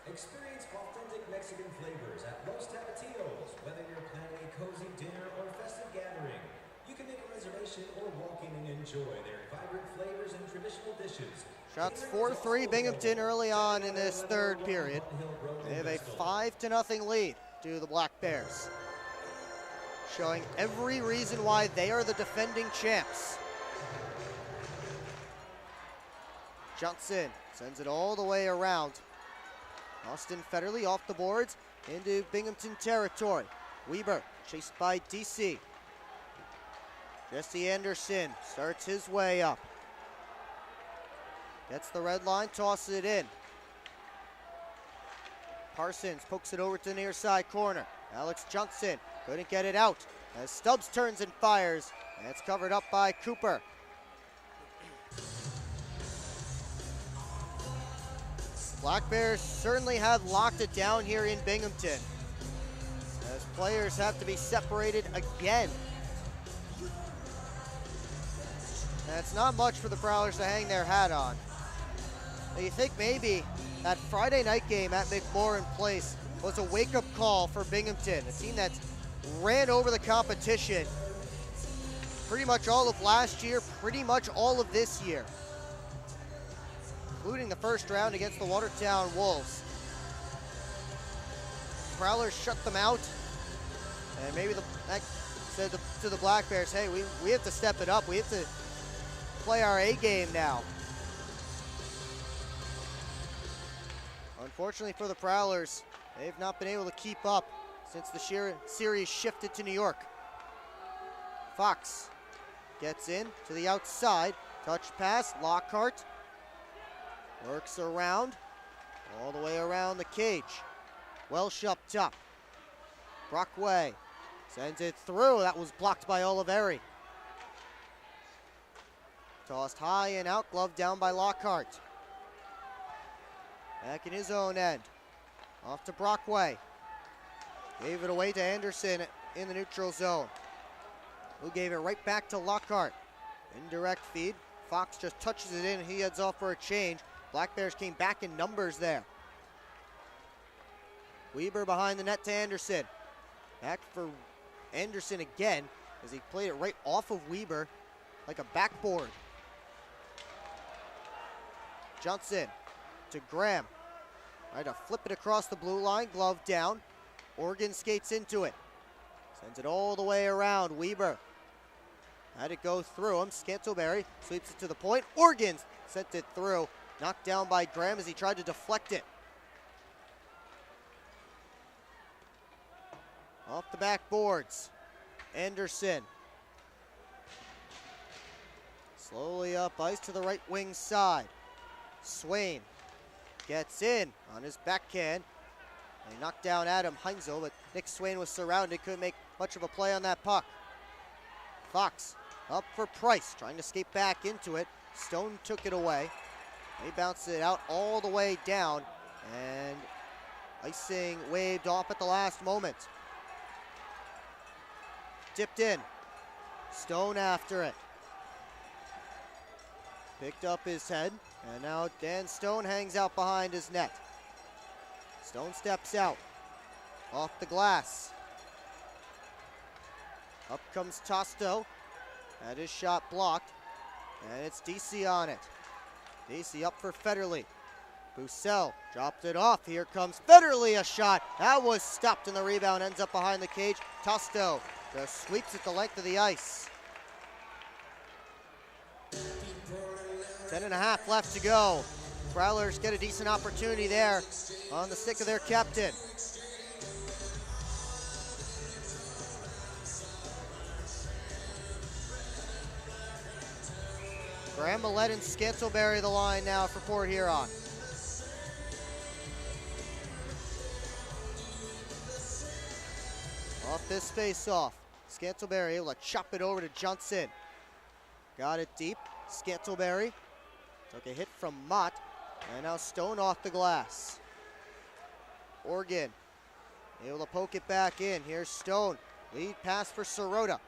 Experience authentic Mexican flavors at Los Tapatíos. Whether you're planning a cozy dinner or festive gathering, you can make a reservation or walk in and enjoy their vibrant flavors and traditional dishes. Shots 4-3 Binghamton early on in this third period. They have a 5-0 lead to the Black Bears, showing every reason why they are the defending champs. Johnson sends it all the way around. Austin Federley off the boards into Binghamton territory. Weber chased by DC. Jesse Anderson starts his way up. Gets the red line, tosses it in. Parsons pokes it over to the near side corner. Alex Johnson couldn't get it out as Stubbs turns and fires, and it's covered up by Cooper. Black Bears certainly have locked it down here in Binghamton, as players have to be separated again. And it's not much for the Prowlers to hang their hat on. Now you think maybe that Friday night game at McMorran Place was a wake-up call for Binghamton, a team that ran over the competition pretty much all of last year, pretty much all of this year, including the first round against the Watertown Wolves. Prowlers shut them out, and maybe that said to the Black Bears, hey, we have to step it up. We have to play our A game now. Unfortunately for the Prowlers, they've not been able to keep up since the series shifted to New York. Fox gets in to the outside, touch pass, Lockhart works around, all the way around the cage. Welsh up top. Brockway sends it through, that was blocked by Oliveri. Tossed high and out, glove down by Lockhart. Back in his own end. Off to Brockway. Gave it away to Anderson in the neutral zone, who gave it right back to Lockhart. Indirect feed. Fox just touches it in and he heads off for a change. Black Bears came back in numbers there. Weber behind the net to Anderson. Back for Anderson again as he played it right off of Weber like a backboard. Johnson to Graham. Trying to flip it across the blue line, glove down. Organ skates into it. Sends it all the way around. Weber had it go through him. Scantlebury sweeps it to the point. Organ sent it through. Knocked down by Graham as he tried to deflect it. Off the backboards. Anderson. Slowly up ice to the right wing side. Swain gets in on his backhand. They knocked down Adam Heinzel, but Nick Swain was surrounded, couldn't make much of a play on that puck. Fox up for Price, trying to skate back into it. Stone took it away. He bounced it out all the way down, and icing waved off at the last moment. Tipped in. Stone after it. Picked up his head, and now Dan Stone hangs out behind his net. Stone steps out. Off the glass. Up comes Tosto. Had his shot blocked, and it's DC on it. DC up for Federley. Bussell dropped it off. Here comes Federley, a shot. That was stopped, and the rebound ends up behind the cage. Tosto just sweeps it the length of the ice. 10.5 left to go. Prowlers get a decent opportunity there on the stick of their captain. Graham, Millette, and Scantlebury the line now for Port Huron. Off this face-off. Scantlebury able to chop it over to Johnson. Got it deep. Scantlebury took a hit from Mott, and now Stone off the glass. Organ able to poke it back in. Here's Stone. Lead pass for Sirota.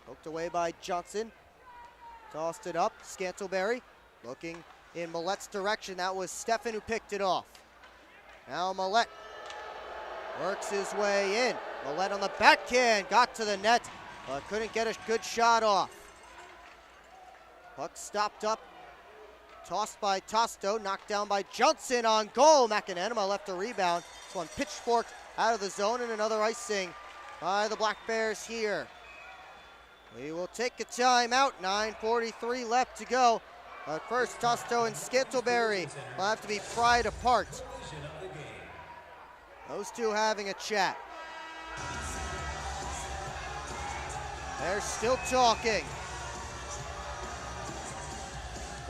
Poked away by Johnson. Tossed it up. Scantlebury looking in Millette's direction. That was Stefan who picked it off. Now Millette works his way in. Millette on the backhand. Got to the net, but couldn't get a good shot off. Puck stopped up. Tossed by Tosto. Knocked down by Johnson on goal. McAnanima left a rebound. This one pitchforked out of the zone, and another icing by the Black Bears here. We will take a timeout. 9:43 left to go. But first, Tosto and Scantlebury will have to be pried apart. Those two having a chat. They're still talking.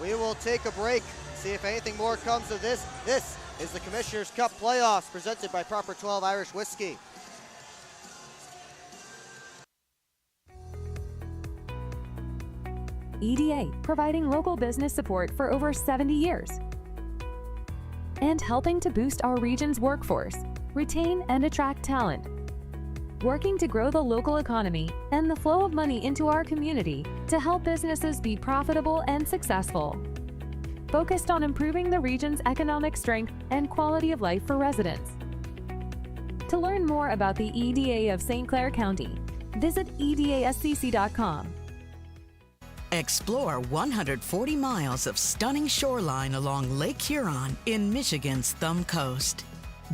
We will take a break, see if anything more comes of this. This is the Commissioner's Cup Playoffs presented by Proper 12 Irish Whiskey. EDA, providing local business support for over 70 years. And helping to boost our region's workforce, retain and attract talent. Working to grow the local economy and the flow of money into our community to help businesses be profitable and successful. Focused on improving the region's economic strength and quality of life for residents. To learn more about the EDA of St. Clair County, visit edascc.com. Explore 140 miles of stunning shoreline along Lake Huron in Michigan's Thumb Coast.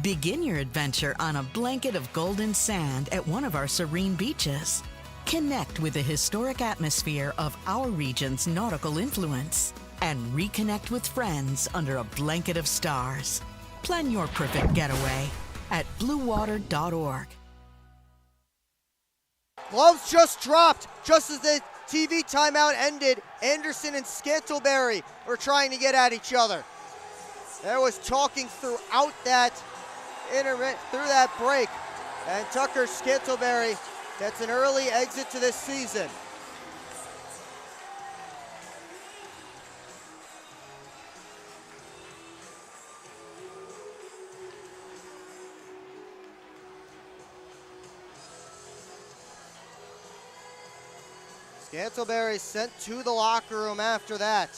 Begin your adventure on a blanket of golden sand at one of our serene beaches. Connect with the historic atmosphere of our region's nautical influence and reconnect with friends under a blanket of stars. Plan your perfect getaway at bluewater.org. Gloves just dropped just as the TV timeout ended. Anderson and Scantlebury were trying to get at each other. There was talking throughout that break, and Tucker Scantlebury gets an early exit to this season. Scantlebury sent to the locker room after that.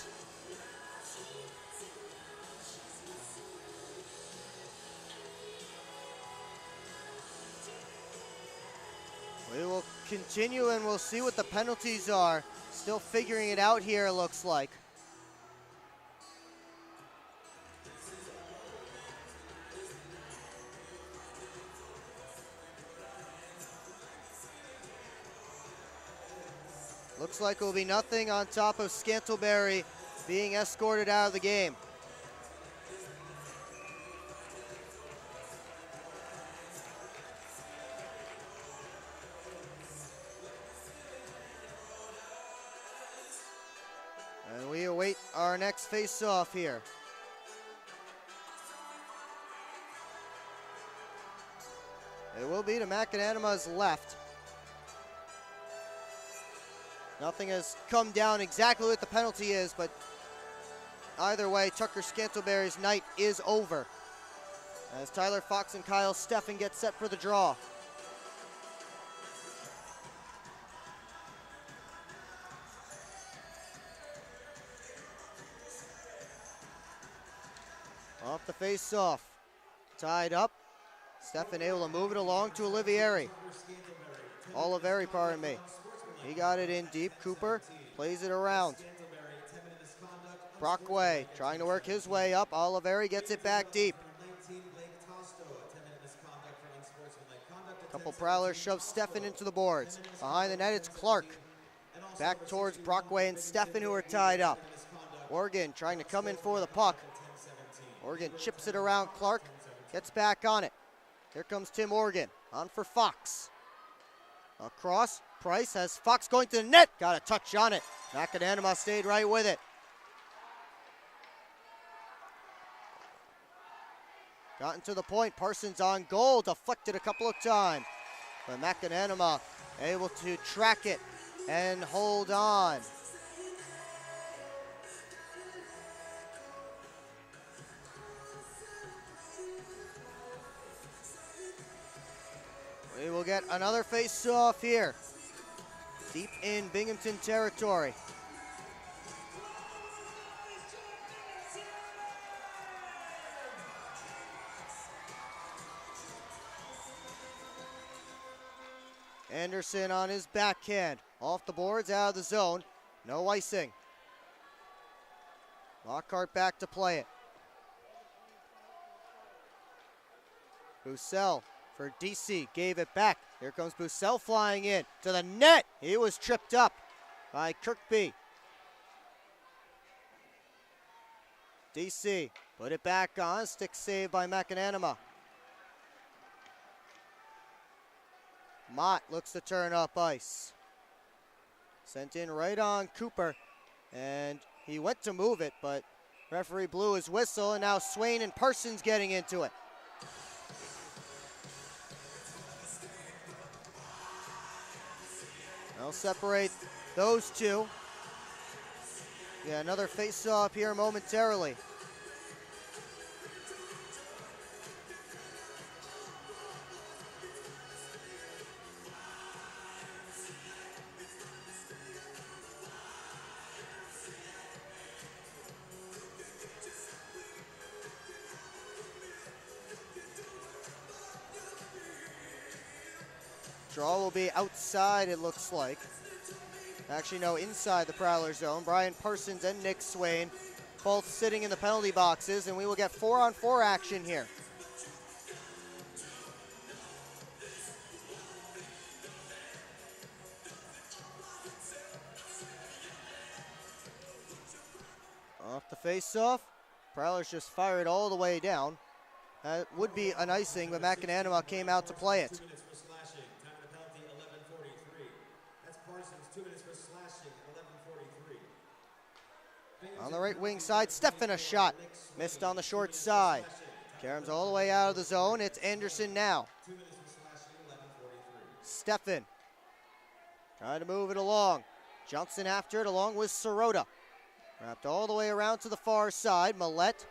continue, and we'll see what the penalties are. Still figuring it out here, it looks like. Looks like it will be nothing on top of Scantlebury being escorted out of the game. And we await our next face-off here. It will be to Macananima's left. Nothing has come down exactly what the penalty is, but either way, Tucker Scantlebury's night is over as Tyler Fox and Kyle Steffen get set for the draw. Off the face-off, tied up. Steffen able to move it along to Olivieri. Pardon me. He got it in deep. Cooper plays it around. Brockway trying to work his way up. Olivieri gets it back deep. Couple Prowlers shove Steffen into the boards. Behind the net, it's Clark. Back towards Brockway and Steffen, who are tied up. Morgan trying to come in for the puck. Morgan chips it around Clark. Gets back on it. Here comes Tim Morgan. On for Fox. Across. Price has Fox going to the net. Got a touch on it. Macananima stayed right with it. Gotten to the point. Parsons on goal. Deflected a couple of times. But Macananima able to track it and hold on. We will get another face-off here. Deep in Binghamton territory. Anderson on his backhand. Off the boards, out of the zone. No icing. Lockhart back to play it. Bussell for DC, gave it back. Here comes Bussell flying in to the net. He was tripped up by Kirkby. DC put it back on. Stick save by Macananima. Mott looks to turn up ice. Sent in right on Cooper, and he went to move it, but referee blew his whistle, and now Swain and Parsons getting into it. They'll separate those two. Yeah, another face-off here momentarily. Draw will be outside, it looks like. Actually, no, inside the Prowler zone. Brian Parsons and Nick Swain both sitting in the penalty boxes, and we will get 4-on-4 action here. Off the face-off. Prowlers just fired all the way down. That would be an icing, but Macananima came out to play it. On the right wing side, Steffen a shot. Missed on the short side. Karam's all the way out of the zone. It's Anderson now. Steffen trying to move it along. Johnson after it along with Sirota. Wrapped all the way around to the far side. Millette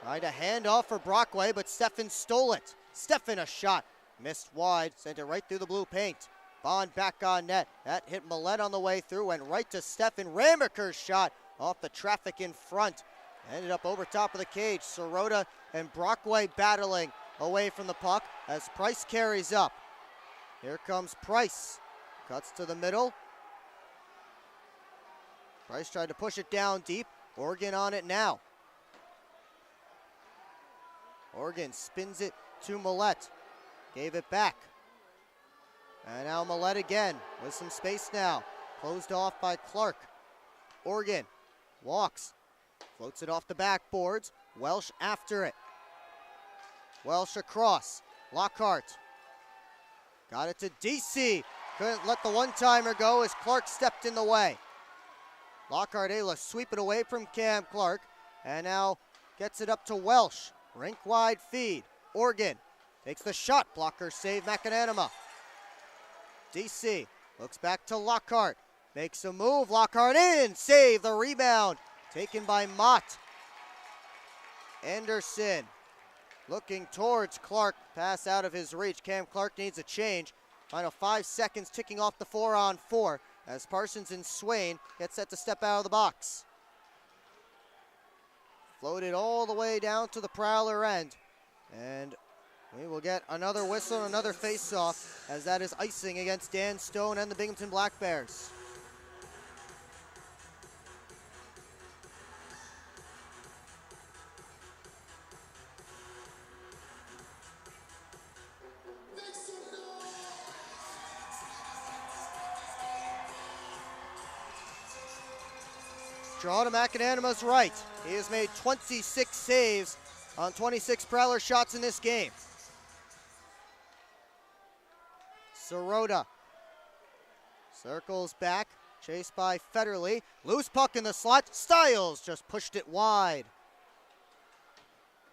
tried to hand off for Brockway, but Steffen stole it. Steffen a shot. Missed wide. Sent it right through the blue paint. Bond back on net. That hit Millette on the way through. Went right to Steffen. Ramaker's shot off the traffic in front. Ended up over top of the cage. Sirota and Brockway battling away from the puck as Price carries up. Here comes Price. Cuts to the middle. Price tried to push it down deep. Oregon on it now. Oregon spins it to Millette. Gave it back. And now Millette again with some space now. Closed off by Clark. Oregon walks. Floats it off the backboards. Welsh after it. Welsh across. Lockhart. Got it to DC. Couldn't let the one-timer go as Clark stepped in the way. Lockhart able to sweep it away from Cam Clark. And now gets it up to Welsh. Rink-wide feed. Oregon takes the shot. Blocker save McAnanima. DC looks back to Lockhart. Makes a move. Lockhart in. Save the rebound. Taken by Mott. Anderson looking towards Clark. Pass out of his reach. Cam Clark needs a change. Final 5 seconds ticking off the 4-on-4 as Parsons and Swain get set to step out of the box. Floated all the way down to the Prowler end. And we will get another whistle, another face-off, as that is icing against Dan Stone and the Binghamton Black Bears. Draw to McAnanima's right. He has made 26 saves on 26 Prowler shots in this game. Sirota circles back, chased by Federley. Loose puck in the slot. Stiles just pushed it wide.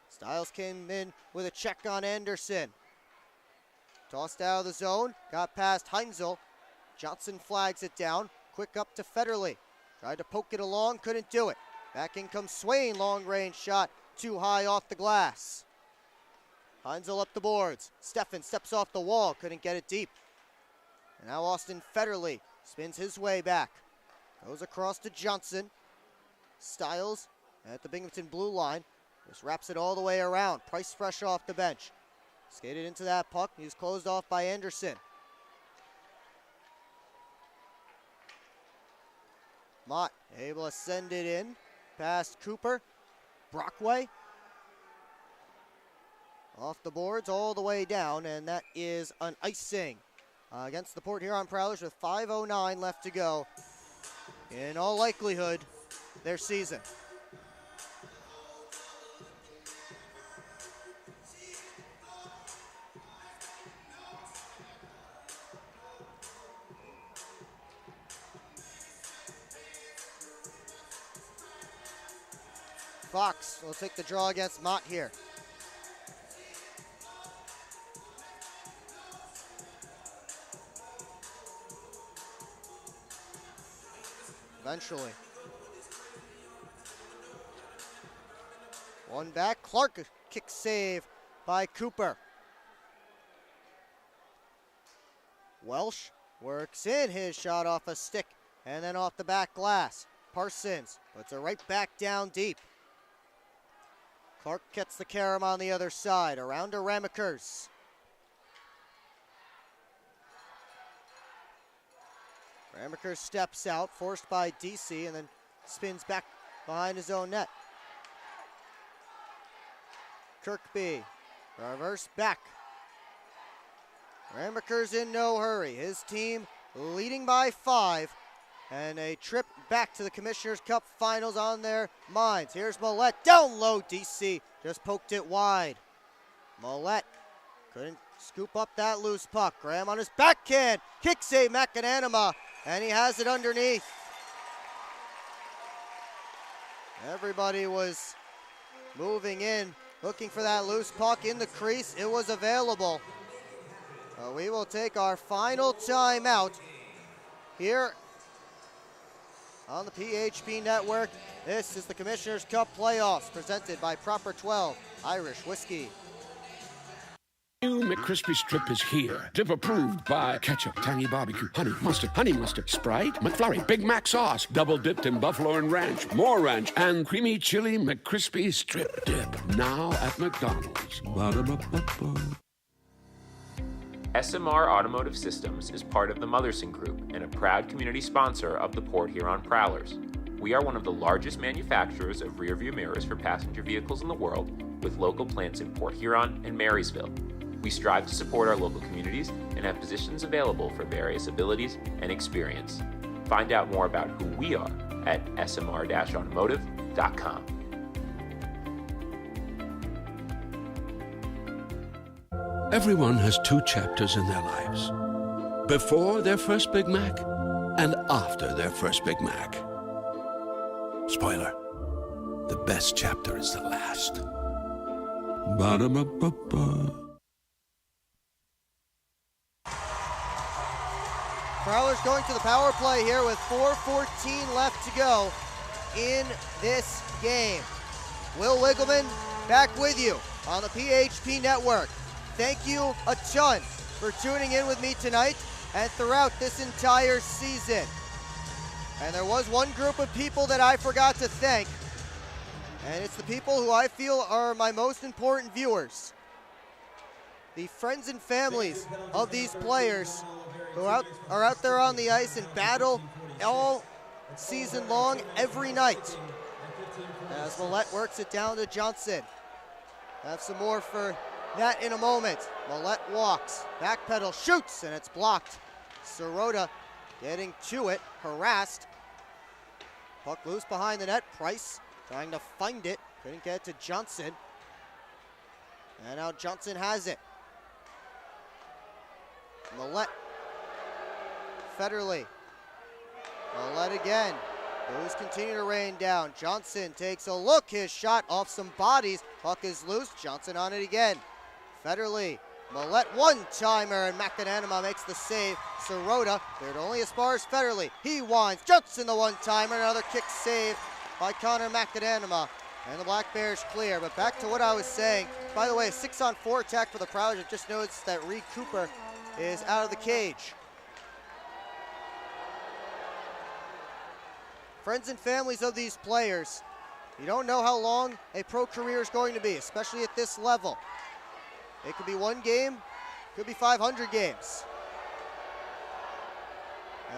Stiles came in with a check on Anderson. Tossed out of the zone, got past Heinzel. Johnson flags it down. Quick up to Federley. Tried to poke it along, couldn't do it. Back in comes Swain, long range shot, too high off the glass. Heinzel up the boards. Steffen steps off the wall, couldn't get it deep. And now Austin Federley spins his way back. Goes across to Johnson. Stiles at the Binghamton blue line. Just wraps it all the way around. Price fresh off the bench. Skated into that puck. He's closed off by Anderson. Mott able to send it in past Cooper. Brockway off the boards all the way down, and that is an icing against the Port Huron Prowlers with 5:09 left to go. In all likelihood, their season. Fox will take the draw against Mott here. Eventually. One back. Clark kick save by Cooper. Welsh works in his shot off a stick and then off the back glass. Parsons puts it right back down deep. Clark gets the carom on the other side. Around to Ramekers. Ramekers steps out, forced by DC, and then spins back behind his own net. Kirkby, reverse back. Ramekers in no hurry. His team leading by 5. And a trip back to the Commissioner's Cup Finals on their minds. Here's Millette, down low, DC just poked it wide. Millette couldn't scoop up that loose puck. Graham on his backhand, kick save McAnanima, and he has it underneath. Everybody was moving in, looking for that loose puck in the crease. It was available. We will take our final timeout here on the PHP Network. This is the Commissioner's Cup Playoffs presented by Proper 12 Irish Whiskey. New McCrispy Strip is here. Dip approved by ketchup, tangy barbecue, honey mustard, Sprite, McFlurry, Big Mac sauce, double dipped in buffalo and ranch, more ranch, and creamy chili McCrispy Strip Dip. Now at McDonald's. Ba-da-ba-ba-ba. SMR Automotive Systems is part of the Motherson Group and a proud community sponsor of the Port Huron Prowlers. We are one of the largest manufacturers of rearview mirrors for passenger vehicles in the world, with local plants in Port Huron and Marysville. We strive to support our local communities and have positions available for various abilities and experience. Find out more about who we are at smr-automotive.com. Everyone has two chapters in their lives. Before their first Big Mac and after their first Big Mac. Spoiler, the best chapter is the last. Ba-da-ba-ba-ba. Prowlers going to the power play here with 4:14 left to go in this game. Will Wiggleman back with you on the PHP Network. Thank you a ton for tuning in with me tonight and throughout this entire season. And there was one group of people that I forgot to thank, and it's the people who I feel are my most important viewers. The friends and families of these players who are out there on the ice and battle all season long, every night. As Millette works it down to Johnson. Have some more for that in a moment. Millette walks, backpedal, shoots, and it's blocked. Sirota getting to it, harassed. Puck loose behind the net. Price trying to find it, couldn't get it to Johnson. And now Johnson has it. Millette. Federley. Millette again. Those continue to rain down. Johnson takes a look. His shot off some bodies. Puck is loose. Johnson on it again. Federley. Millette one-timer, and McAnanama makes the save. Sirota cleared only as far as Federley. He winds. Johnson the one-timer. Another kick save by Connor McAnanama. And the Black Bears clear. But back to what I was saying. By the way, a 6-on-4 attack for the Prowlers. I just noticed that Reed Cooper is out of the cage. Friends and families of these players, you don't know how long a pro career is going to be, especially at this level. It could be one game, could be 500 games.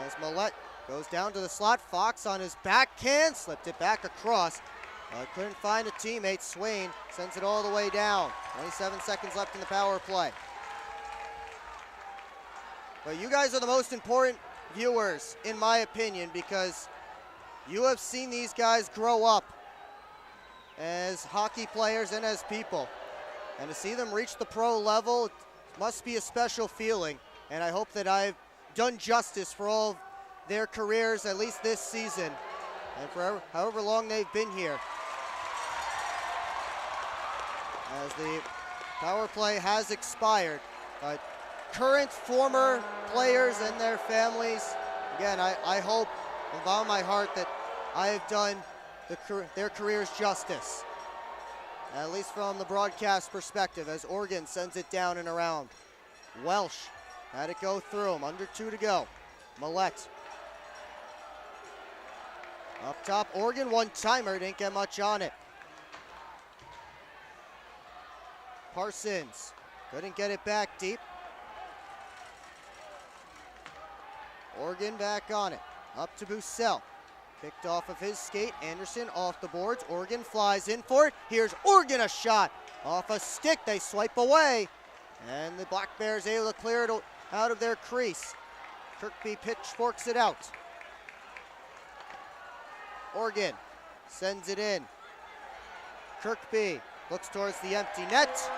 As Millette goes down to the slot, Fox on his backhand, slipped it back across. Couldn't find a teammate. Swain sends it all the way down. 27 seconds left in the power play. But you guys are the most important viewers, in my opinion, because you have seen these guys grow up as hockey players and as people. And to see them reach the pro level must be a special feeling. And I hope that I've done justice for all of their careers, at least this season, and for however long they've been here. As the power play has expired, but current, former players and their families, again, I hope from the bottom of my heart that I have done their careers justice, at least from the broadcast perspective, as Oregon sends it down and around. Welsh had it go through him, under 2 to go. Millette. Up top, Oregon one-timer, didn't get much on it. Parsons couldn't get it back deep. Oregon back on it. Up to Bussell. Kicked off of his skate. Anderson off the boards. Oregon flies in for it. Here's Oregon, a shot off a stick. They swipe away. And the Black Bears able to clear it out of their crease. Kirkby pitchforks it out. Oregon sends it in. Kirkby looks towards the empty net,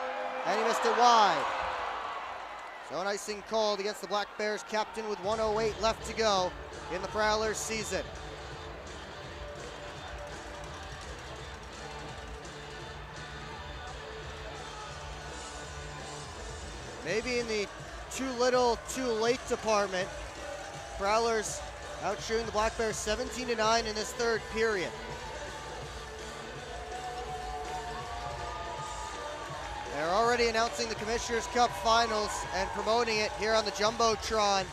and he missed it wide. So an icing called against the Black Bears captain with 1:08 left to go in the Prowlers season. Maybe in the too little, too late department, Prowlers outshooting the Black Bears 17-9 in this third period. They're already announcing the Commissioner's Cup Finals and promoting it here on the Jumbotron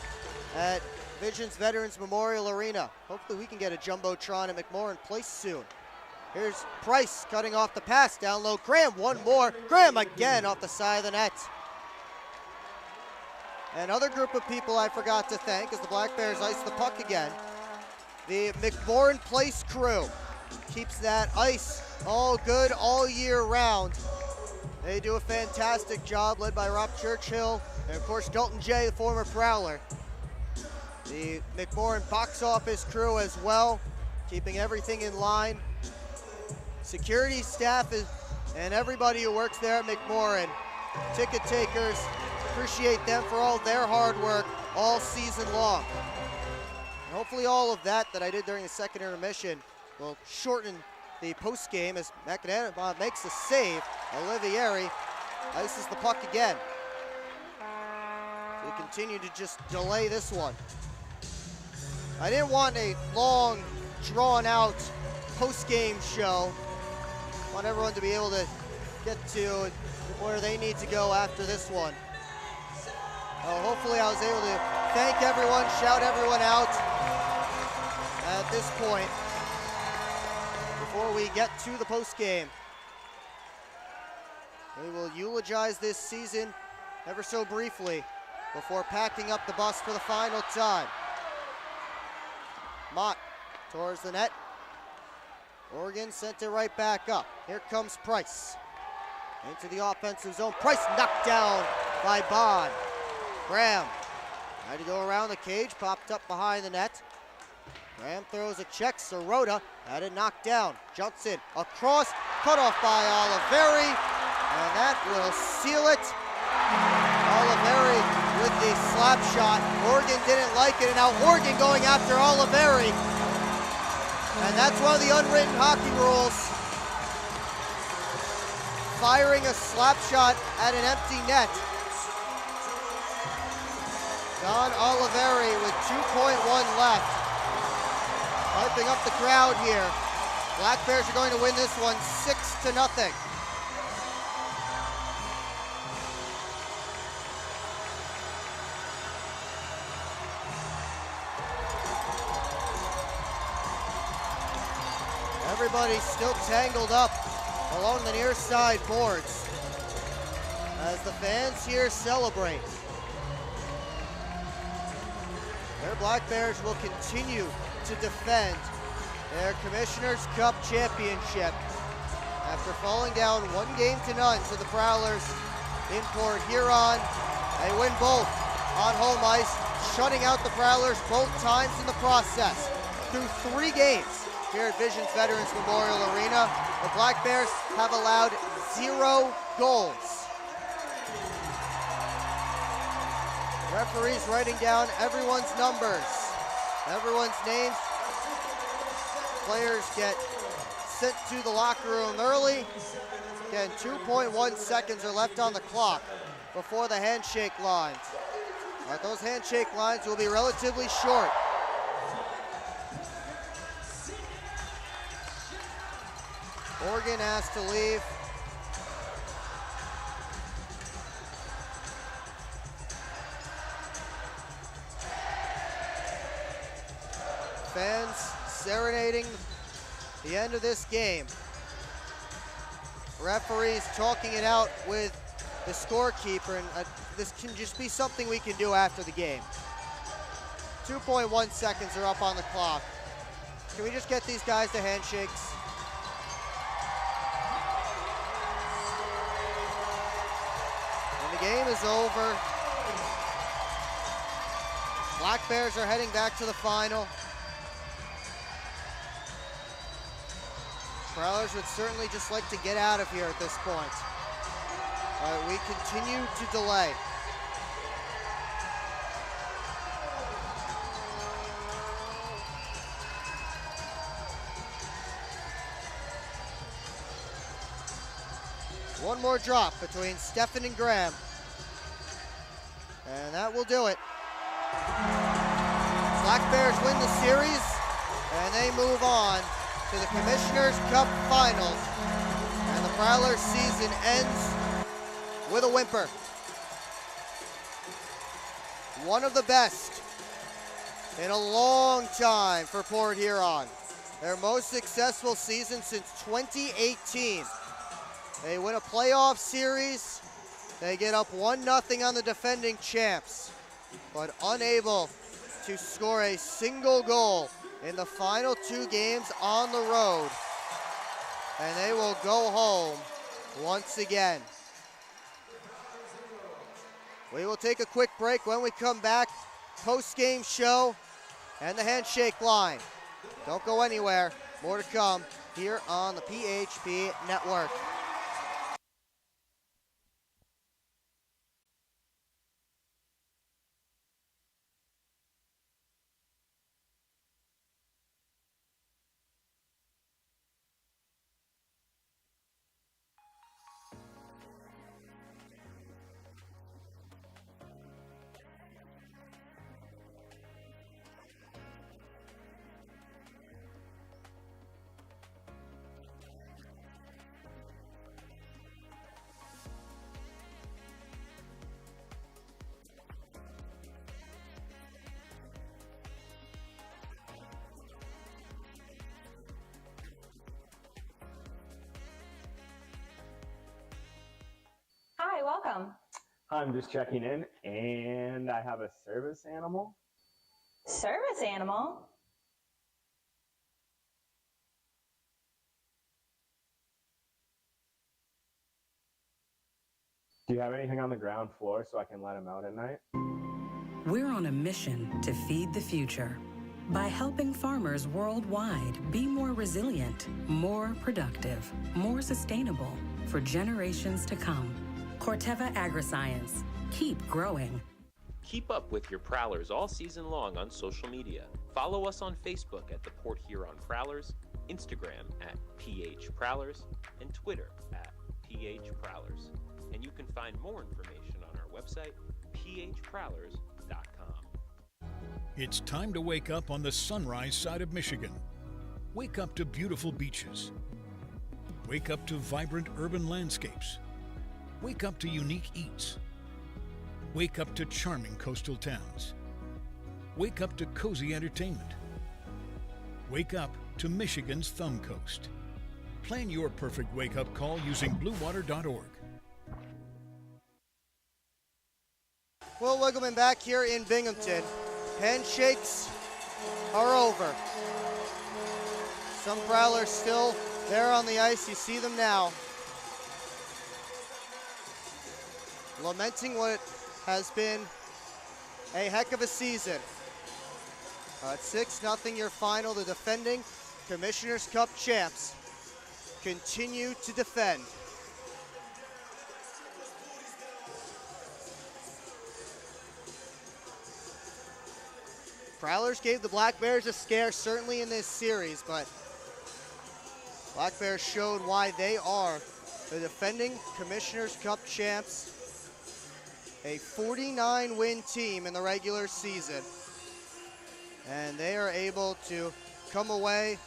at Visions Veterans Memorial Arena. Hopefully we can get a Jumbotron at McMorran Place soon. Here's Price cutting off the pass down low. Graham, one more. Graham again off the side of the net. Another group of people I forgot to thank as the Black Bears ice the puck again. The McMorran Place crew keeps that ice all good all year round. They do a fantastic job, led by Rob Churchill and, of course, Dalton Jay, the former Prowler. The McMorran box office crew as well, keeping everything in line. Security staff and everybody who works there at McMorran, ticket takers, appreciate them for all their hard work all season long. And hopefully all of that I did during the second intermission will shorten the post game as McAnana makes a save. Olivieri ices the puck again. We continue to just delay this one. I didn't want a long, drawn-out post-game show. I want everyone to be able to get to where they need to go after this one. Hopefully I was able to thank everyone, shout everyone out at this point before we get to the post-game. We will eulogize this season ever so briefly before packing up the bus for the final time. Mott towards the net. Oregon sent it right back up. Here comes Price. Into the offensive zone. Price knocked down by Bond. Graham had to go around the cage, popped up behind the net. Graham throws a check. Sirota had it knocked down. Johnson across, cut off by Oliveri, and that will seal it. Oliveri with the slap shot. Oregon didn't like it, and now Oregon going after Oliveri. And that's one of the unwritten hockey rules. Firing a slap shot at an empty net. Don Oliveri with 2.1 left. Hyping up the crowd here. Black Bears are going to win this one 6-0. Everybody's still tangled up along the near side boards as the fans here celebrate. Their Black Bears will continue to defend their Commissioner's Cup championship after falling down 1-0 to the Prowlers in Port Huron. They win both on home ice, shutting out the Prowlers both times in the process. Through 3 games here at Visions Veterans Memorial Arena, the Black Bears have allowed 0 goals. Referees writing down everyone's numbers, everyone's names. Players get sent to the locker room early. Again, 2.1 seconds are left on the clock before the handshake lines. But those handshake lines will be relatively short. Oregon asked to leave. Fans serenading the end of this game. Referees talking it out with the scorekeeper, and this can just be something we can do after the game. 2.1 seconds are up on the clock. Can we just get these guys to handshakes? And the game is over. Black Bears are heading back to the final. Prowlers would certainly just like to get out of here at this point. We continue to delay. One more drop between Stefan and Graham. And that will do it. Black Bears win the series, and they move on to the Commissioner's Cup Finals. And the Prowlers season ends with a whimper. One of the best in a long time for Port Huron. Their most successful season since 2018. They win a playoff series. They get up 1-0 on the defending champs. but unable to score a single goal in the final 2 games on the road. And they will go home once again. We will take a quick break. When we come back, post-game show and the handshake line. Don't go anywhere. More to come here on the PHP Network. Hi, welcome. I'm just checking in, and I have a service animal. Service animal? Do you have anything on the ground floor so I can let him out at night? We're on a mission to feed the future by helping farmers worldwide be more resilient, more productive, more sustainable for generations to come. Corteva Agriscience. Keep growing. Keep up with your Prowlers all season long on social media. Follow us on Facebook at the Port Huron Prowlers, Instagram at PH Prowlers, and Twitter at PH Prowlers. And you can find more information on our website, phprowlers.com. It's time to wake up on the sunrise side of Michigan. Wake up to beautiful beaches. Wake up to vibrant urban landscapes. Wake up to unique eats. Wake up to charming coastal towns. Wake up to cozy entertainment. Wake up to Michigan's Thumb Coast. Plan your perfect wake-up call using bluewater.org. Well, welcome back here in Binghamton. Handshakes are over. Some Prowlers still there on the ice. You see them now. Lamenting what has been a heck of a season. At 6-0 your final, the defending Commissioner's Cup champs continue to defend. Prowlers gave the Black Bears a scare certainly in this series, but Black Bears showed why they are the defending Commissioner's Cup champs. A 49-win team in the regular season. And they are able to come away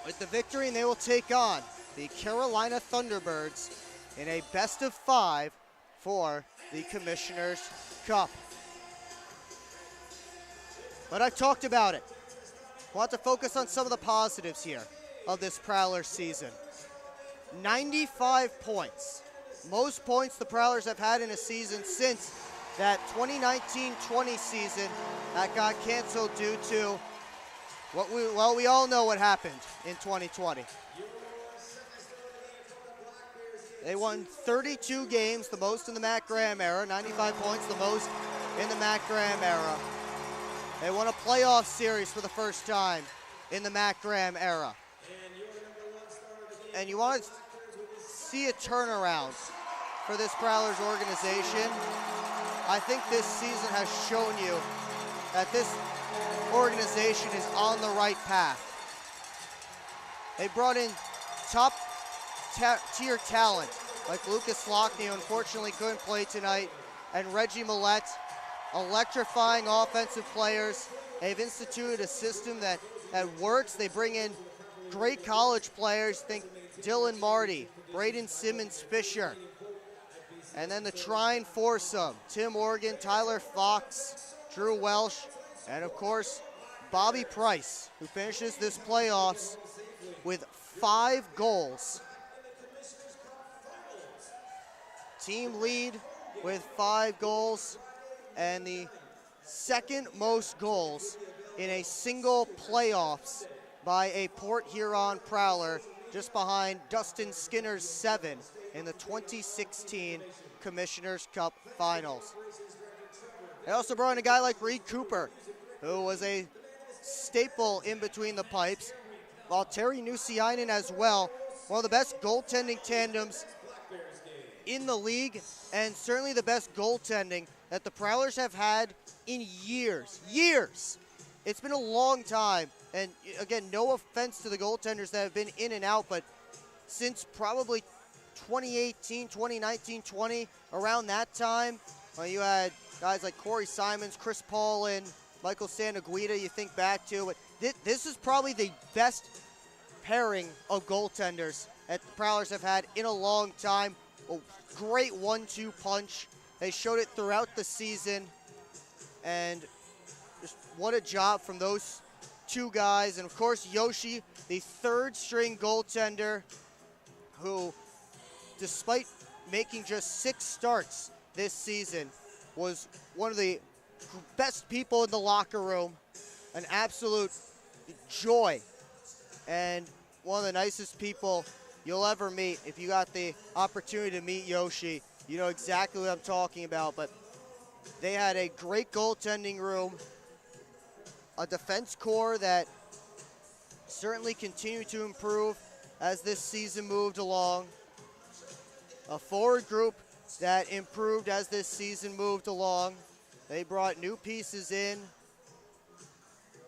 with the victory, and they will take on the Carolina Thunderbirds in a best-of-5 for the Commissioner's Cup. But I've talked about it. I want to focus on some of the positives here of this Prowler season. 95 points. Most points the Prowlers have had in a season since that 2019-20 season that got canceled due to we all know what happened in 2020. They won 32 games, the most in the Matt Graham era, 95 points, the most in the Matt Graham era. They won a playoff series for the first time in the Matt Graham era. And you want to see a turnaround for this Prowlers organization. I think this season has shown you that this organization is on the right path. They brought in top tier talent like Lucas Lockney, who unfortunately couldn't play tonight, and Reggie Millette, electrifying offensive players. They've instituted a system that works. They bring in great college players. Think Dylan Marty, Braden Simmons-Fisher. And then the Trine foursome, Tim Morgan, Tyler Fox, Drew Welsh, and of course, Bobby Price, who finishes this playoffs with 5 goals. Team lead with 5 goals. and the second most goals in a single playoffs by a Port Huron Prowler, just behind Dustin Skinner's 7 in the 2016 Commissioner's Cup Finals. They also brought in a guy like Reed Cooper, who was a staple in between the pipes, while Terry Nusiainen as well, one of the best goaltending tandems in the league, and certainly the best goaltending that the Prowlers have had in years. It's been a long time, and again, no offense to the goaltenders that have been in and out, but since probably 2018, 2019, 20, around that time, you had guys like Corey Simons, Chris Paulin, Michael Santaguida you think back to, but this is probably the best pairing of goaltenders that the Prowlers have had in a long time. A great 1-2 punch. They showed it throughout the season, and just what a job from those two guys. And of course, Yoshi, the third string goaltender, who, despite making just 6 starts this season, was one of the best people in the locker room, an absolute joy, and one of the nicest people you'll ever meet. If you got the opportunity to meet Yoshi, you know exactly what I'm talking about. But they had a great goaltending room, a defense core that certainly continued to improve as this season moved along, a forward group that improved as this season moved along. They brought new pieces in,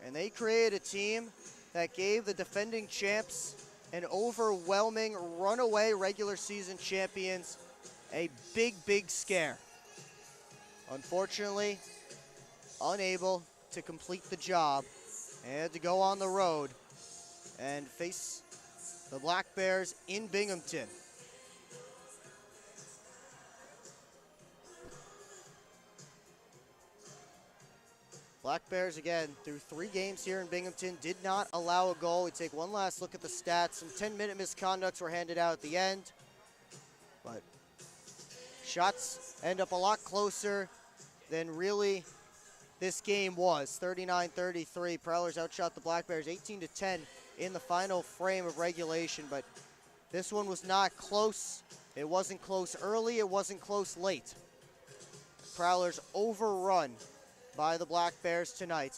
and they created a team that gave the defending champs and overwhelming runaway regular season champions a big scare. Unfortunately, unable to complete the job, and had to go on the road and face the Black Bears in Binghamton. Black Bears, again, through 3 games here in Binghamton, did not allow a goal. We take one last look at the stats. Some 10-minute misconducts were handed out at the end, but shots end up a lot closer than really this game was. 39-33, Prowlers outshot the Black Bears 18-10 in the final frame of regulation, but this one was not close. It wasn't close early, it wasn't close late. Prowlers overrun by the Black Bears tonight,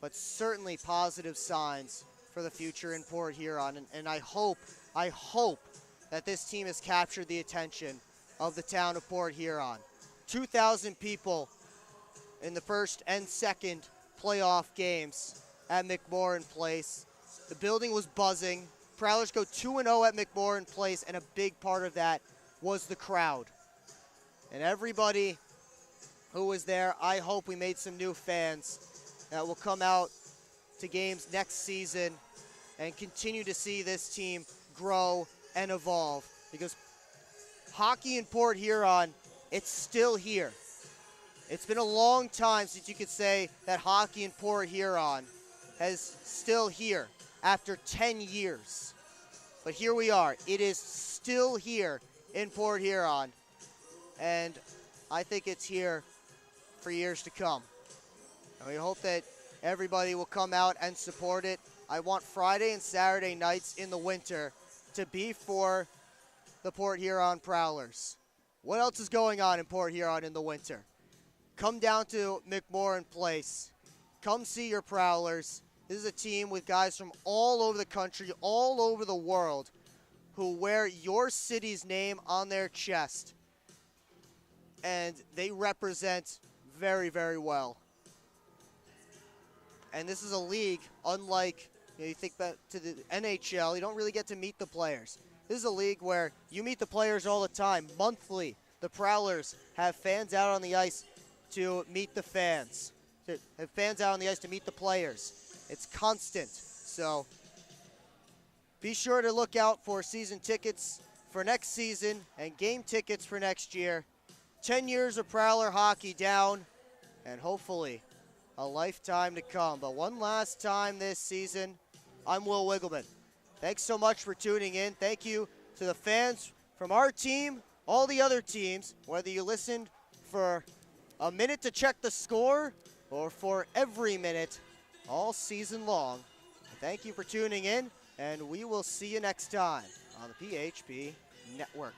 but certainly positive signs for the future in Port Huron, and I hope that this team has captured the attention of the town of Port Huron. 2,000 people in the first and second playoff games at McMorran Place. The building was buzzing. Prowlers go 2-0 at McMorran Place, and a big part of that was the crowd. And everybody who was there, I hope we made some new fans that will come out to games next season and continue to see this team grow and evolve, because hockey in Port Huron, it's still here. It's been a long time since you could say that hockey in Port Huron is still here after 10 years. But here we are. It is still here in Port Huron, and I think it's here for years to come. And we hope that everybody will come out and support it. I want Friday and Saturday nights in the winter to be for the Port Huron Prowlers. What else is going on in Port Huron in the winter? Come down to McMorran Place. Come see your Prowlers. This is a team with guys from all over the country, all over the world, who wear your city's name on their chest. And they represent very, very well. And this is a league, unlike, you think back to the NHL, you don't really get to meet the players. This is a league where you meet the players all the time. Monthly, the Prowlers have fans out on the ice to meet the fans. Have fans out on the ice to meet the players. It's constant. So be sure to look out for season tickets for next season and game tickets for next year. 10 years of Prowler hockey down, and hopefully a lifetime to come. But one last time this season, I'm Will Wiggleman. Thanks so much for tuning in. Thank you to the fans from our team, all the other teams, whether you listened for A minute to check the score, or for every minute all season long. Thank you for tuning in, and we will see you next time on the PHP Network.